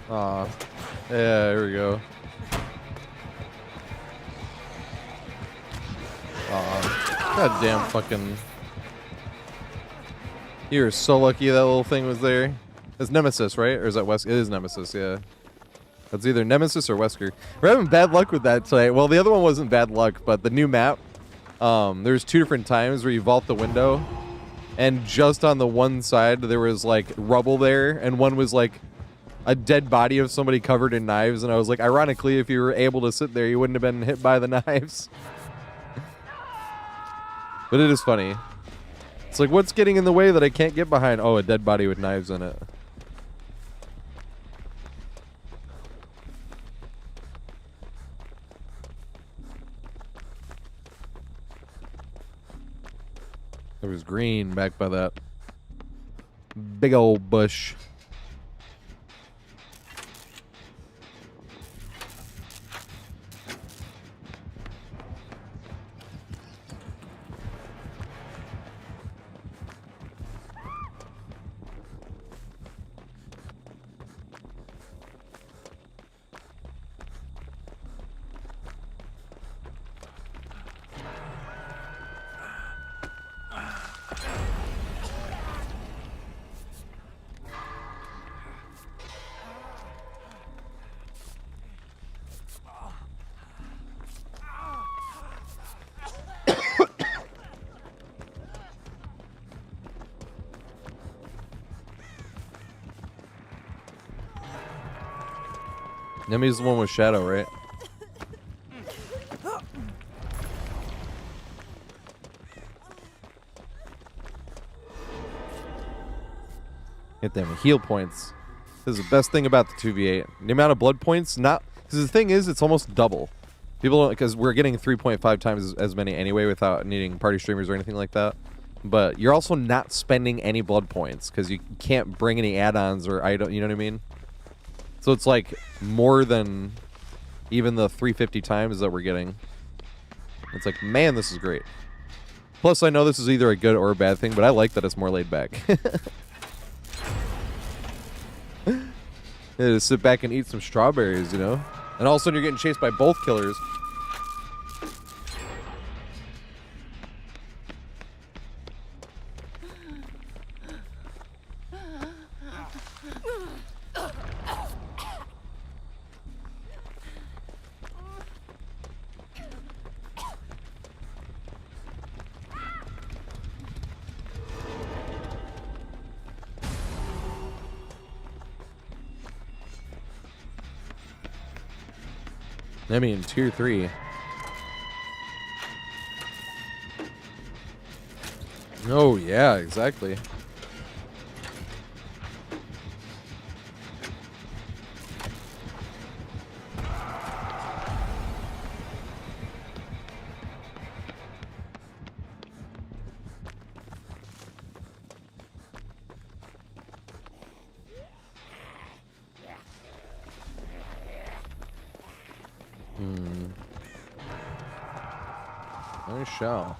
Aw. Yeah, here we go. Aw. God damn fucking... You're so lucky that little thing was there. It's Nemesis, right? Or is that Wesker? It is Nemesis, yeah. That's either Nemesis or Wesker. We're having bad luck with that today. Well, the other one wasn't bad luck, but the new map, there's 2 different times where you vault the window, and just on the one side, there was, like, rubble there, and one was, like, a dead body of somebody covered in knives, and I was like, ironically, if you were able to sit there, you wouldn't have been hit by the knives. But it is funny. It's like, what's getting in the way that I can't get behind? Oh, a dead body with knives in it. There was green back by that big old bush. Nemi's the one with Shadow, right? Get them heal points. This is the best thing about the 2v8. The amount of blood points, not... Because the thing is, it's almost double. People don't... Because we're getting 3.5 times as many anyway without needing party streamers or anything like that. But you're also not spending any blood points because you can't bring any add-ons or item. You know what I mean? So it's like more than even the 350 times that we're getting. It's like, man, this is great. Plus, I know this is either a good or a bad thing, but I like that it's more laid back. Yeah, just sit back and eat some strawberries, you know? And all of a sudden you're getting chased by both killers. I mean, tier 3. Oh, yeah, exactly. Nice shot.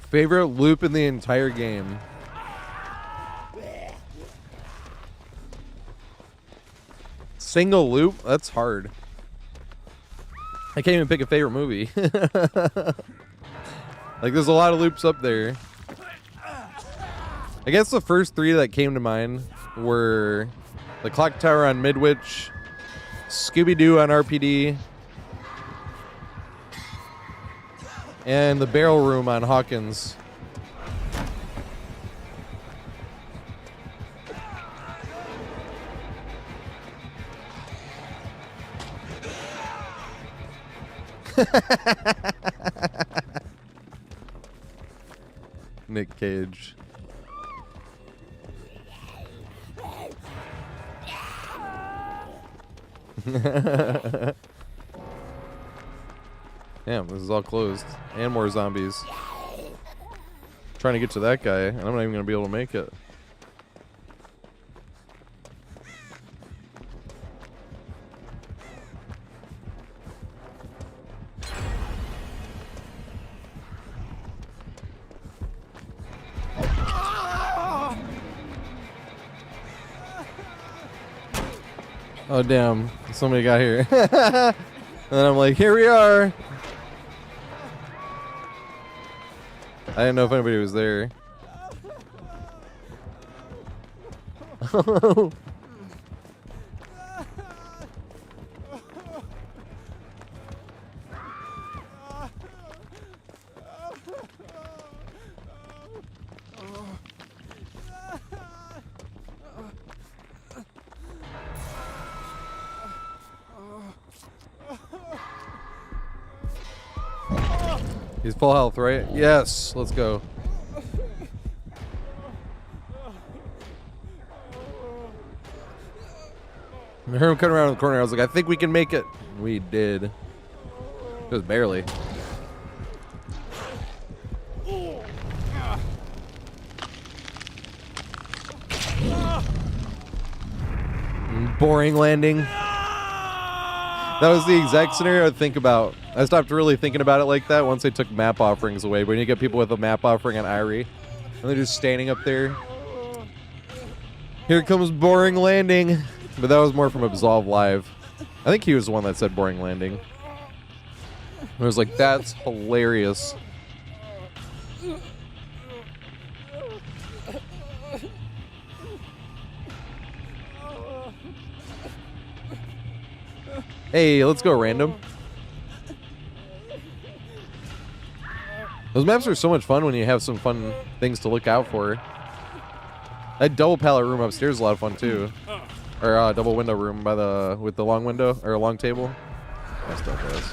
Favorite loop in the entire game. Single loop? That's hard. I can't even pick a favorite movie. Like, there's a lot of loops up there. I guess the first 3 that came to mind were the Clock Tower on Midwich, Scooby-Doo on RPD, and the Barrel Room on Hawkins. Nick Cage. Damn, this is all closed. And more zombies. Trying to get to that guy, and I'm not even going to be able to make it. Oh, damn. Somebody got here. And then I'm like, here we are. I didn't know if anybody was there. He's full health, right? Yes, let's go. I heard him coming around the corner. I was like, I think we can make it. We did. Just barely. Boring landing. That was the exact scenario I'd think about. I stopped really thinking about it like that once they took map offerings away. When you get people with a map offering on Irie, and they're just standing up there. Here comes boring landing. But that was more from Absolve Live. I think he was the one that said boring landing. I was like, that's hilarious. Hey, let's go random. Those maps are so much fun when you have some fun things to look out for. That double pallet room upstairs is a lot of fun too. Or double window room by the with the long window or long table. That stuff is.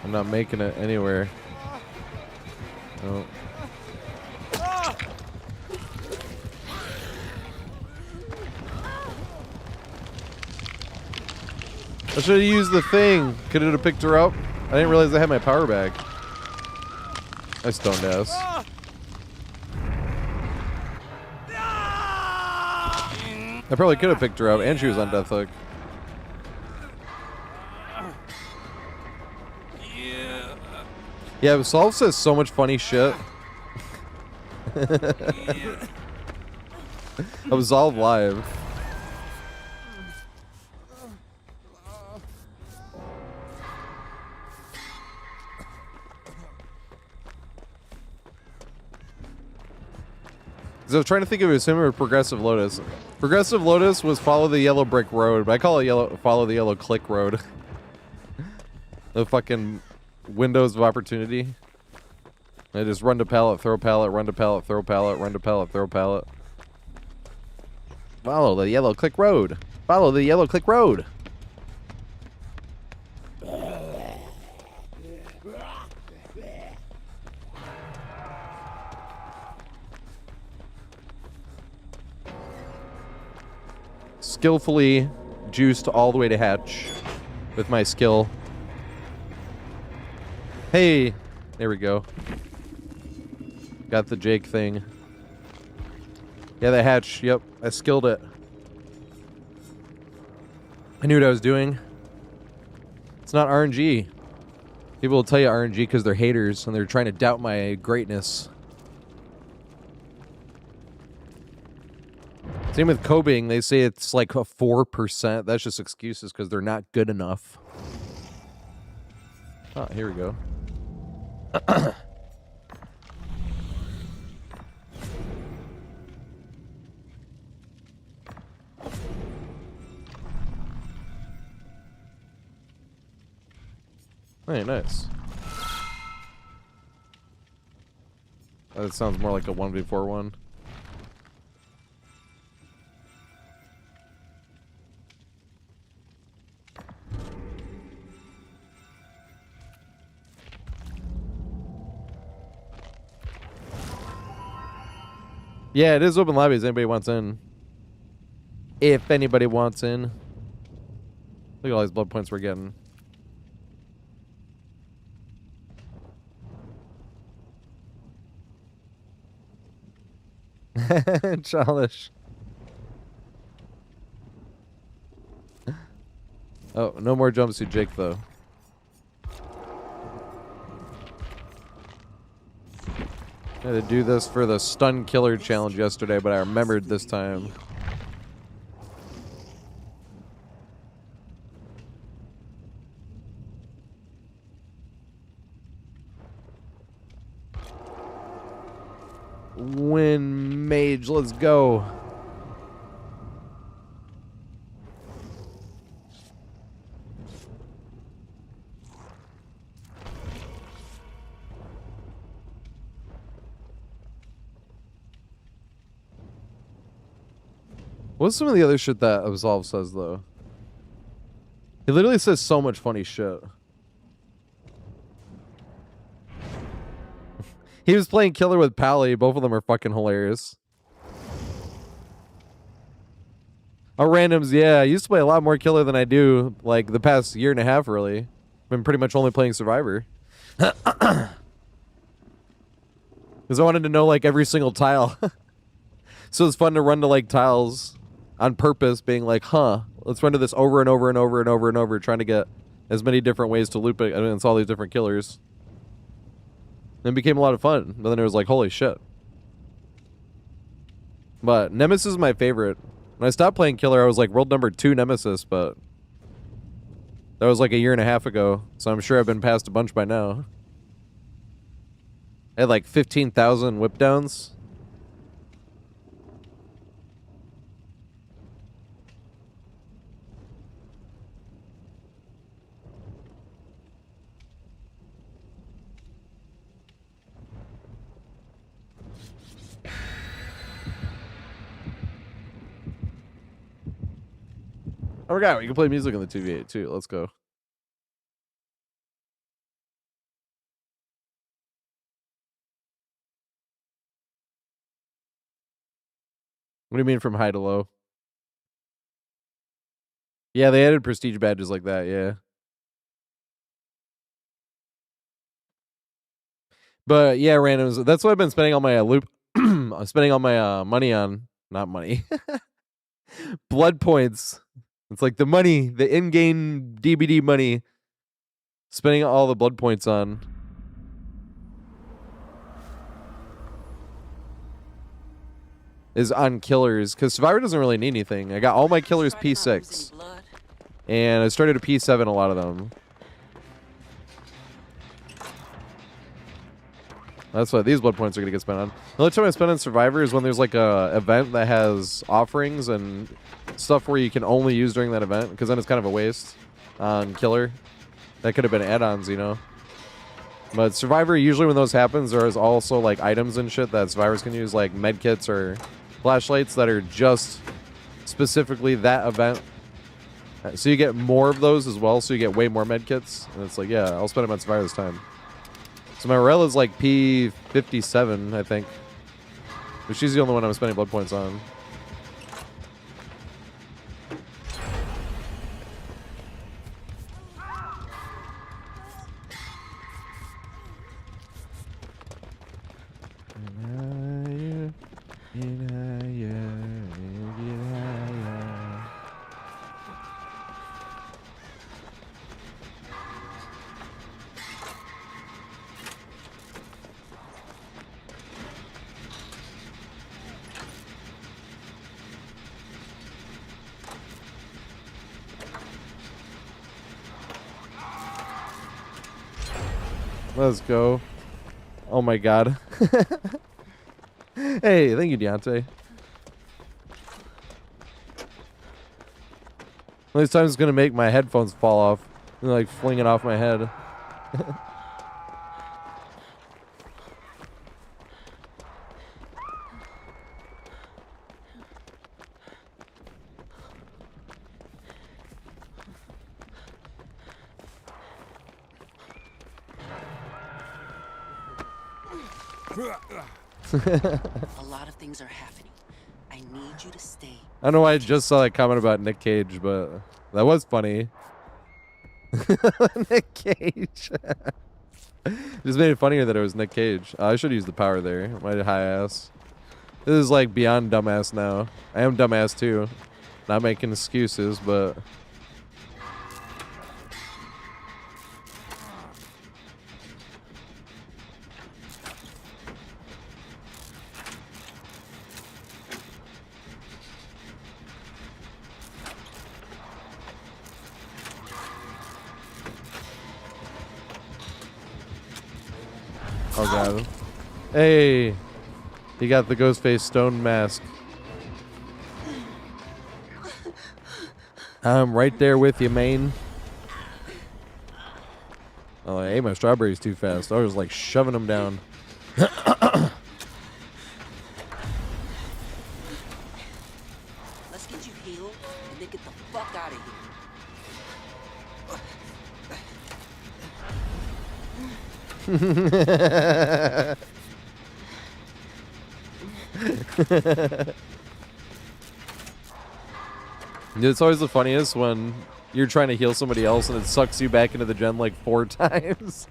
I'm not making it anywhere. Oh. I should have used the thing. Could have picked her up. I didn't realize I had my power bag. I stoned ass. I probably could have picked her up, and she was on death hook. Yeah, Absolve says so much funny shit. Absolve live. So I was trying to think if it was him or Progressive Lotus. Progressive Lotus was follow the yellow brick road, but I call it follow the yellow click road. The fucking windows of opportunity. I just run to pallet, throw pallet, run to pallet, throw pallet, run to pallet, throw pallet. Follow the yellow click road. Follow the yellow click road. Skillfully juiced all the way to hatch with my skill. Hey, there we go. Got the Jake thing. Yeah, the hatch. Yep, I skilled it. I knew what I was doing. It's not RNG. People will tell you RNG because they're haters and they're trying to doubt my greatness. Same with cobing. They say it's like a 4%. That's just excuses because they're not good enough. Oh, here we go. Hey, nice. That sounds more like a 1v4 Yeah, it is open lobbies. Anybody wants in. If anybody wants in. Look at all these blood points we're getting. Childish. Oh, no more jumpsuit Jake though. I had to do this for the stun killer challenge yesterday, but I remembered this time. Win mage, let's go. What's some of the other shit that Absolve says, though? He literally says so much funny shit. He was playing killer with Pally. Both of them are fucking hilarious. Our randoms, yeah. I used to play a lot more killer than I do, like, the past year and a half, really. I've been pretty much only playing Survivor. Because I wanted to know, like, every single tile. So it's fun to run to, like, tiles on purpose, being like, huh, let's run to this over and over and over and over and over, trying to get as many different ways to loop it against all these different killers. And it became a lot of fun. But then it was like, holy shit. But Nemesis is my favorite. When I stopped playing killer, I was like world number 2 Nemesis, but that was like a year and a half ago. So I'm sure I've been past a bunch by now. I had like 15,000 whip downs. I forgot we can play music on the 2v8 too. Let's go. What do you mean from high to low? Yeah, they added prestige badges like that, yeah. But yeah, randoms. That's what I've been spending all my I'm spending all my money on. Not money. Blood points. It's like the money, the in-game DBD money. Spending all the blood points on. Is on killers, because Survivor doesn't really need anything. I got all my killers P6. And I started a P7 a lot of them. That's what these blood points are going to get spent on. The only time I spend on Survivor is when there's like a event that has offerings and stuff where you can only use during that event, because then it's kind of a waste on killer. That could have been add-ons, you know. But Survivor, usually when those happens, there is also like items and shit that survivors can use, like medkits or flashlights that are just specifically that event. So you get more of those as well, so you get way more medkits. And it's like, yeah, I'll spend them on Survivor this time. So my Rel is like P57, I think. But she's the only one I'm spending blood points on. Let's go. Oh my god. Hey, thank you, Deontay. One of these times it's gonna make my headphones fall off. And like fling it off my head. A lot of things are happening. I need you to stay. I don't know why I just saw that comment about Nick Cage, but that was funny. Nick Cage. Just made it funnier that it was Nick Cage. I should use the power there. My high ass. This is like beyond dumbass now. I am dumbass too. Not making excuses, but... Oh god. Hey! He got the Ghostface stone mask. I'm right there with you, man. Oh, I ate my strawberries too fast. I was like shoving them down. Let's get you healed and then get the fuck out of here. Dude, it's always the funniest when you're trying to heal somebody else and it sucks you back into the gen like 4 times.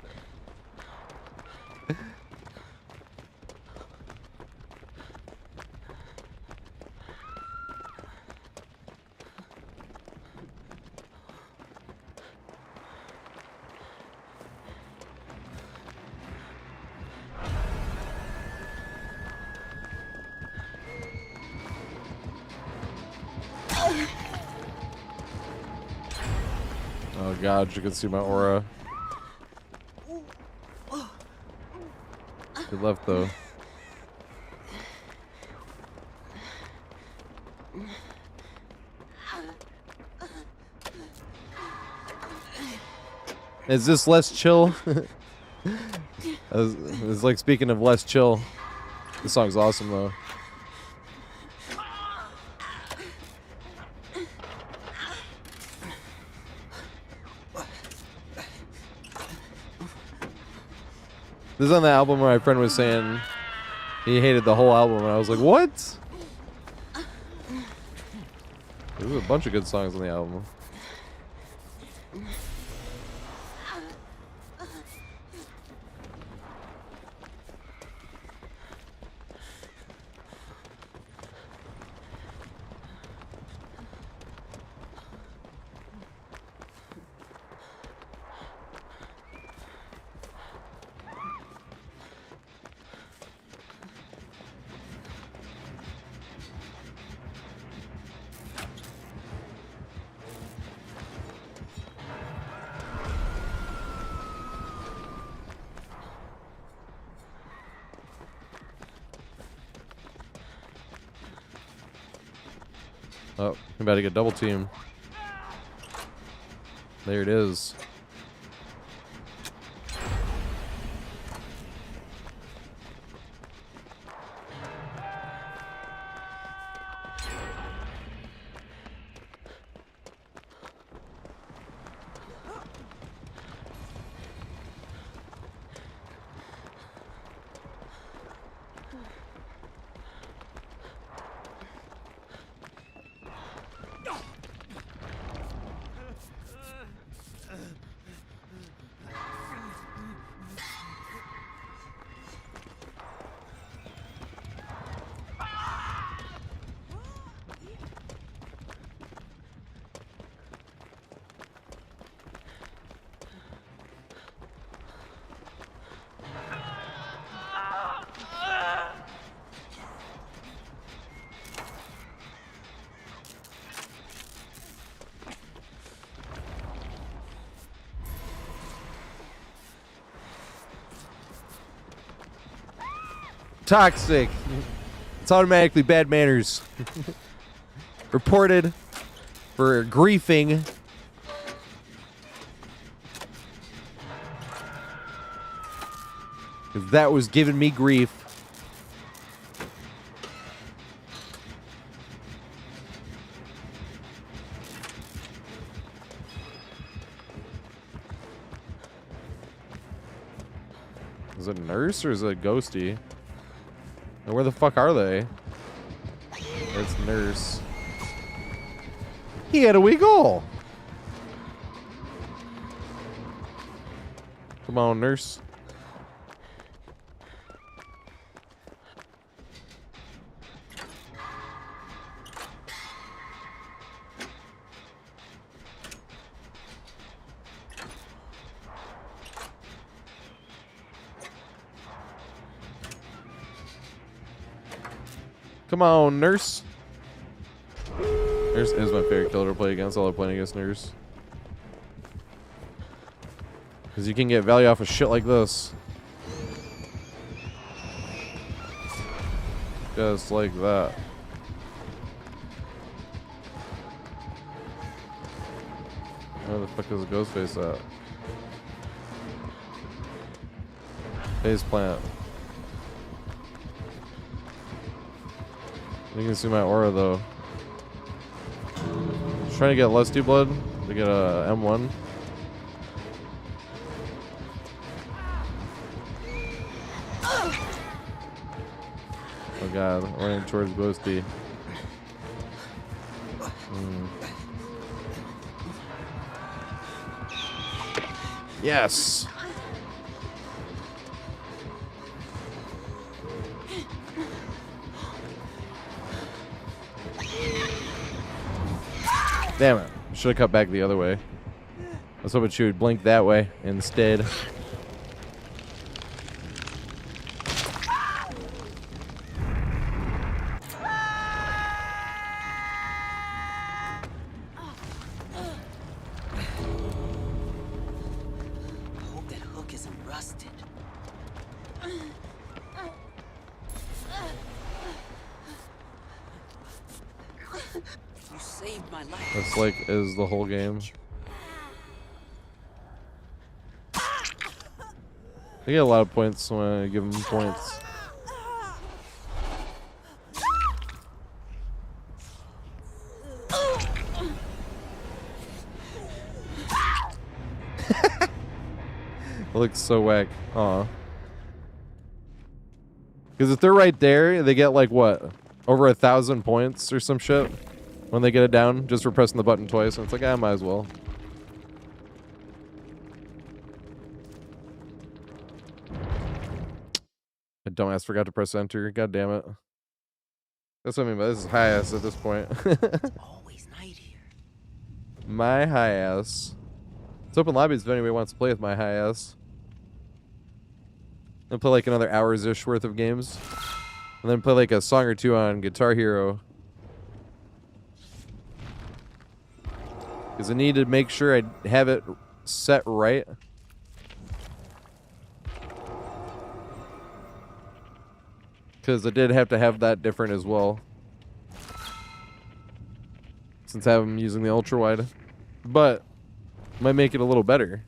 Oh god, you can see my aura. Good left though. Is this less chill? It's like speaking of less chill. This song's awesome though. This is on the album where my friend was saying he hated the whole album, and I was like, what? There's a bunch of good songs on the album. Oh, I'm about to get double teamed. There it is. Toxic. It's automatically bad manners. Reported for griefing. Because that was giving me grief. Is it a nurse or is it a ghosty? And where the fuck are they? It's nurse. He had a wee goal. Come on, nurse. Come on, nurse. Nurse is my favorite killer to play against. I love playing against nurse. Because you can get value off of shit like this. Just like that. Where the fuck is the Ghostface at? Face plant. You can see my aura though. Just trying to get Lusty Blood to get a M1. Oh god, running towards Ghosty. Yes! Damn it. Should have cut back the other way. I was hoping she would blink that way instead. Hope that hook isn't rusted. You saved my life. That's like is the whole game. I get a lot of points when I give them points. It looks so whack. Aw. Because if they're right there, they get like what? Over 1,000 points or some shit when they get it down just for pressing the button twice. And it's like, I might as well. I dumbass forgot to press enter. God damn it. That's what I mean by this is high ass at this point. It's always night here. My high ass. It's open lobbies if anybody wants to play with my high ass. I'll play like another hours-ish worth of games. And then play like a song or two on Guitar Hero. Because I need to make sure I have it set right. Because I did have to have that different as well. Since I'm using the ultra wide. But might make it a little better.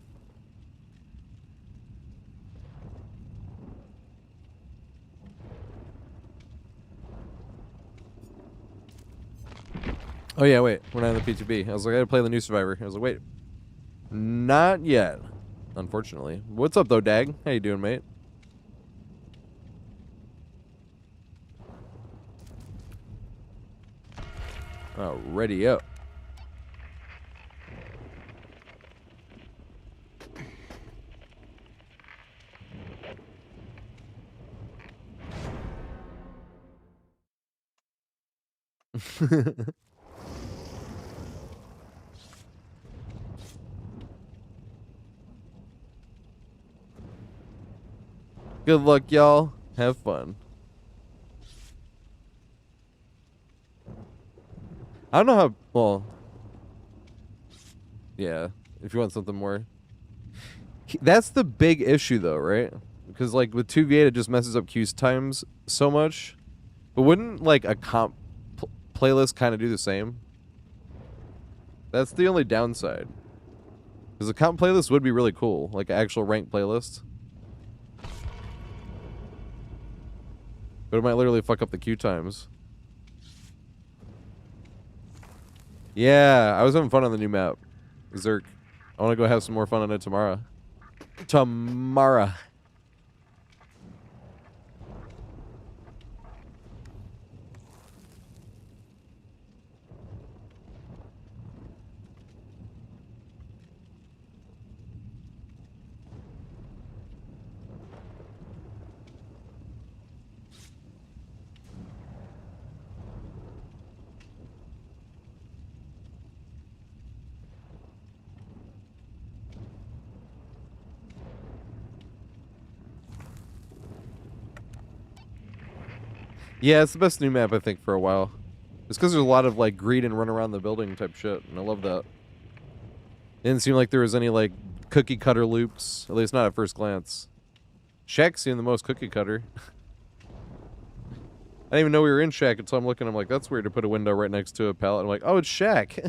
Oh yeah, wait. We're not in the PTB. I was like, I gotta play the new Survivor. I was like, wait. Not yet. Unfortunately. What's up though, Dag? How you doing, mate? Oh, ready up. Good luck, y'all. Have fun. I don't know how, well, yeah, if you want something more. That's the big issue though, right? Because like with 2v8 it just messes up queue times so much. But wouldn't like a comp playlist kind of do the same? That's the only downside. Because a comp playlist would be really cool, like an actual ranked playlist. But it might literally fuck up the queue times. Yeah, I was having fun on the new map. Zerk. I want to go have some more fun on it tomorrow. Tomorrow. Yeah, it's the best new map, I think, for a while. It's because there's a lot of, like, greed and run around the building type shit, and I love that. It didn't seem like there was any, like, cookie cutter loops, at least not at first glance. Shack seemed the most cookie cutter. I didn't even know we were in Shack until I'm looking, I'm like, that's weird to put a window right next to a pallet. I'm like, oh, it's Shack.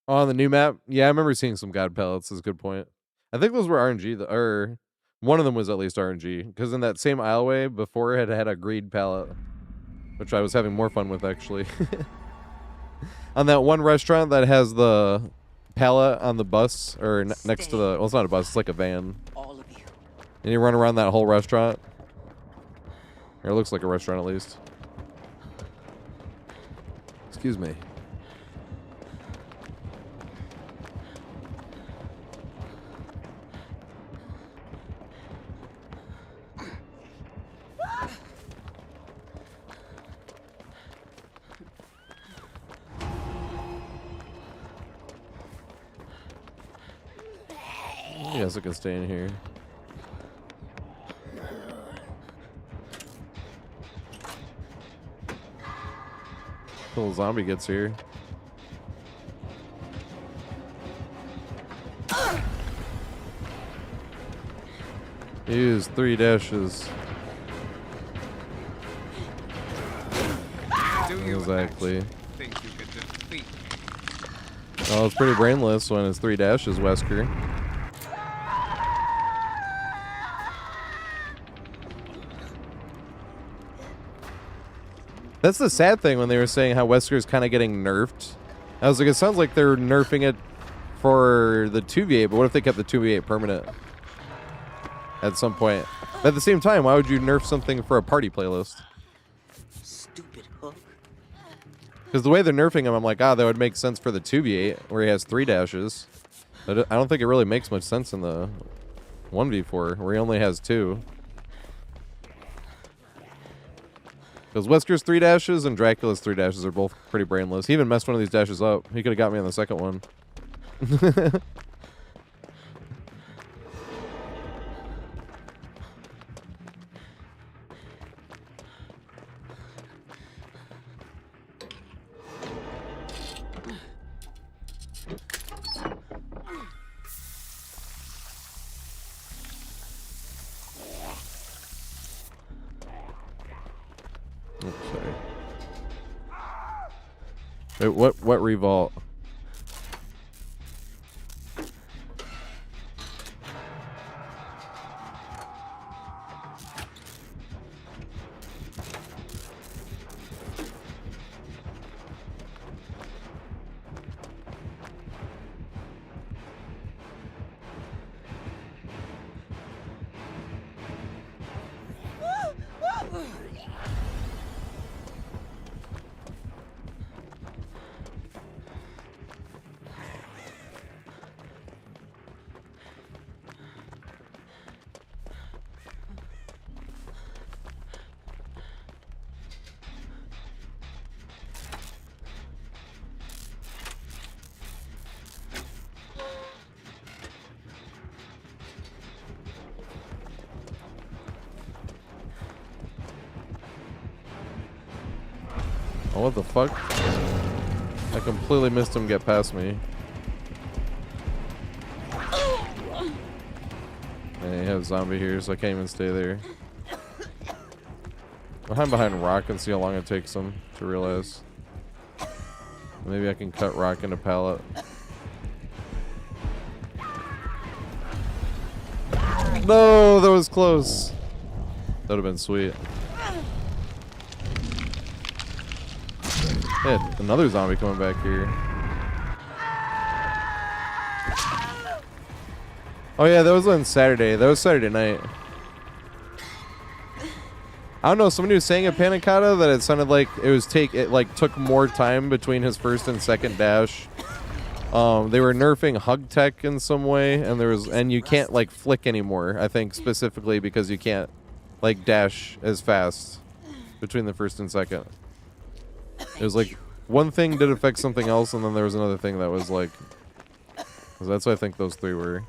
On the new map? Yeah, I remember seeing some god pellets. Is a good point. I think those were RNG, or one of them was at least RNG. Because in that same aisleway before it had a greed pallet, which I was having more fun with actually. On that one restaurant that has the pallet on the bus, or next to the, well, it's not a bus, it's like a van. All of you. And you run around that whole restaurant. Or it looks like a restaurant at least. Excuse me. I guess I can stay in here. Little zombie gets here. Use 3 dashes. Exactly. Think you could defeat me? Oh, it's pretty brainless when it's 3 dashes, Wesker. That's the sad thing when they were saying how Wesker's kind of getting nerfed. I was like, it sounds like they're nerfing it for the 2v8, but what if they kept the 2v8 permanent at some point? But at the same time, why would you nerf something for a party playlist? Stupid hook. Because the way they're nerfing him, I'm like, that would make sense for the 2v8, where he has 3 dashes. But I don't think it really makes much sense in the 1v4, where he only has 2. Because Wesker's 3 dashes and Dracula's 3 dashes are both pretty brainless. He even messed one of these dashes up. He could have got me on the second one. Oops, sorry. Wait, what revolt? Oh, what the fuck? I completely missed him get past me. And he has a zombie here, so I can't even stay there. I'll hide behind rock and see how long it takes him to realize. Maybe I can cut rock into pallet. No, that was close. That would have been sweet. Hey, another zombie coming back here. Oh yeah, that was on Saturday. That was Saturday night. I don't know. Somebody was saying at Panic Cotta that it sounded like it took more time between his first and second dash. They were nerfing hug tech in some way, and you can't like flick anymore. I think specifically because you can't like dash as fast between the first and second. It was like one thing did affect something else, and then there was another thing that was like. So that's what I think those 3 were.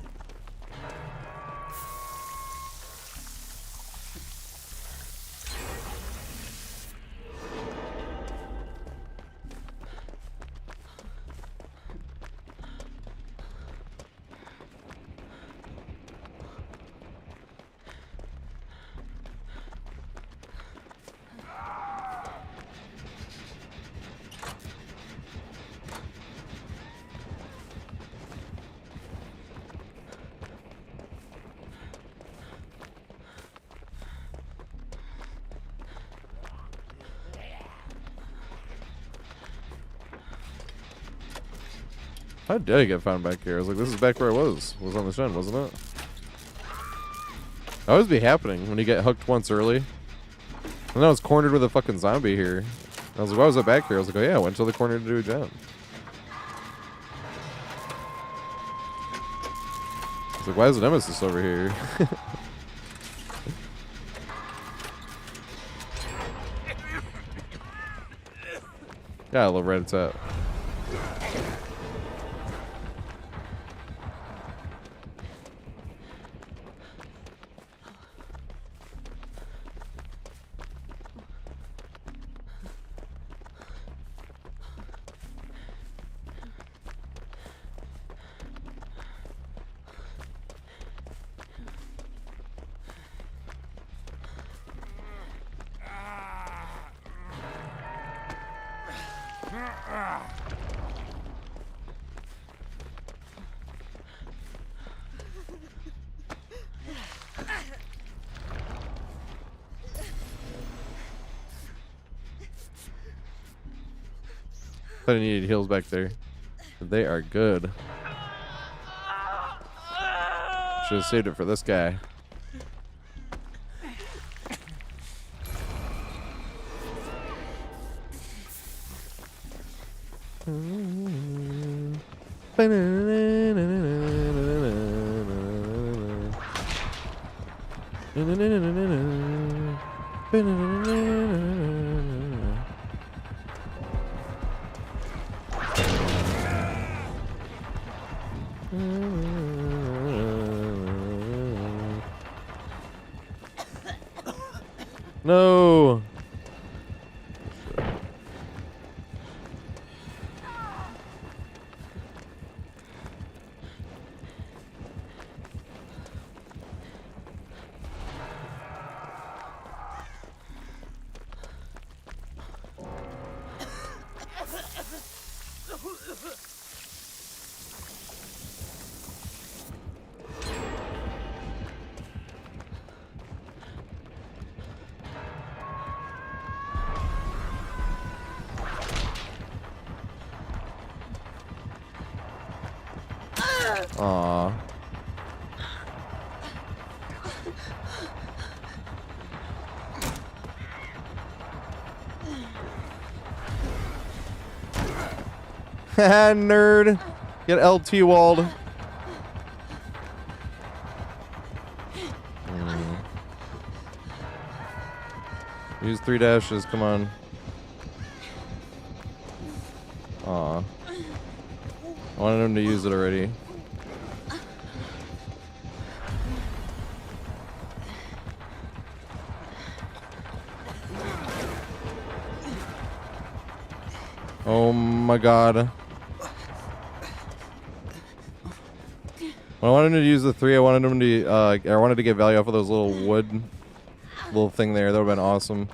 How did I get found back here? I was like, this is back where I was on the shed, wasn't it? That always be happening when you get hooked once early. And then I was cornered with a fucking zombie here. I was like, why was I back here? I was like, oh yeah, I went to the corner to do a job. I was like, why is the Nemesis over here? Yeah, I love Rat-a-tat. I needed heals back there. They are good. Should have saved it for this guy. No. Aw. Nerd. Get LT walled. Use 3 dashes, come on. Aw. I wanted him to use it already. Oh my god. When I wanted him to use the 3, I wanted him to I wanted to get value off of those little wood little thing there. That would have been awesome.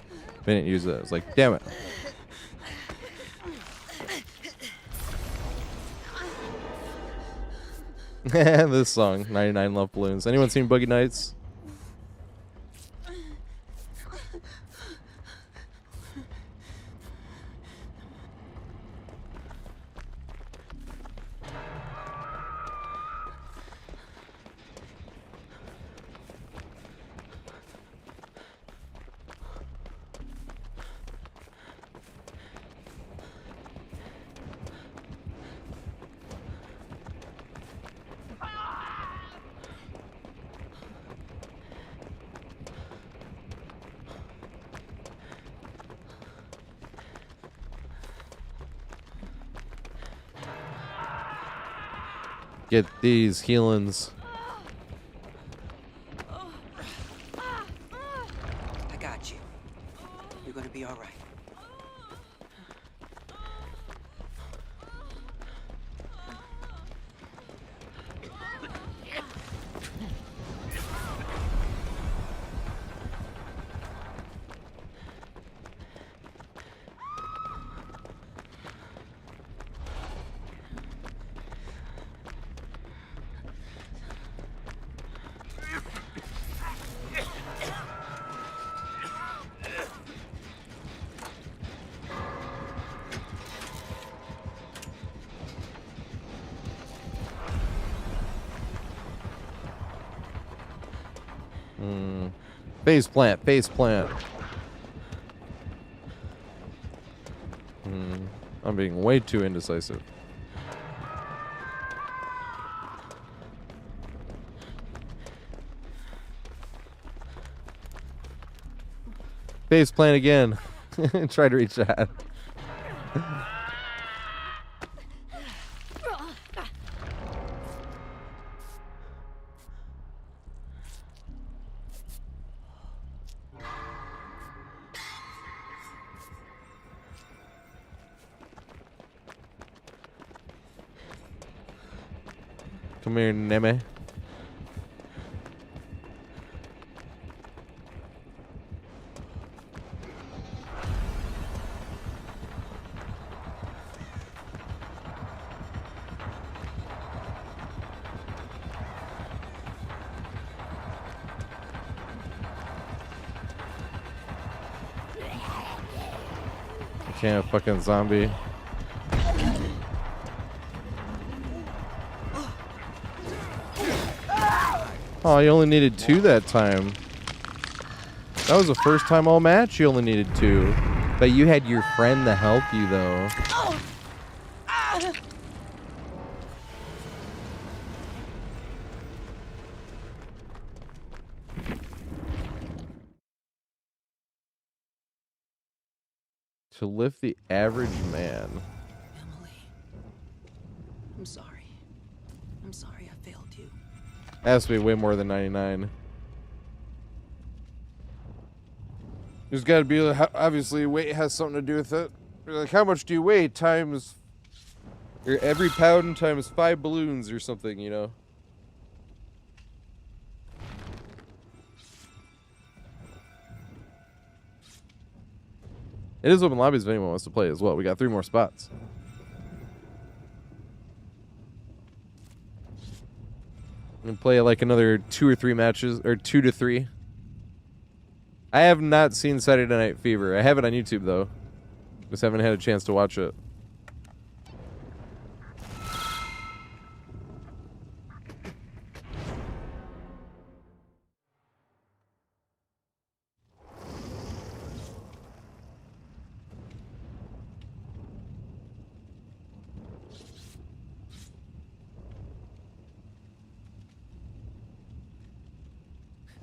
They didn't use it. I was like, damn it. This song, 99 Love Balloons. Anyone seen Boogie Nights? Get these healings. I got you. You're gonna be all right. Face plant, face plant. I'm being way too indecisive. Face plant again. Try to reach that. Come here, Neme. can't fucking zombie. Oh, you only needed 2 that time. That was the first time all match you only needed 2. But you had your friend to help you, though. To lift the average man. Emily. I'm sorry. I'm sorry I failed you. Has to be way more than 99. There's got to be, obviously, weight has something to do with it. Like, how much do you weigh times, or every pound times 5 balloons or something, you know? It is open lobbies if anyone wants to play as well. We got 3 more spots. And play like another 2 or 3 matches, or 2 to 3. I have not seen Saturday Night Fever. I have it on YouTube though. Just haven't had a chance to watch it.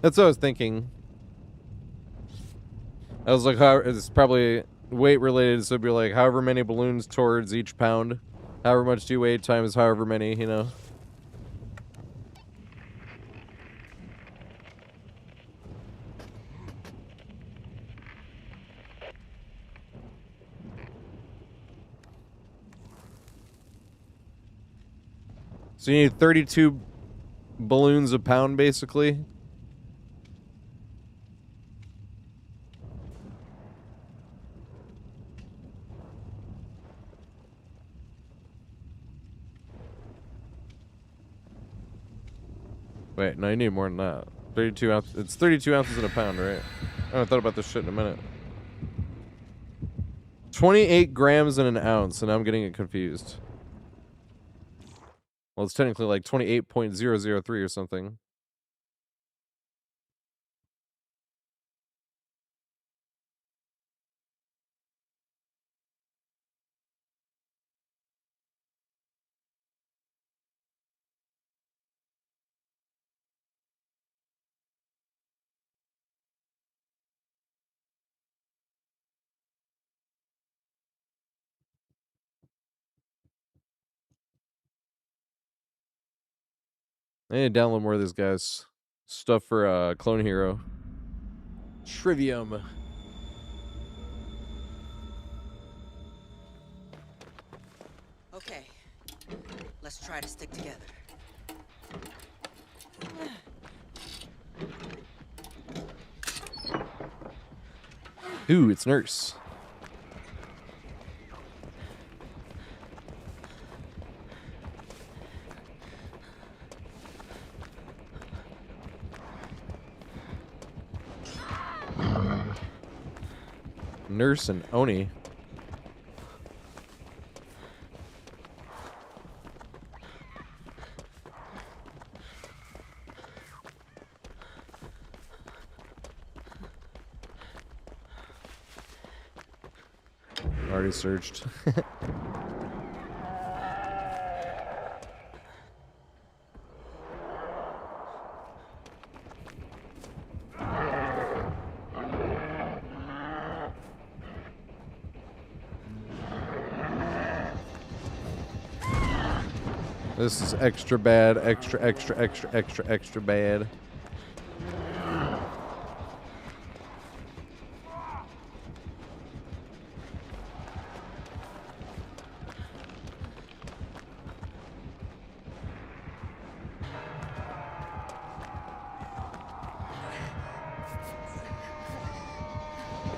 That's what I was thinking. I was like, how it's probably weight related, so it'd be like however many balloons towards each pound. However much do you weigh times however many, you know. So you need 32 balloons a pound, basically. Wait, no, you need more than that. 32 ounces. It's 32 ounces in a pound, right? I haven't thought about this shit in a minute. 28 grams in an ounce, and now I'm getting it confused. Well, it's technically like 28.003 or something. I need to download more of this guy's stuff for Clone Hero. Trivium. Okay. Let's try to stick together. Ooh, it's Nurse. Nurse and Oni. Already searched. This is extra bad, extra bad.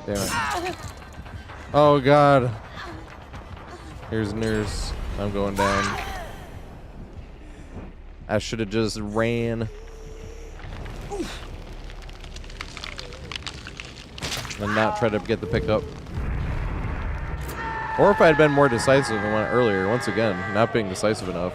Damn it. Oh God. Here's Nurse. I'm going down. I should have just ran. And not tried to get the pickup. Or if I had been more decisive and went earlier, once again, not being decisive enough.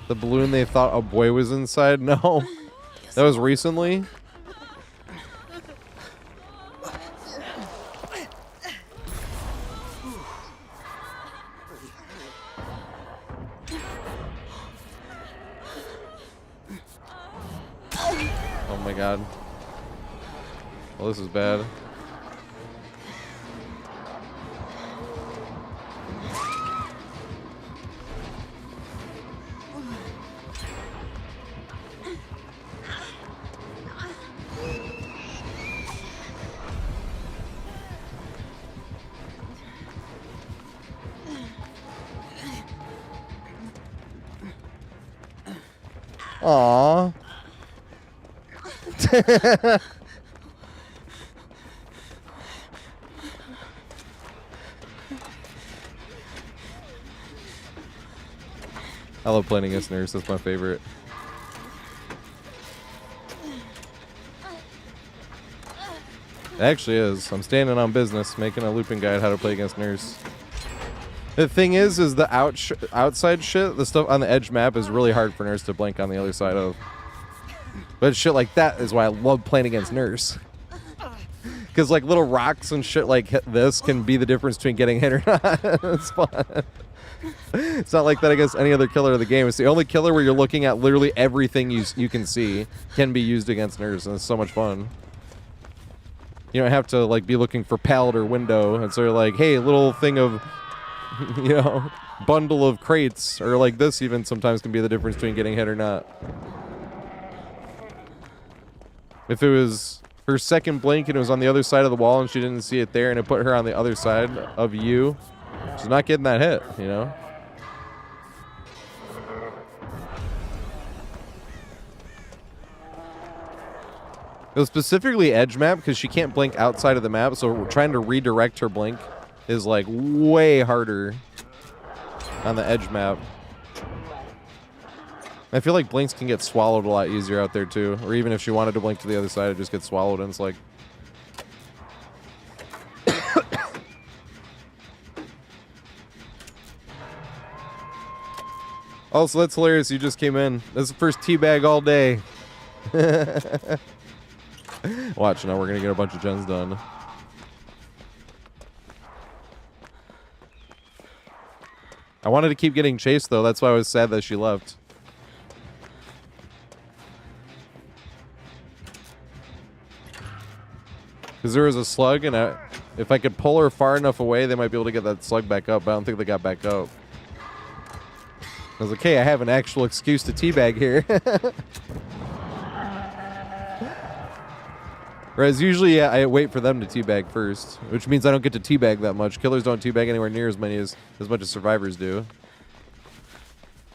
The balloon they thought a boy was inside? No. That was recently? Oh my god. Well, this is bad. Aww. I love playing against nurse. That's my favorite. It actually is. I'm standing on business, making a looping guide how to play against nurse. The thing is the outside shit, the stuff on the edge map is really hard for nurse to blink on the other side of. But shit like that is why I love playing against nurse. Because like little rocks and shit like this can be the difference between getting hit or not. It's fun. It's not like that against any other killer of the game. It's the only killer where you're looking at literally everything you can see can be used against nurse, and it's so much fun. You don't have to like be looking for pallet or window, and so you're like, hey, little thing of, you know, bundle of crates, or like this even sometimes can be the difference between getting hit or not. If it was her second blink and it was on the other side of the wall and she didn't see it there and it put her on the other side of you, she's not getting that hit, you know? It was specifically edge map because she can't blink outside of the map, so trying to redirect her blink is like way harder on the edge map. I feel like blinks can get swallowed a lot easier out there too, or even if she wanted to blink to the other side, it just gets swallowed, and it's like. Also, that's hilarious. You just came in. That's the first teabag all day. Watch, now we're gonna get a bunch of gens done. I wanted to keep getting chased though. That's why I was sad that she left. Because there was a slug, and if I could pull her far enough away, they might be able to get that slug back up, but I don't think they got back up. I was like, hey, I have an actual excuse to teabag here. Whereas usually I wait for them to teabag first, which means I don't get to teabag that much. Killers don't teabag anywhere near as much as survivors do.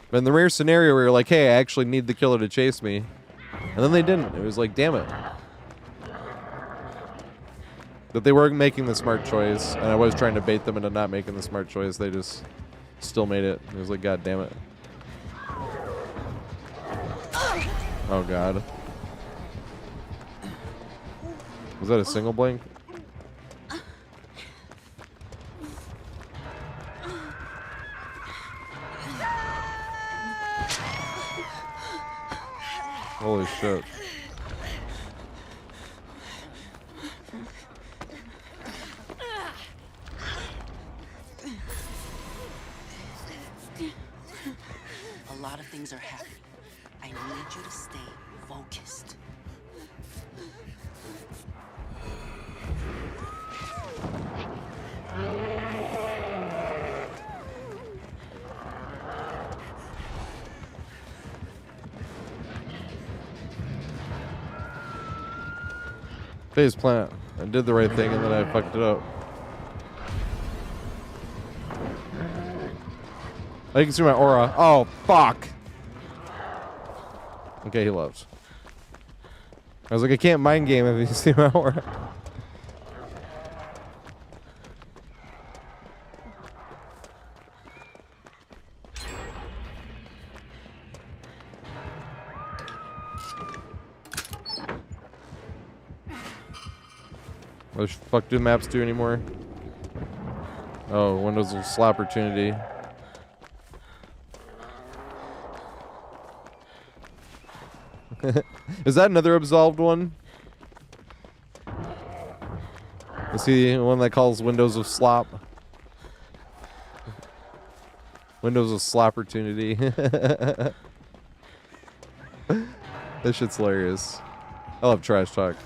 But in the rare scenario where you're like, hey, I actually need the killer to chase me, and then they didn't. It was like, damn it. But they weren't making the smart choice, and I was trying to bait them into not making the smart choice. They just still made it. It was like, god damn it. Oh god. Was that a single blink? Holy shit. A lot of things are happening. I need you to stay focused. Phase plant. I did the right thing and then I fucked it up. Oh, you can see my aura. Oh, fuck. Okay, he left. I was like, I can't mind game if you see my aura. What the fuck do maps do anymore? Oh, Windows will slap opportunity. Is that another absolved one? Is he the one that calls Windows of Slop? Windows of Slop opportunity. This shit's hilarious. I love trash talk.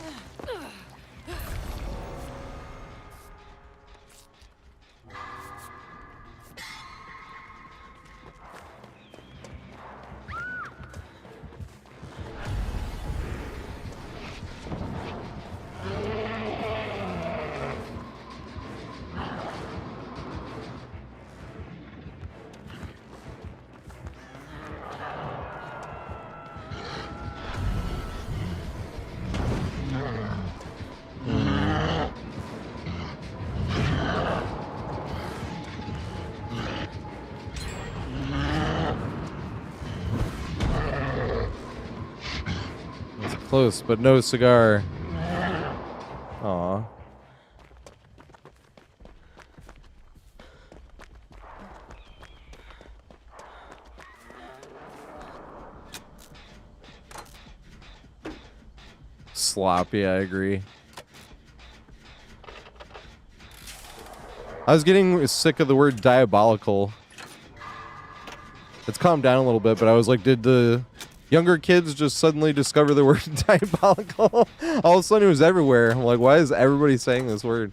Close, but no cigar. Aw. Sloppy, I agree. I was getting sick of the word diabolical. It's calmed down a little bit, but I was like, did the younger kids just suddenly discover the word diabolical? All of a sudden it was everywhere. I'm like, why is everybody saying this word?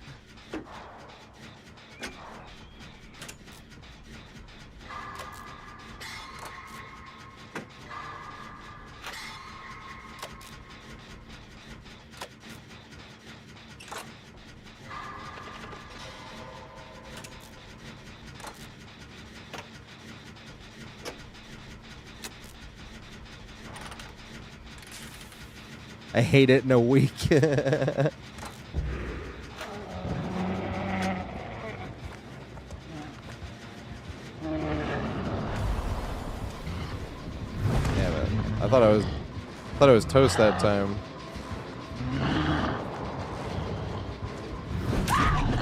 I hate it in a week. Yeah, but I thought I was toast that time.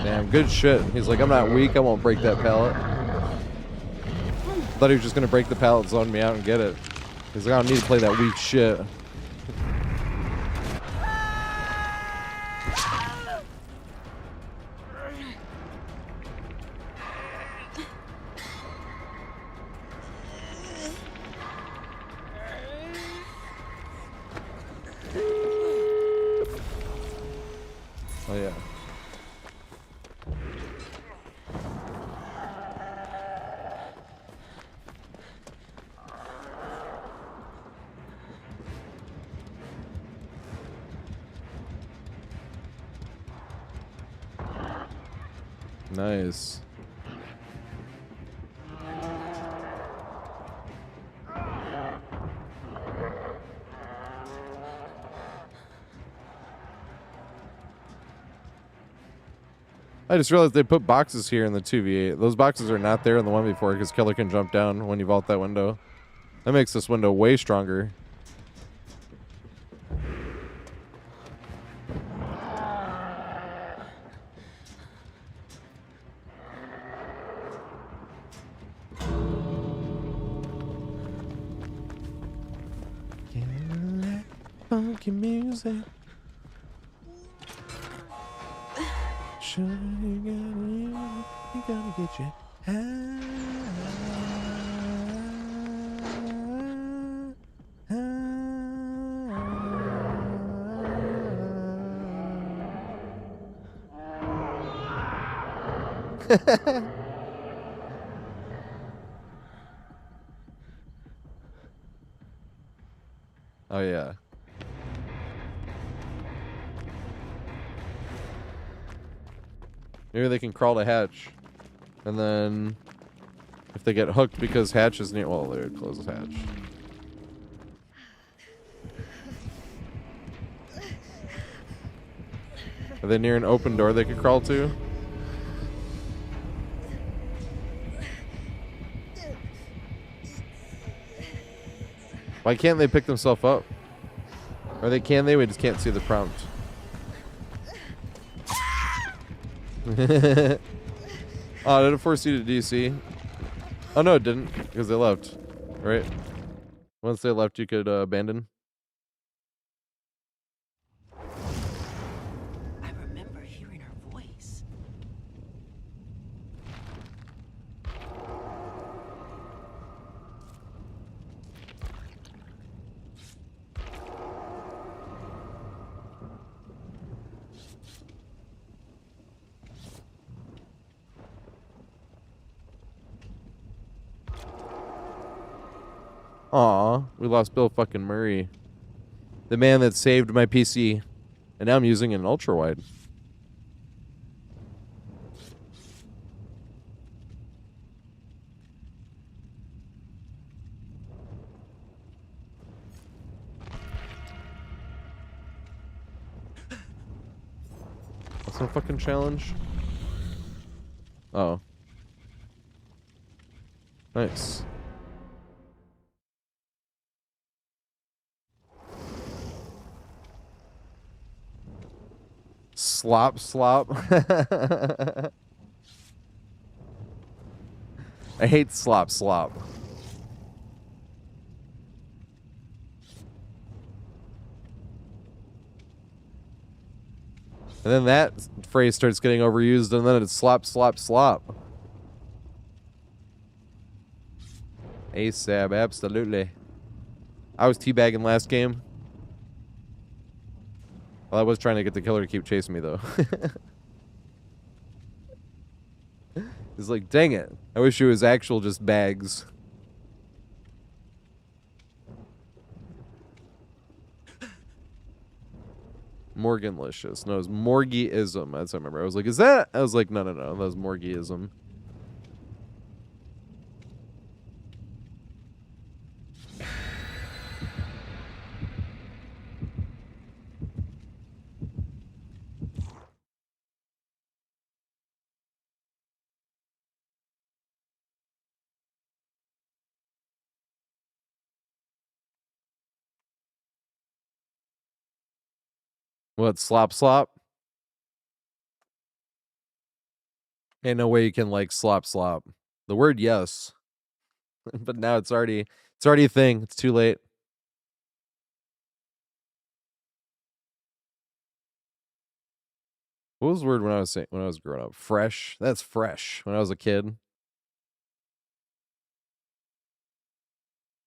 Damn, good shit. He's like, I'm not weak. I won't break that pallet. Thought he was just gonna break the pallet, zone me out, and get it. He's like, I don't need to play that weak shit. Oh yeah. Nice. I just realized they put boxes here in the 2v8. Those boxes are not there in the one before because Killer can jump down when you vault that window. That makes this window way stronger. Funky music. Sure, you gotta get you high. Oh yeah. Maybe they can crawl to hatch. And then if they get hooked because hatch is near, well, they would close the hatch. Are they near an open door they could crawl to? Why can't they pick themselves up? Or they can, we just can't see the prompt. Oh, did it force you to DC? Oh, no, it didn't, because they left, right? Once they left, you could abandon. I remember hearing her voice. Aw, we lost Bill fucking Murray. The man that saved my PC. And now I'm using an ultra wide. That's no fucking challenge. Oh. Nice. Slop, slop. I hate slop, slop. And then that phrase starts getting overused, and then it's slop, slop, slop. ASAB, absolutely. I was teabagging last game. Well, I was trying to get the killer to keep chasing me, though. He's like, dang it. I wish it was actual just bags. Morganlicious. No, it was Morgyism. That's what I remember. I was like, is that? I was like, no. That was Morgyism. What, slop, slop? Ain't no way you can like slop, slop. The word yes. But now it's already a thing. It's too late. What was the word when I was growing up? Fresh. That's fresh. When I was a kid,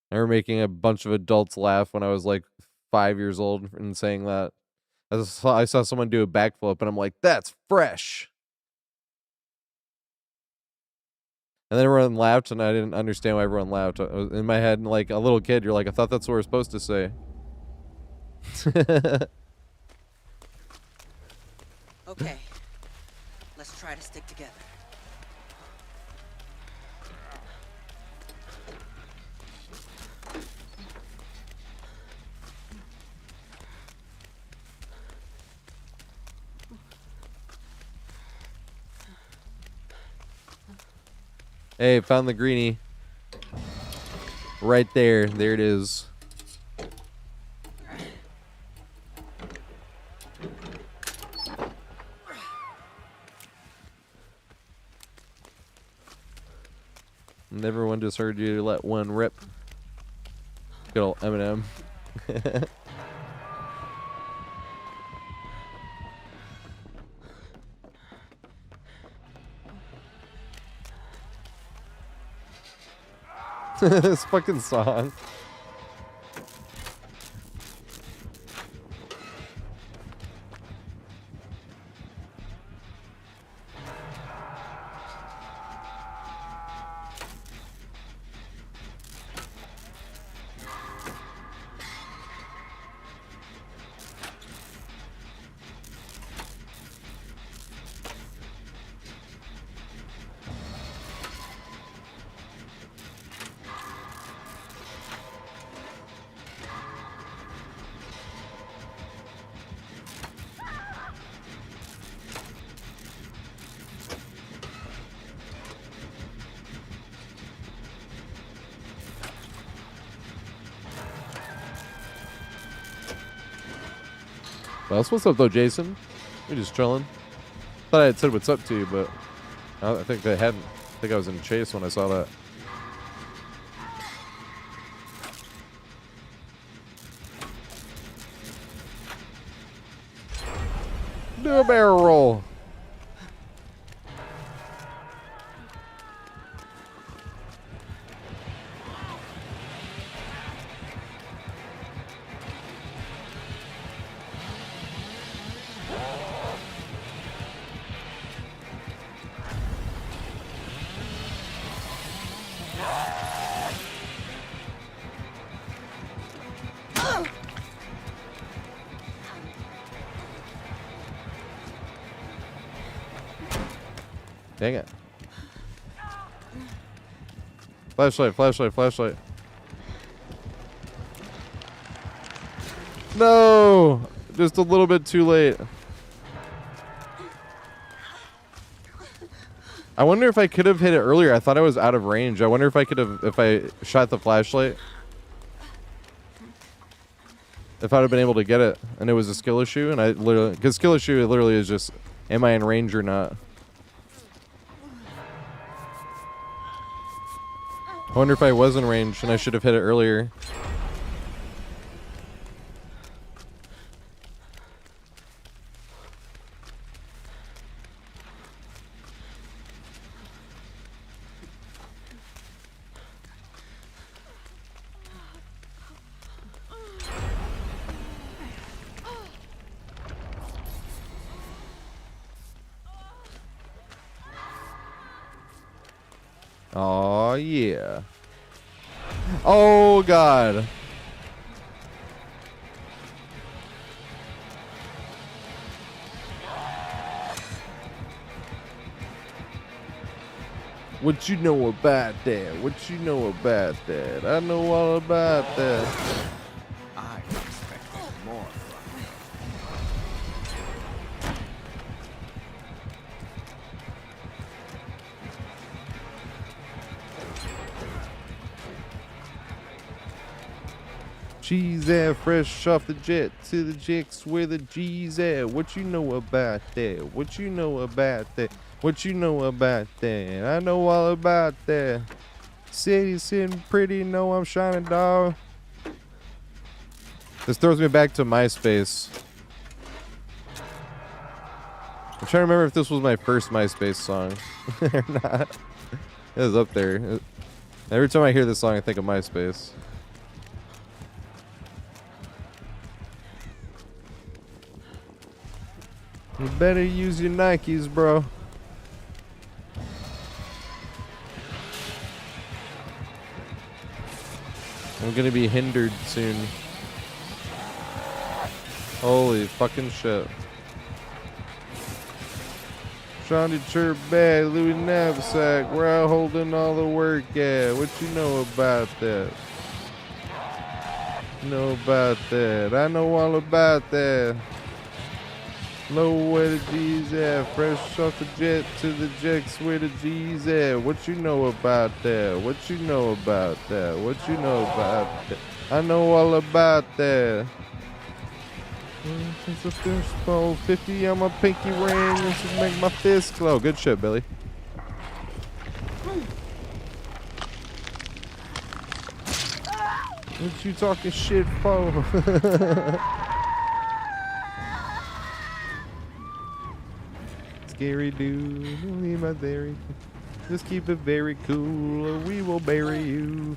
I remember making a bunch of adults laugh when I was like 5 years old and saying that. I saw someone do a backflip and I'm like, that's fresh. And then everyone laughed and I didn't understand why everyone laughed. I was in my head, like a little kid, you're like, I thought that's what we're supposed to say. Okay, let's try to stick together. Hey, found the greenie. Right there. There it is. And everyone just heard you let one rip. Good old Eminem. This fucking song. Well, what's up though, Jason? We're just chilling. Thought I had said what's up to you, but I think I hadn't. I think I was in chase when I saw that. Do a barrel roll. Dang it. Flashlight, flashlight, flashlight. No! Just a little bit too late. I wonder if I could have hit it earlier. I thought I was out of range. I wonder if I could have, if I shot the flashlight, if I'd have been able to get it and it was a skill issue. And I literally, because skill issue, it literally is just, am I in range or not? I wonder if I was in range and I should have hit it earlier. Oh yeah. Oh god. What you know about that? What you know about that? I know all about that. I expected more from you. G's at, fresh off the jet to the jicks where the G's at. What you know about that? What you know about that? What you know about that? I know all about that. City sitting pretty, know I'm shining, dog. This throws me back to MySpace. I'm trying to remember if this was my first MySpace song or not. It was up there. Every time I hear this song, I think of MySpace. You better use your Nikes, bro. I'm gonna be hindered soon. Holy fucking shit. Johnny Chirp bag, Louis knapsack, we're out holding all the work at. What you know about that? Know about that? I know all about that. Low where the G's at, fresh off the jet to the jacks where the G's at. What you know about that? What you know about that? What you know about that? I know all about that. It's a fishbowl, 50 on my pinky ring. This will make my fist glow. Good shit, Billy. What you talking shit for? Scary dude, leave my dairy. Just keep it very cool or we will bury you.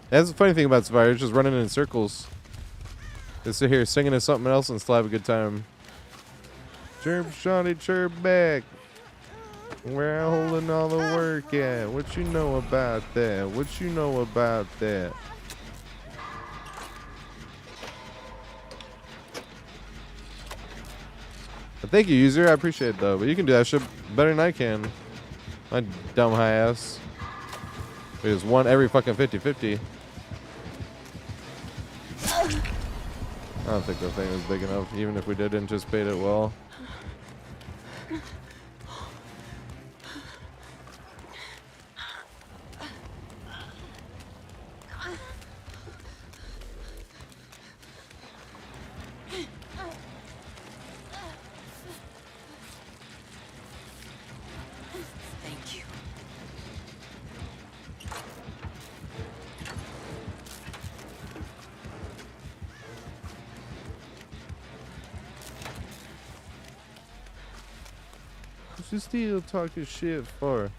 That's the funny thing about Survivor, just running in circles. Just sit here singing to something else and still have a good time. Chirp, Shawnee, chirp back. We're holding all the work at. What you know about that? What you know about that? Thank you, user. I appreciate it, though. But you can do that shit better than I can. My dumb high ass. There's one every fucking 50-50. I don't think the thing was big enough, even if we did anticipate it well. What's you still talking shit for?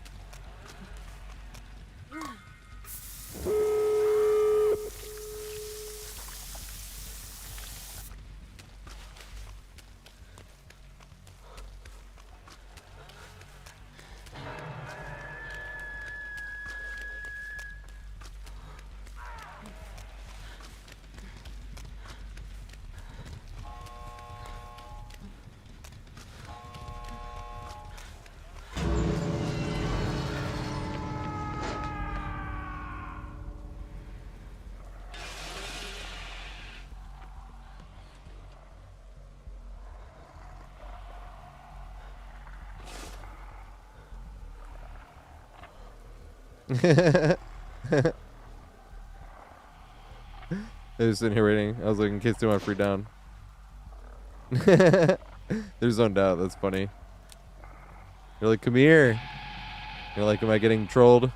I was sitting here waiting. I was like, in case they want free down. There's no doubt. That's funny. You're like, come here. You're like, am I getting trolled?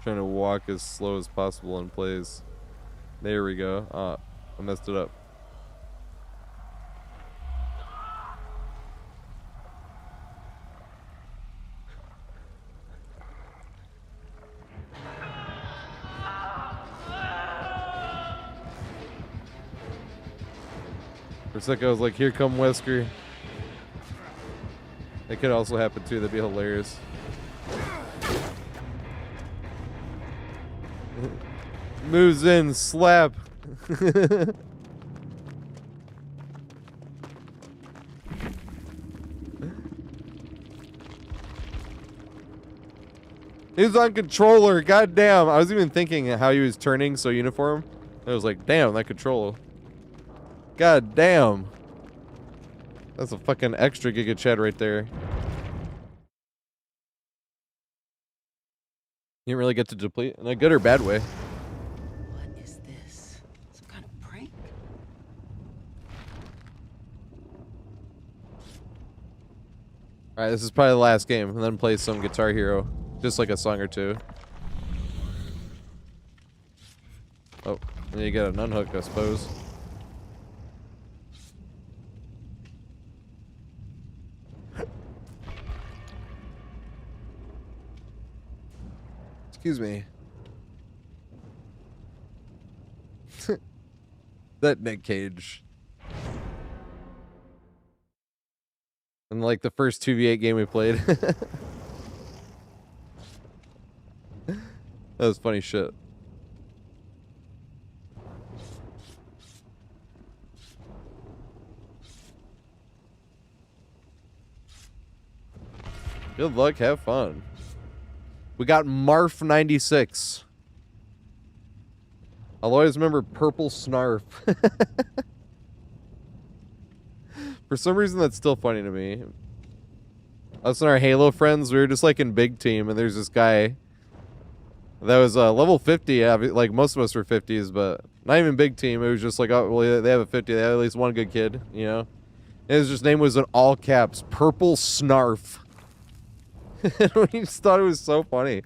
Trying to walk as slow as possible in place. There we go. Ah, I messed it up. For a second, I was like, here come Wesker. That could also happen too. That'd be hilarious. Moves in, slap. He was on controller. God damn. I was even thinking how he was turning so uniform. I was like, damn, that controller. God damn. That's a fucking extra Giga Chad right there. You didn't really get to deplete in a good or bad way. What is this? Some kind of prank? Alright, this is probably the last game, and then play some Guitar Hero. Just like a song or two. Oh, and you get an unhook, I suppose. Excuse me. That Nick Cage. And like the first 2v8 game we played. That was funny shit. Good luck, have fun. We got Marf 96. I'll always remember Purple Snarf. For some reason, that's still funny to me. Us and our Halo friends, we were just like in big team, and there's this guy that was level 50. Yeah, like most of us were 50s, but not even big team. It was just like, oh, well, they have a 50. They have at least one good kid, you know? And his name was in all caps, Purple Snarf. We just thought it was so funny.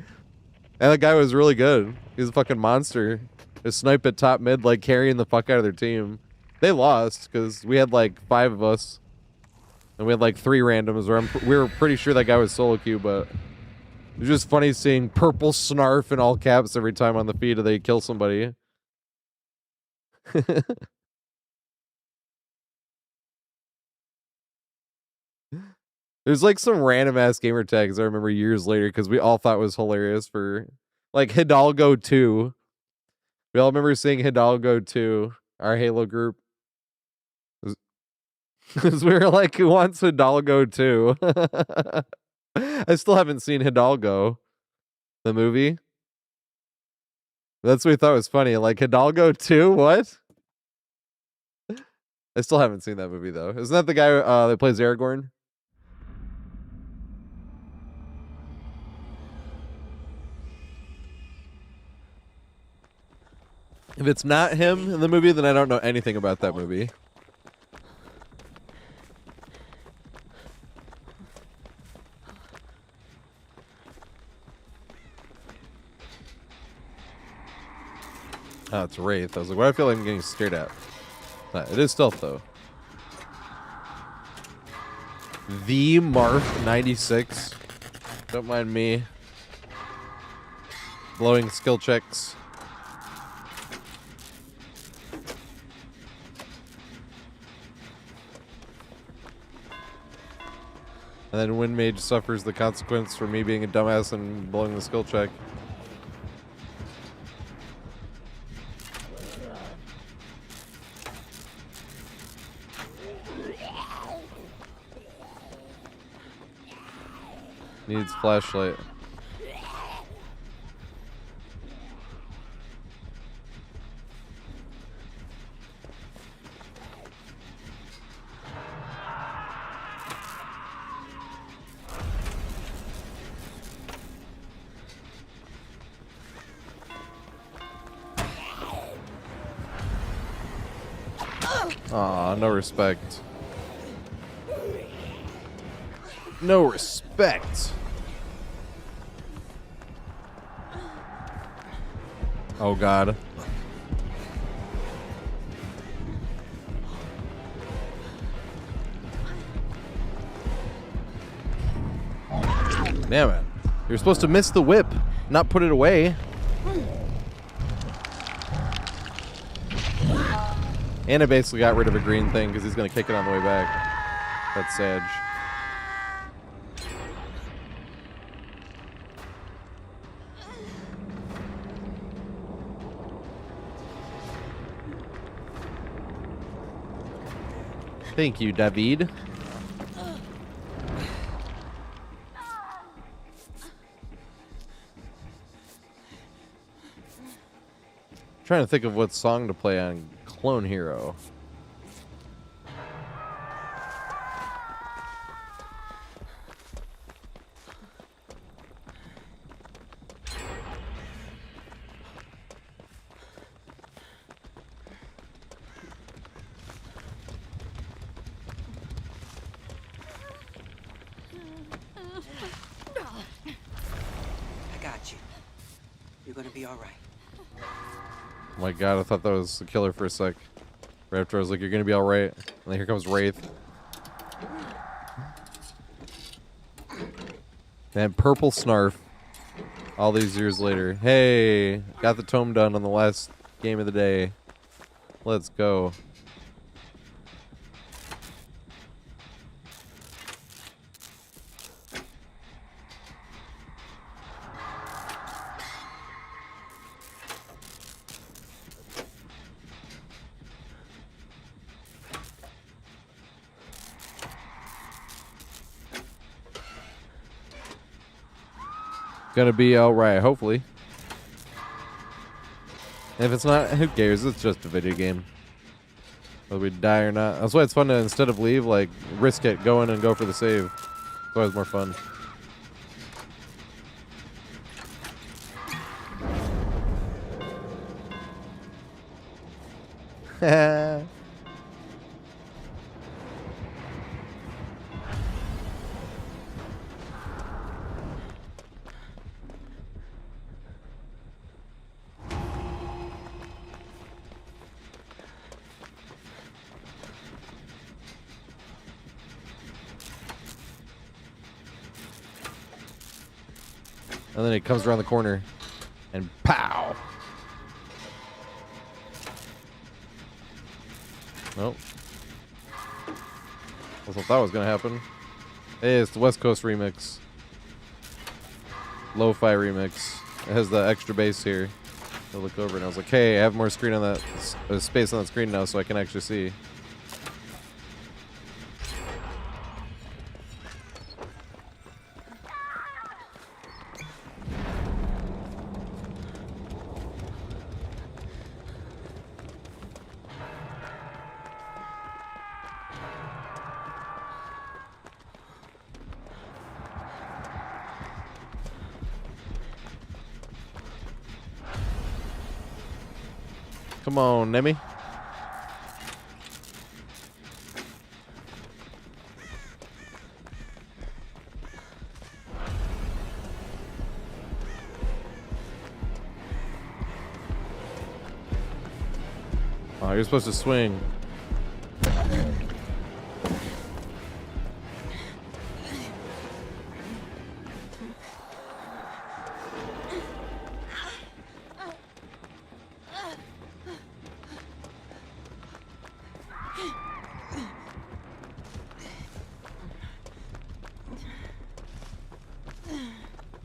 And the guy was really good. He was a fucking monster. They snipe at top mid, like carrying the fuck out of their team. They lost because we had like 5 of us, and we had like 3 randoms. Where we were pretty sure that guy was solo queue, but it was just funny seeing Purple Snarf in all caps every time on the feed they kill somebody. There's like some random ass gamer tags I remember years later because we all thought was hilarious for like Hidalgo 2. We all remember seeing Hidalgo 2, our Halo group. Because we were like, who wants Hidalgo 2? I still haven't seen Hidalgo, the movie. That's what we thought was funny. Like, Hidalgo 2? What? I still haven't seen that movie, though. Isn't that the guy that plays Aragorn? If it's not him in the movie, then I don't know anything about that movie. Oh, it's Wraith. I was like, why do I feel like I'm getting stared at? It is stealth, though. The Marth 96. Don't mind me. Blowing skill checks. And then Wind Mage suffers the consequence for me being a dumbass and blowing the skill check. Needs flashlight. Aw, no respect. No respect. Oh God. Damn it. You're supposed to miss the whip, not put it away. And I basically got rid of a green thing because he's going to kick it on the way back. That's Sag. Thank you, David. Trying to think of what song to play on Clone Hero. I got you. You're gonna be all right. Oh my God, I thought that was the killer for a sec. Right after I was like, you're gonna be alright. And then here comes Wraith. And Purple Snarf. All these years later. Hey, got the tome done on the last game of the day. Let's go. Gonna be alright, hopefully. If it's not, who cares? It's just a video game. Whether we die or not. That's why it's fun to, instead of leave, like, risk it, go in and go for the save. It's always more fun. And then it comes around the corner and pow. Nope. I thought that was gonna happen. Hey, it's the West Coast remix. Lo-fi remix. It has the extra bass here. I looked over and I was like, hey, I have more screen on that space on that screen now so I can actually see. Come on, Nemi. you're supposed to swing.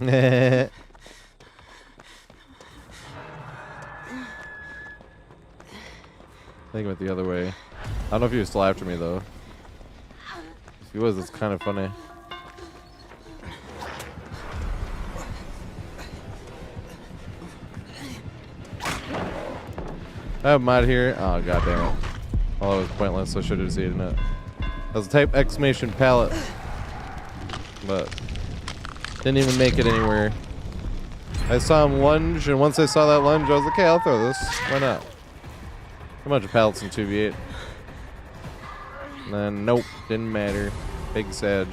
I think he went the other way. I don't know if he was still after me though. If he was, it's kind of funny. I have mod here. Oh god damn it. All that was pointless, so I should have just eaten it. I was type exclamation pallet. But didn't even make it anywhere. I saw him lunge, and once I saw that lunge, I was like, okay, I'll throw this. Why not? A bunch of pallets in 2v8. And then, nope, didn't matter. Big Sag.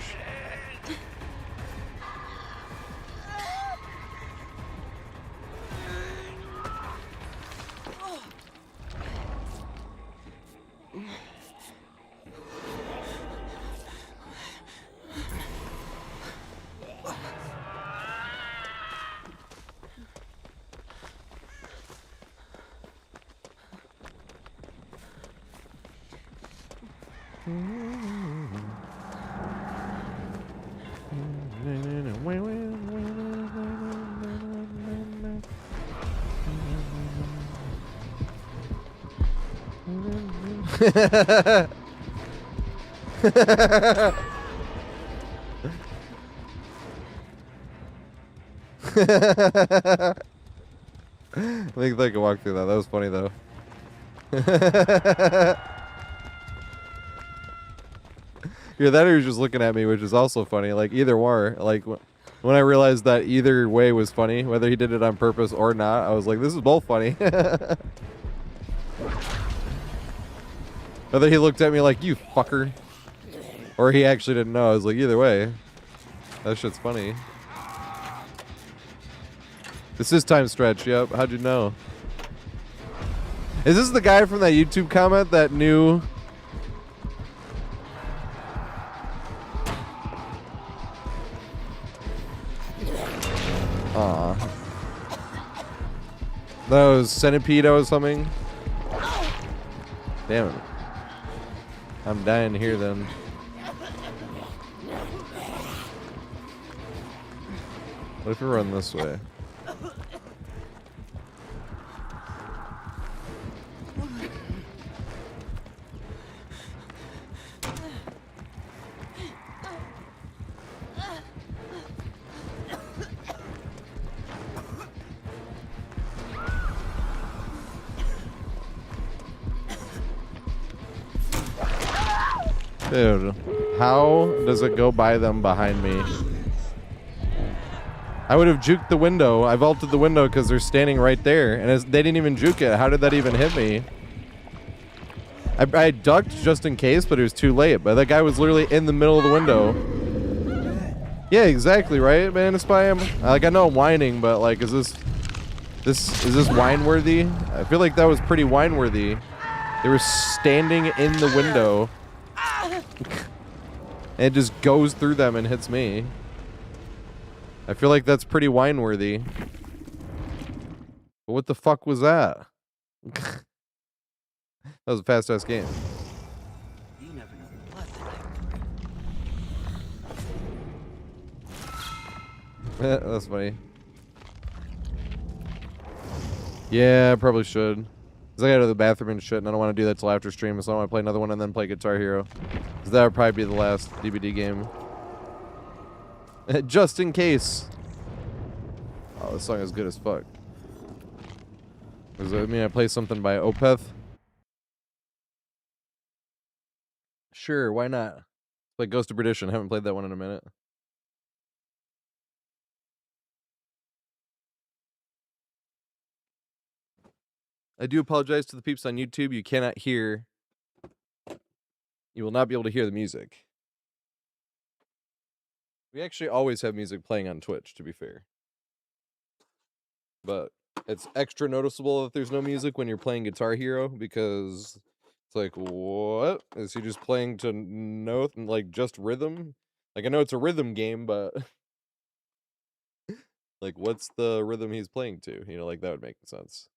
I think I can walk through that. That was funny though. Yeah, that or he was just looking at me, which is also funny. Like either or. Like when I realized that either way was funny, whether he did it on purpose or not, I was like, this is both funny. Whether he looked at me like, you fucker, or he actually didn't know. I was like, either way, that shit's funny. This is time stretch. Yep. How'd you know? Is this the guy from that YouTube comment that knew? Aw. That was Centipede I was humming. Damn it. I'm dying here then. What if we run this way? Dude, how does it go by them behind me? I would have juked the window. I vaulted the window because they're standing right there, and they didn't even juke it. How did that even hit me? I ducked just in case, but it was too late. But that guy was literally in the middle of the window. Yeah, exactly, right, man? It's by him. Like, I know I'm whining, but like, is this wine-worthy? I feel like that was pretty wine-worthy. They were standing in the window. And it just goes through them and hits me. I feel like that's pretty wine-worthy. But what the fuck was that? That was a fast-ass game. You never know what the heck. That's funny. Yeah, I probably should. Cause I gotta go to the bathroom and shit, and I don't want to do that till after stream, so I want to play another one and then play Guitar Hero. Cause that would probably be the last DVD game. Just in case. Oh, this song is good as fuck. Does that mean I play something by Opeth? Sure, why not? Play Ghost of Perdition. Haven't played that one in a minute. I do apologize to the peeps on YouTube. You cannot hear. You will not be able to hear the music. We actually always have music playing on Twitch, to be fair. But It's extra noticeable that there's no music when you're playing Guitar Hero because it's like, what? Is he just playing to note and like just rhythm? Like I know it's a rhythm game, but like what's the rhythm he's playing to? You know, like that would make sense.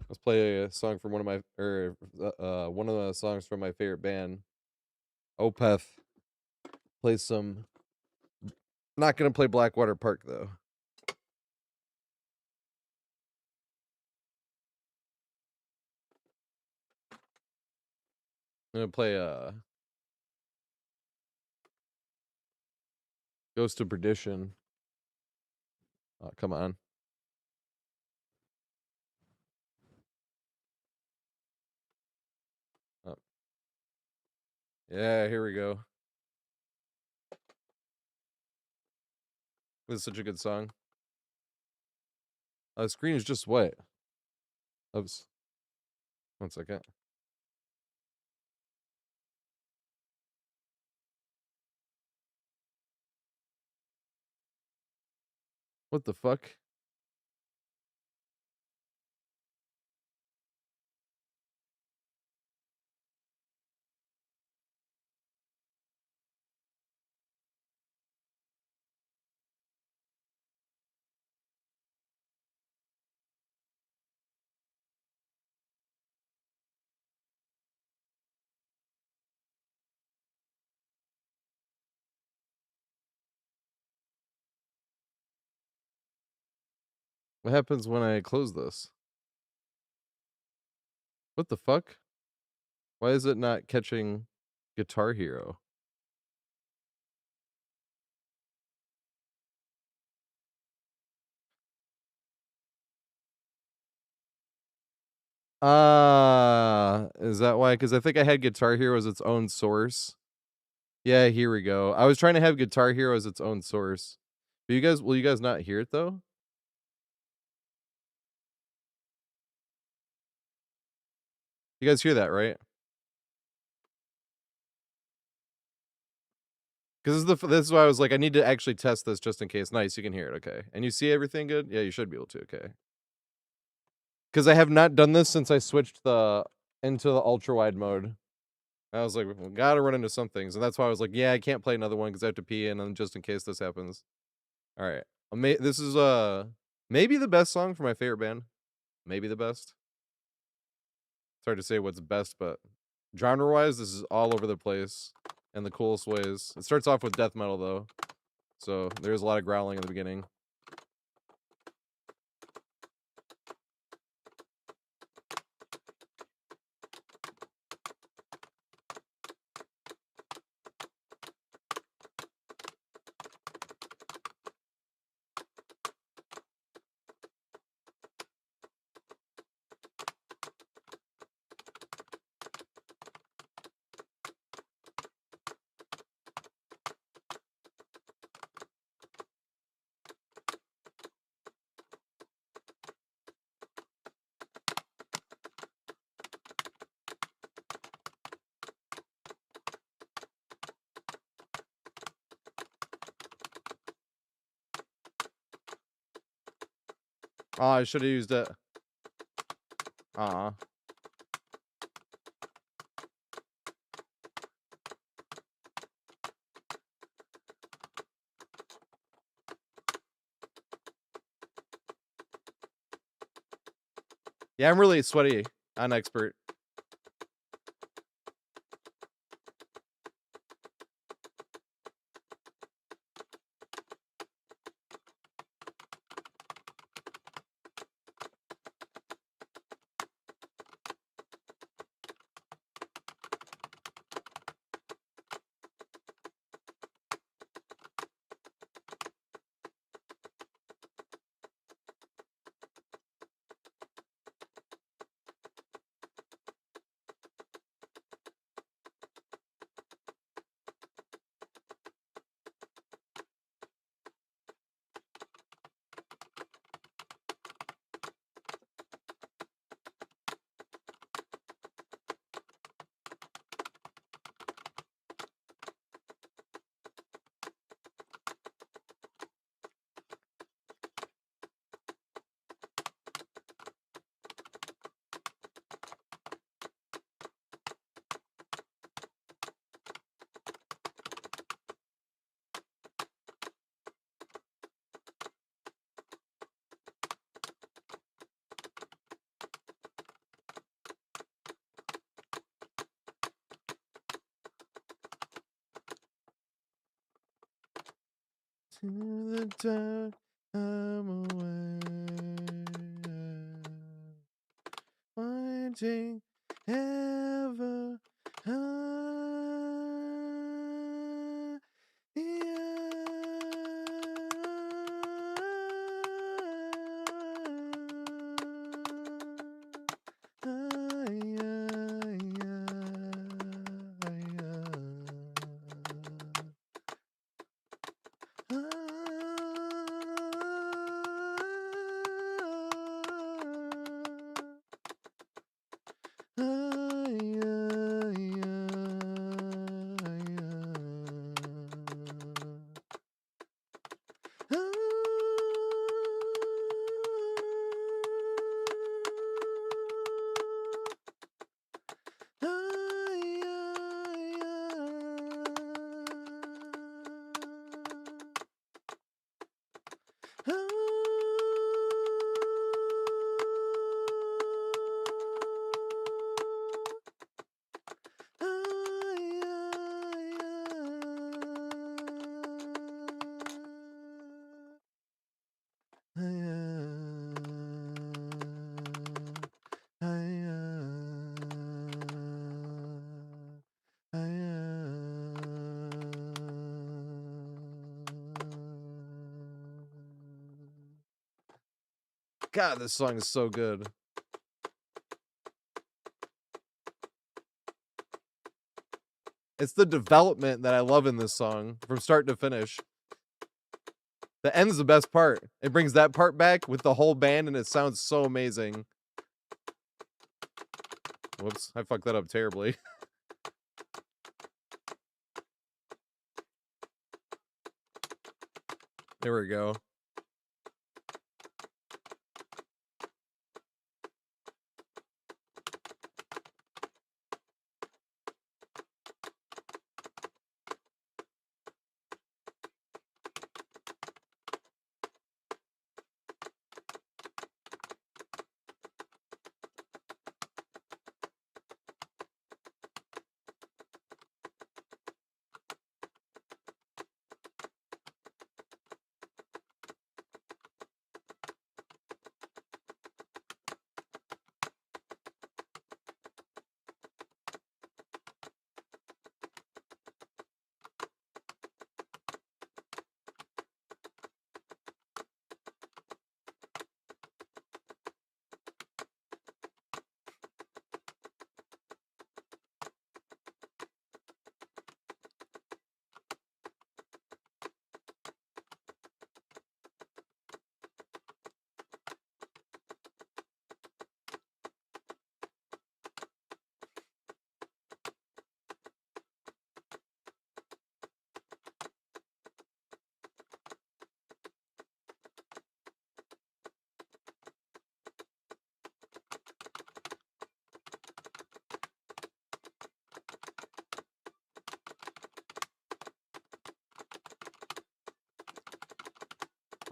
Let's play a song from one of one of the songs from my favorite band, Opeth. Play some. Not gonna play Blackwater Park though. I'm gonna play Ghost of Perdition. Oh, come on. Oh. Yeah, here we go. This is such a good song. The screen is just wet. Oops. 1 second. What the fuck? What happens when I close this? What the fuck? Why is it not catching Guitar Hero? Is that why? Because I think I had Guitar Hero as its own source. Yeah, here we go. I was trying to have Guitar Hero as its own source. But will you guys not hear it though? You guys hear that, right? Because this is why I was like, I need to actually test this just in case. Nice, you can hear it. Okay. And you see everything good? Yeah, you should be able to. Okay. Because I have not done this since I switched into the ultra wide mode. I was like, well, gotta run into some things. And that's why I was like, yeah, I can't play another one because I have to pee in and just in case this happens. All right. This is maybe the best song for my favorite band. Maybe the best. It's hard to say what's best, but genre-wise, this is all over the place in the coolest ways. It starts off with death metal though. So there's a lot of growling in the beginning. Oh, I should have used it. Yeah, I'm really sweaty. I'm an expert. To the dark, I'm away. Wanting ever. God, this song is so good. It's the development that I love in this song from start to finish. The end's the best part. It brings that part back with the whole band and it sounds so amazing. Whoops, I fucked that up terribly. There we go.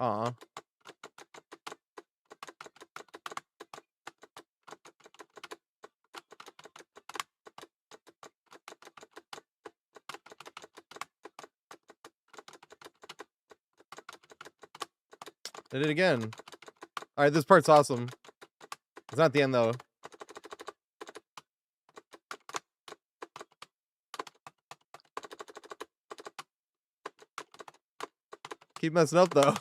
Aw. Did it again. Alright, this part's awesome. It's not the end though. Keep messing up though.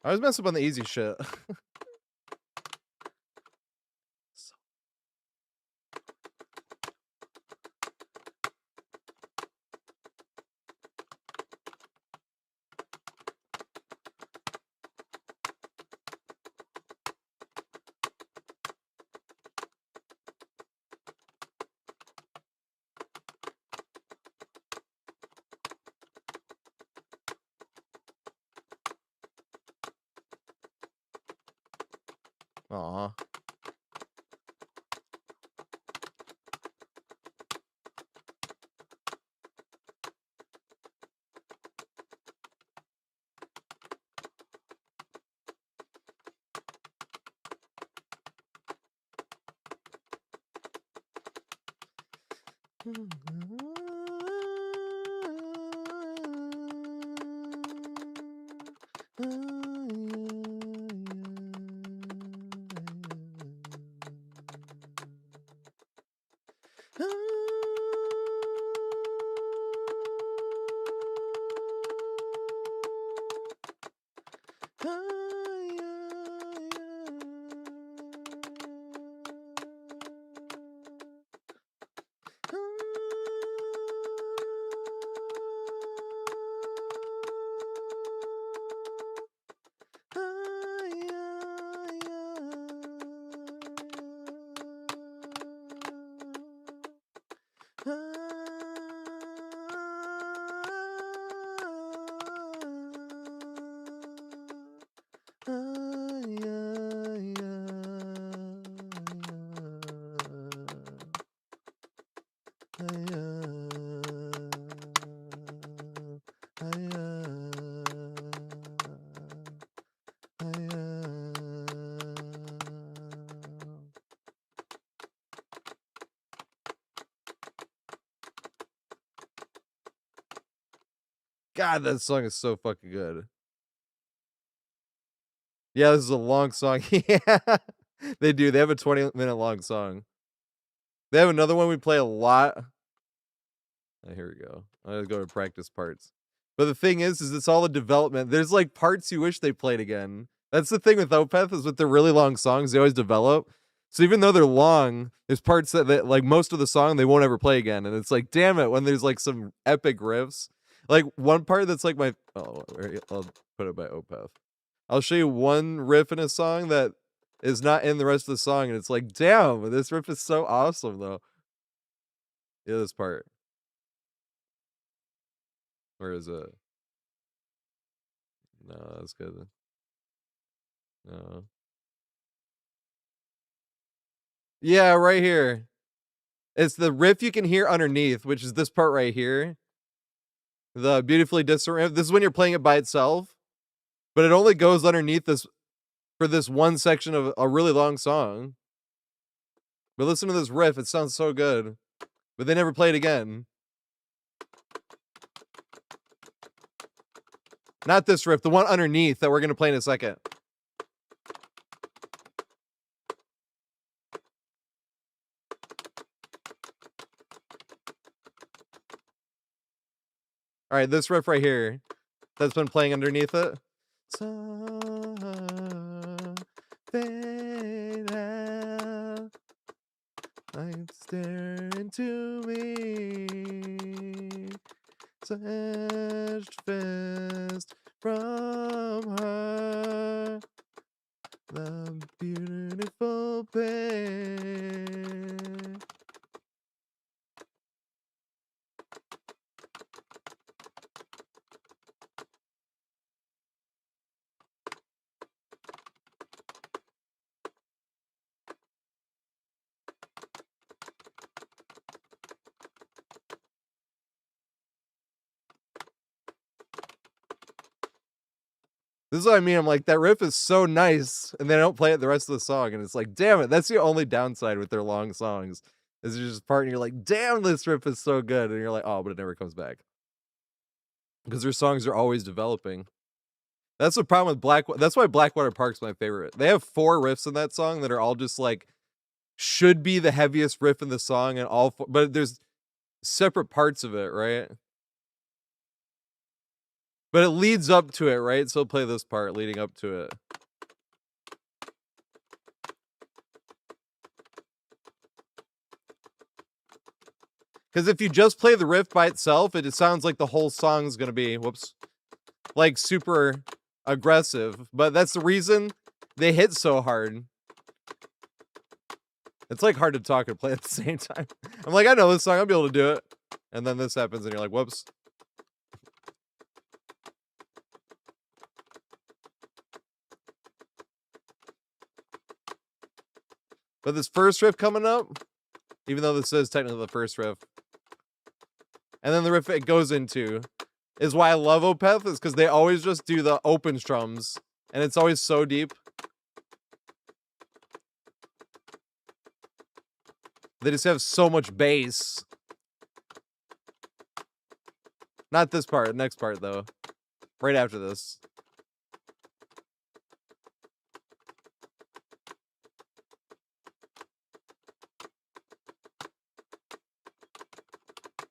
I always mess up on the easy shit. Aw. God, that song is so fucking good. Yeah, this is a long song. Yeah, they do. They have a 20-minute long song. They have another one we play a lot. Oh, here we go. I'm gonna go to practice parts. But the thing is it's all the development. There's like parts you wish they played again. That's the thing with Opeth is with the really long songs, they always develop. So even though they're long, there's parts that like most of the song they won't ever play again. And it's like, damn it, when there's like some epic riffs. Like one part that's like my I'll put it by Opeth. I'll show you one riff in a song that is not in the rest of the song, and it's like, damn, this riff is so awesome though. Yeah, this part. Where is it? No, that's good. No. Yeah, right here. It's the riff you can hear underneath, which is this part right here. The beautifully distant riff. This is when you're playing it by itself, but it only goes underneath this for this one section of a really long song. But listen to this riff. It sounds so good. But they never play it again. Not this riff, the one underneath that we're going to play in a second. All right, this riff right here that's been playing underneath it. Light stare into me, stretched fist from her, the beautiful pain. This is what I mean. I'm like, that riff is so nice, and they don't play it the rest of the song, and it's like, damn it, that's the only downside with their long songs. Is there's just part and you're like, damn, this riff is so good, and you're like, oh, but it never comes back. Because their songs are always developing. That's the problem with that's why Blackwater Park's my favorite. They have 4 riffs in that song that are all just like, should be the heaviest riff in the song, and all 4, but there's separate parts of it, right? But it leads up to it, right? So play this part leading up to it. Because if you just play the riff by itself, it sounds like the whole song's gonna be, whoops, like super aggressive. But that's the reason they hit so hard. It's like hard to talk and play at the same time. I'm like, I know this song, I'll be able to do it. And then this happens and you're like, whoops. But this first riff coming up, even though this is technically the first riff, and then the riff it goes into, is why I love Opeth, is because they always just do the open strums, and it's always so deep. They just have so much bass. Not this part, next part though. Right after this.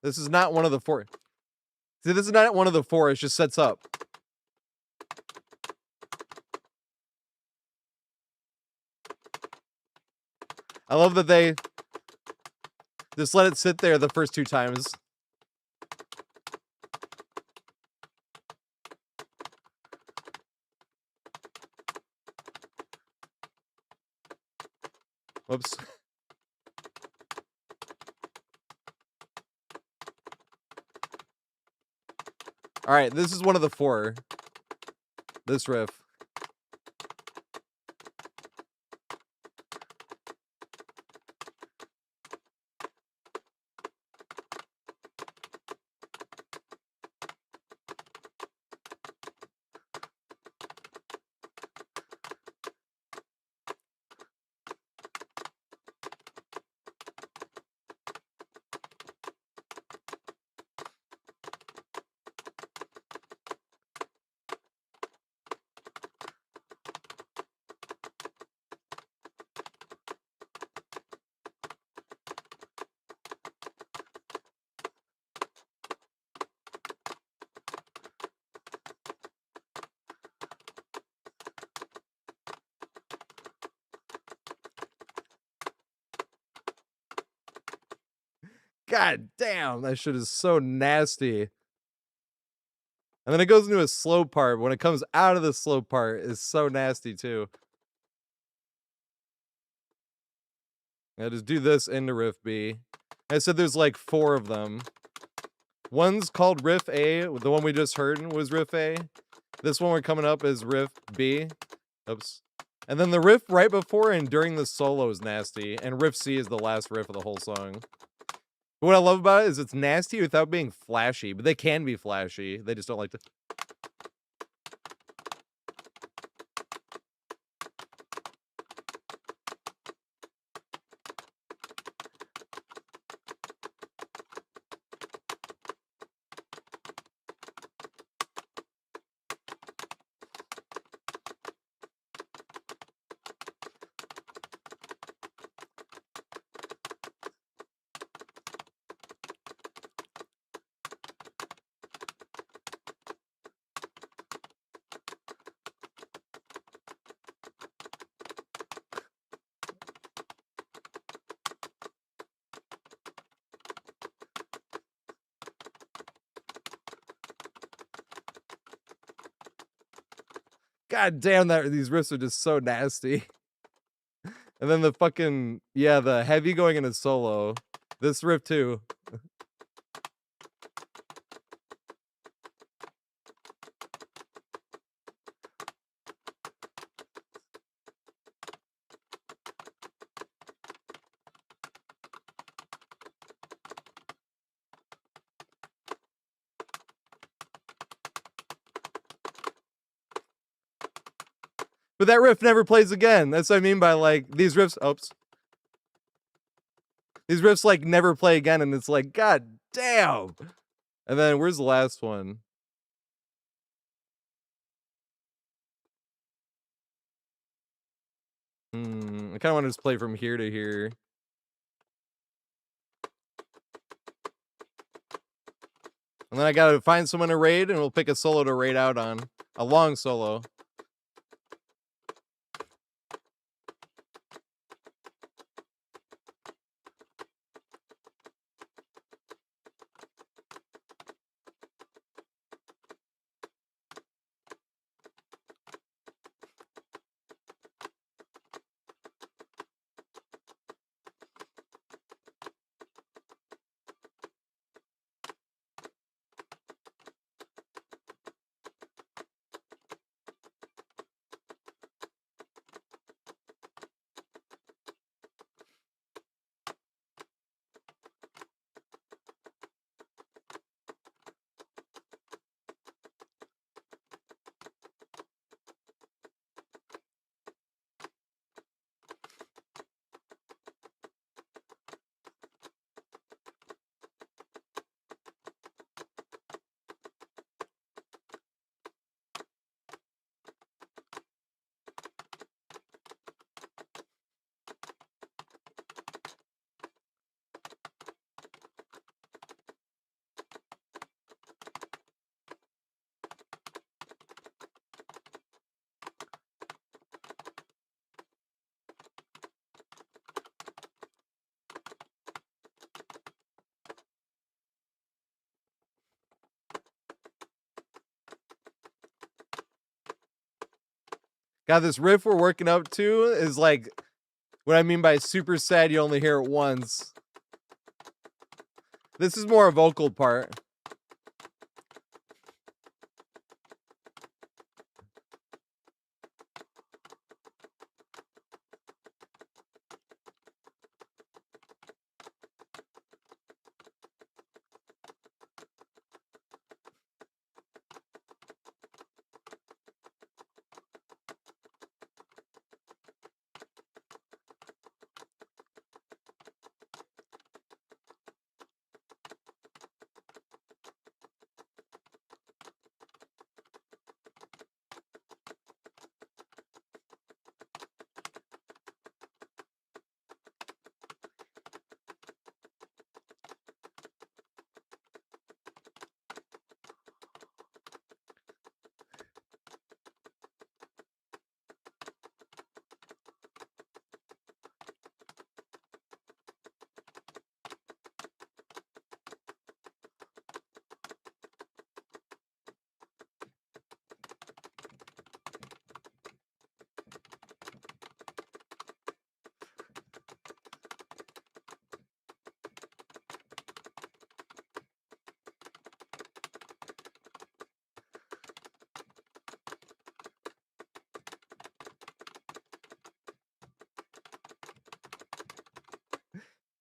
This is not one of the four. See, this is not one of the four, it just sets up. I love that they just let it sit there the first two times. Whoops. All right, this is one of the four. This riff. God damn, that shit is so nasty. And then it goes into a slow part. When it comes out of the slow part, is so nasty too. I just do this into riff B. I said there's like four of them. One's called riff A. The one we just heard was riff A. This one we're coming up is riff B. Oops. And then the riff right before and during the solo is nasty. And riff C is the last riff of the whole song. What I love about it is it's nasty without being flashy, but they can be flashy. They just don't like to. God damn, that these riffs are just so nasty. And then the fucking, yeah, the heavy going into solo. This riff too. But that riff never plays again. That's what I mean by like these riffs. Oops. These riffs like never play again, and it's like, God damn. And then where's the last one? I kind of want to just play from here to here. And then I gotta find someone to raid, and we'll pick a solo to raid out on. A long solo. God, this riff we're working up to is like what I mean by super sad you only hear it once. This is more a vocal part.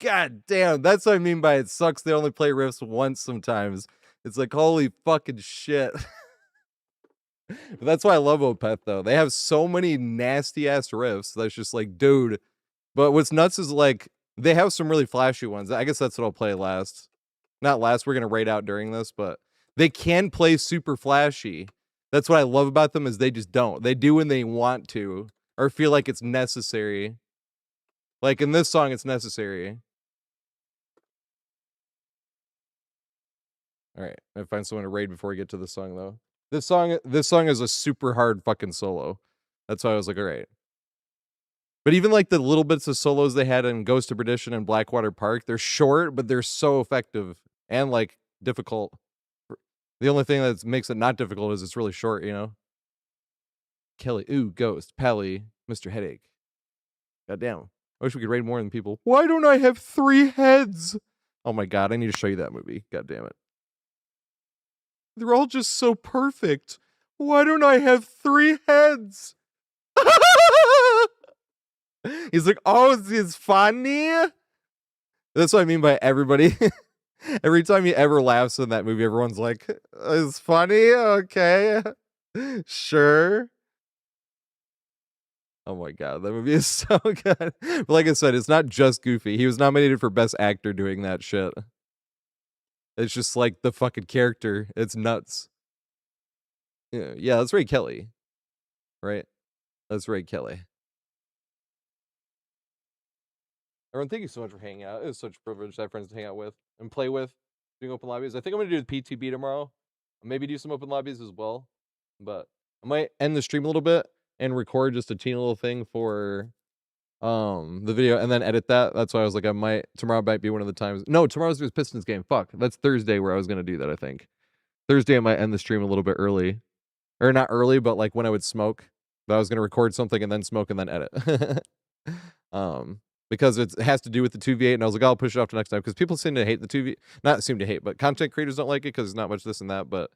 God damn, that's what I mean by it sucks they only play riffs once sometimes. It's like, holy fucking shit. But that's why I love Opeth, though. They have so many nasty-ass riffs that's just like, dude. But what's nuts is, like, they have some really flashy ones. I guess that's what I'll play last. Not last, we're going to raid out during this, but they can play super flashy. That's what I love about them is they just don't. They do when they want to or feel like it's necessary. Like, in this song, it's necessary. All right, I find someone to raid before we get to the song though. This song is a super hard fucking solo. That's why I was like, all right. But even like the little bits of solos they had in Ghost of Perdition and Blackwater Park, they're short, but they're so effective and like difficult. The only thing that makes it not difficult is it's really short, you know. Kelly, ooh, Ghost, Pelly, Mr. Headache. Goddamn. I wish we could raid more than people. Why don't I have 3 heads? Oh my god, I need to show you that movie. God damn it. They're all just so perfect. Why don't I have 3 heads? He's like, oh, it's funny. That's what I mean by everybody. Every time he ever laughs in that movie, everyone's like, it's funny? Okay. Sure. Oh my god, that movie is so good. But like I said, it's not just Goofy. He was nominated for Best Actor doing that shit. It's just like the fucking character. It's nuts. Yeah, that's Ray Kelly. Right? That's Ray Kelly. Everyone, thank you so much for hanging out. It was such a privilege to have friends to hang out with and play with. doing open lobbies. I think I'm gonna do the PTB tomorrow. Maybe do some open lobbies as well. But I might end the stream a little bit and record just a teeny little thing for the video and then edit that. That's why I was like, tomorrow might be one of the times. No, tomorrow's just Pistons game. Fuck. That's Thursday where I was gonna do that, I think. Thursday I might end the stream a little bit early. Or not early, but like when I would smoke. But I was gonna record something and then smoke and then edit. Because it has to do with the 2v8, and I was like, I'll push it off to next time because people seem to hate the 2v. Not seem to hate, but content creators don't like it because there's not much this and that. But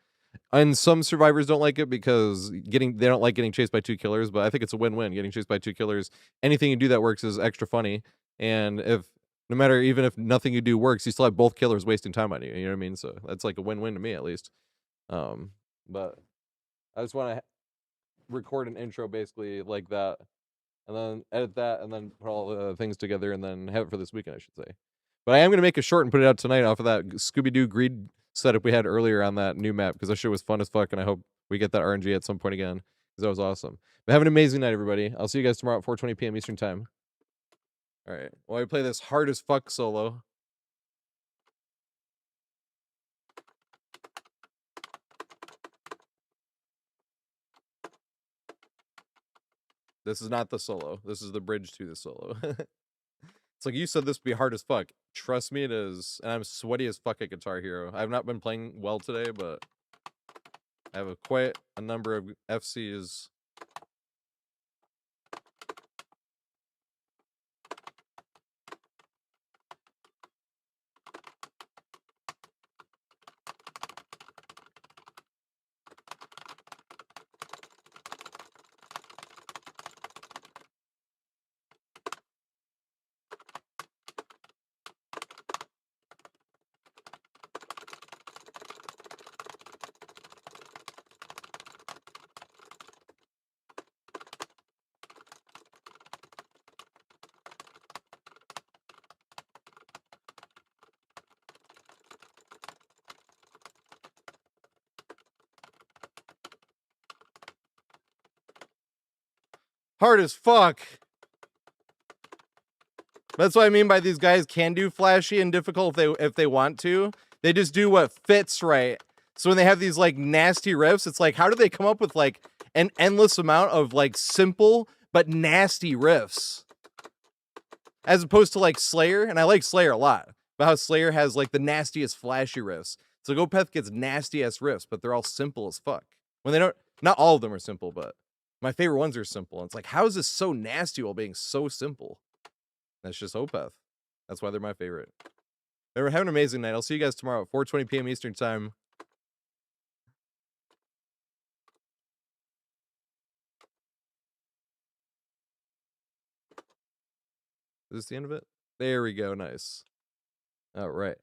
and some survivors don't like it because they don't like getting chased by 2 killers. But I think it's a win-win. Getting chased by 2 killers, anything you do that works is extra funny. And no matter even if nothing you do works, you still have both killers wasting time on you. You know what I mean? So that's like a win-win to me at least. But I just want to record an intro basically like that, and then edit that, and then put all the things together, and then have it for this weekend, I should say. But I am going to make a short and put it out tonight off of that Scooby-Doo greed setup we had earlier on that new map, because that shit was fun as fuck, and I hope we get that RNG at some point again, because that was awesome. But have an amazing night, everybody. I'll see you guys tomorrow at 4:20 p.m. Eastern Time. All right. Well, I play this hard as fuck solo. This is not the solo. This is the bridge to the solo. It's like, you said this would be hard as fuck. Trust me, it is. And I'm sweaty as fuck at Guitar Hero. I've not been playing well today, but I have quite a number of FCs. Hard as fuck. That's what I mean by these guys can do flashy and difficult if they want to. They just do what fits right. So when they have these like nasty riffs, it's like, how do they come up with like an endless amount of like simple but nasty riffs? As opposed to like Slayer, and I like Slayer a lot, but how Slayer has like the nastiest flashy riffs. So Opeth gets nasty ass riffs, but they're all simple as fuck. When they don't, not all of them are simple, but my favorite ones are simple. And it's like, how is this so nasty while being so simple? That's just Opeth. That's why they're my favorite. Have an amazing night. I'll see you guys tomorrow at 4:20 p.m. Eastern Time. Is this the end of it? There we go. Nice. All right.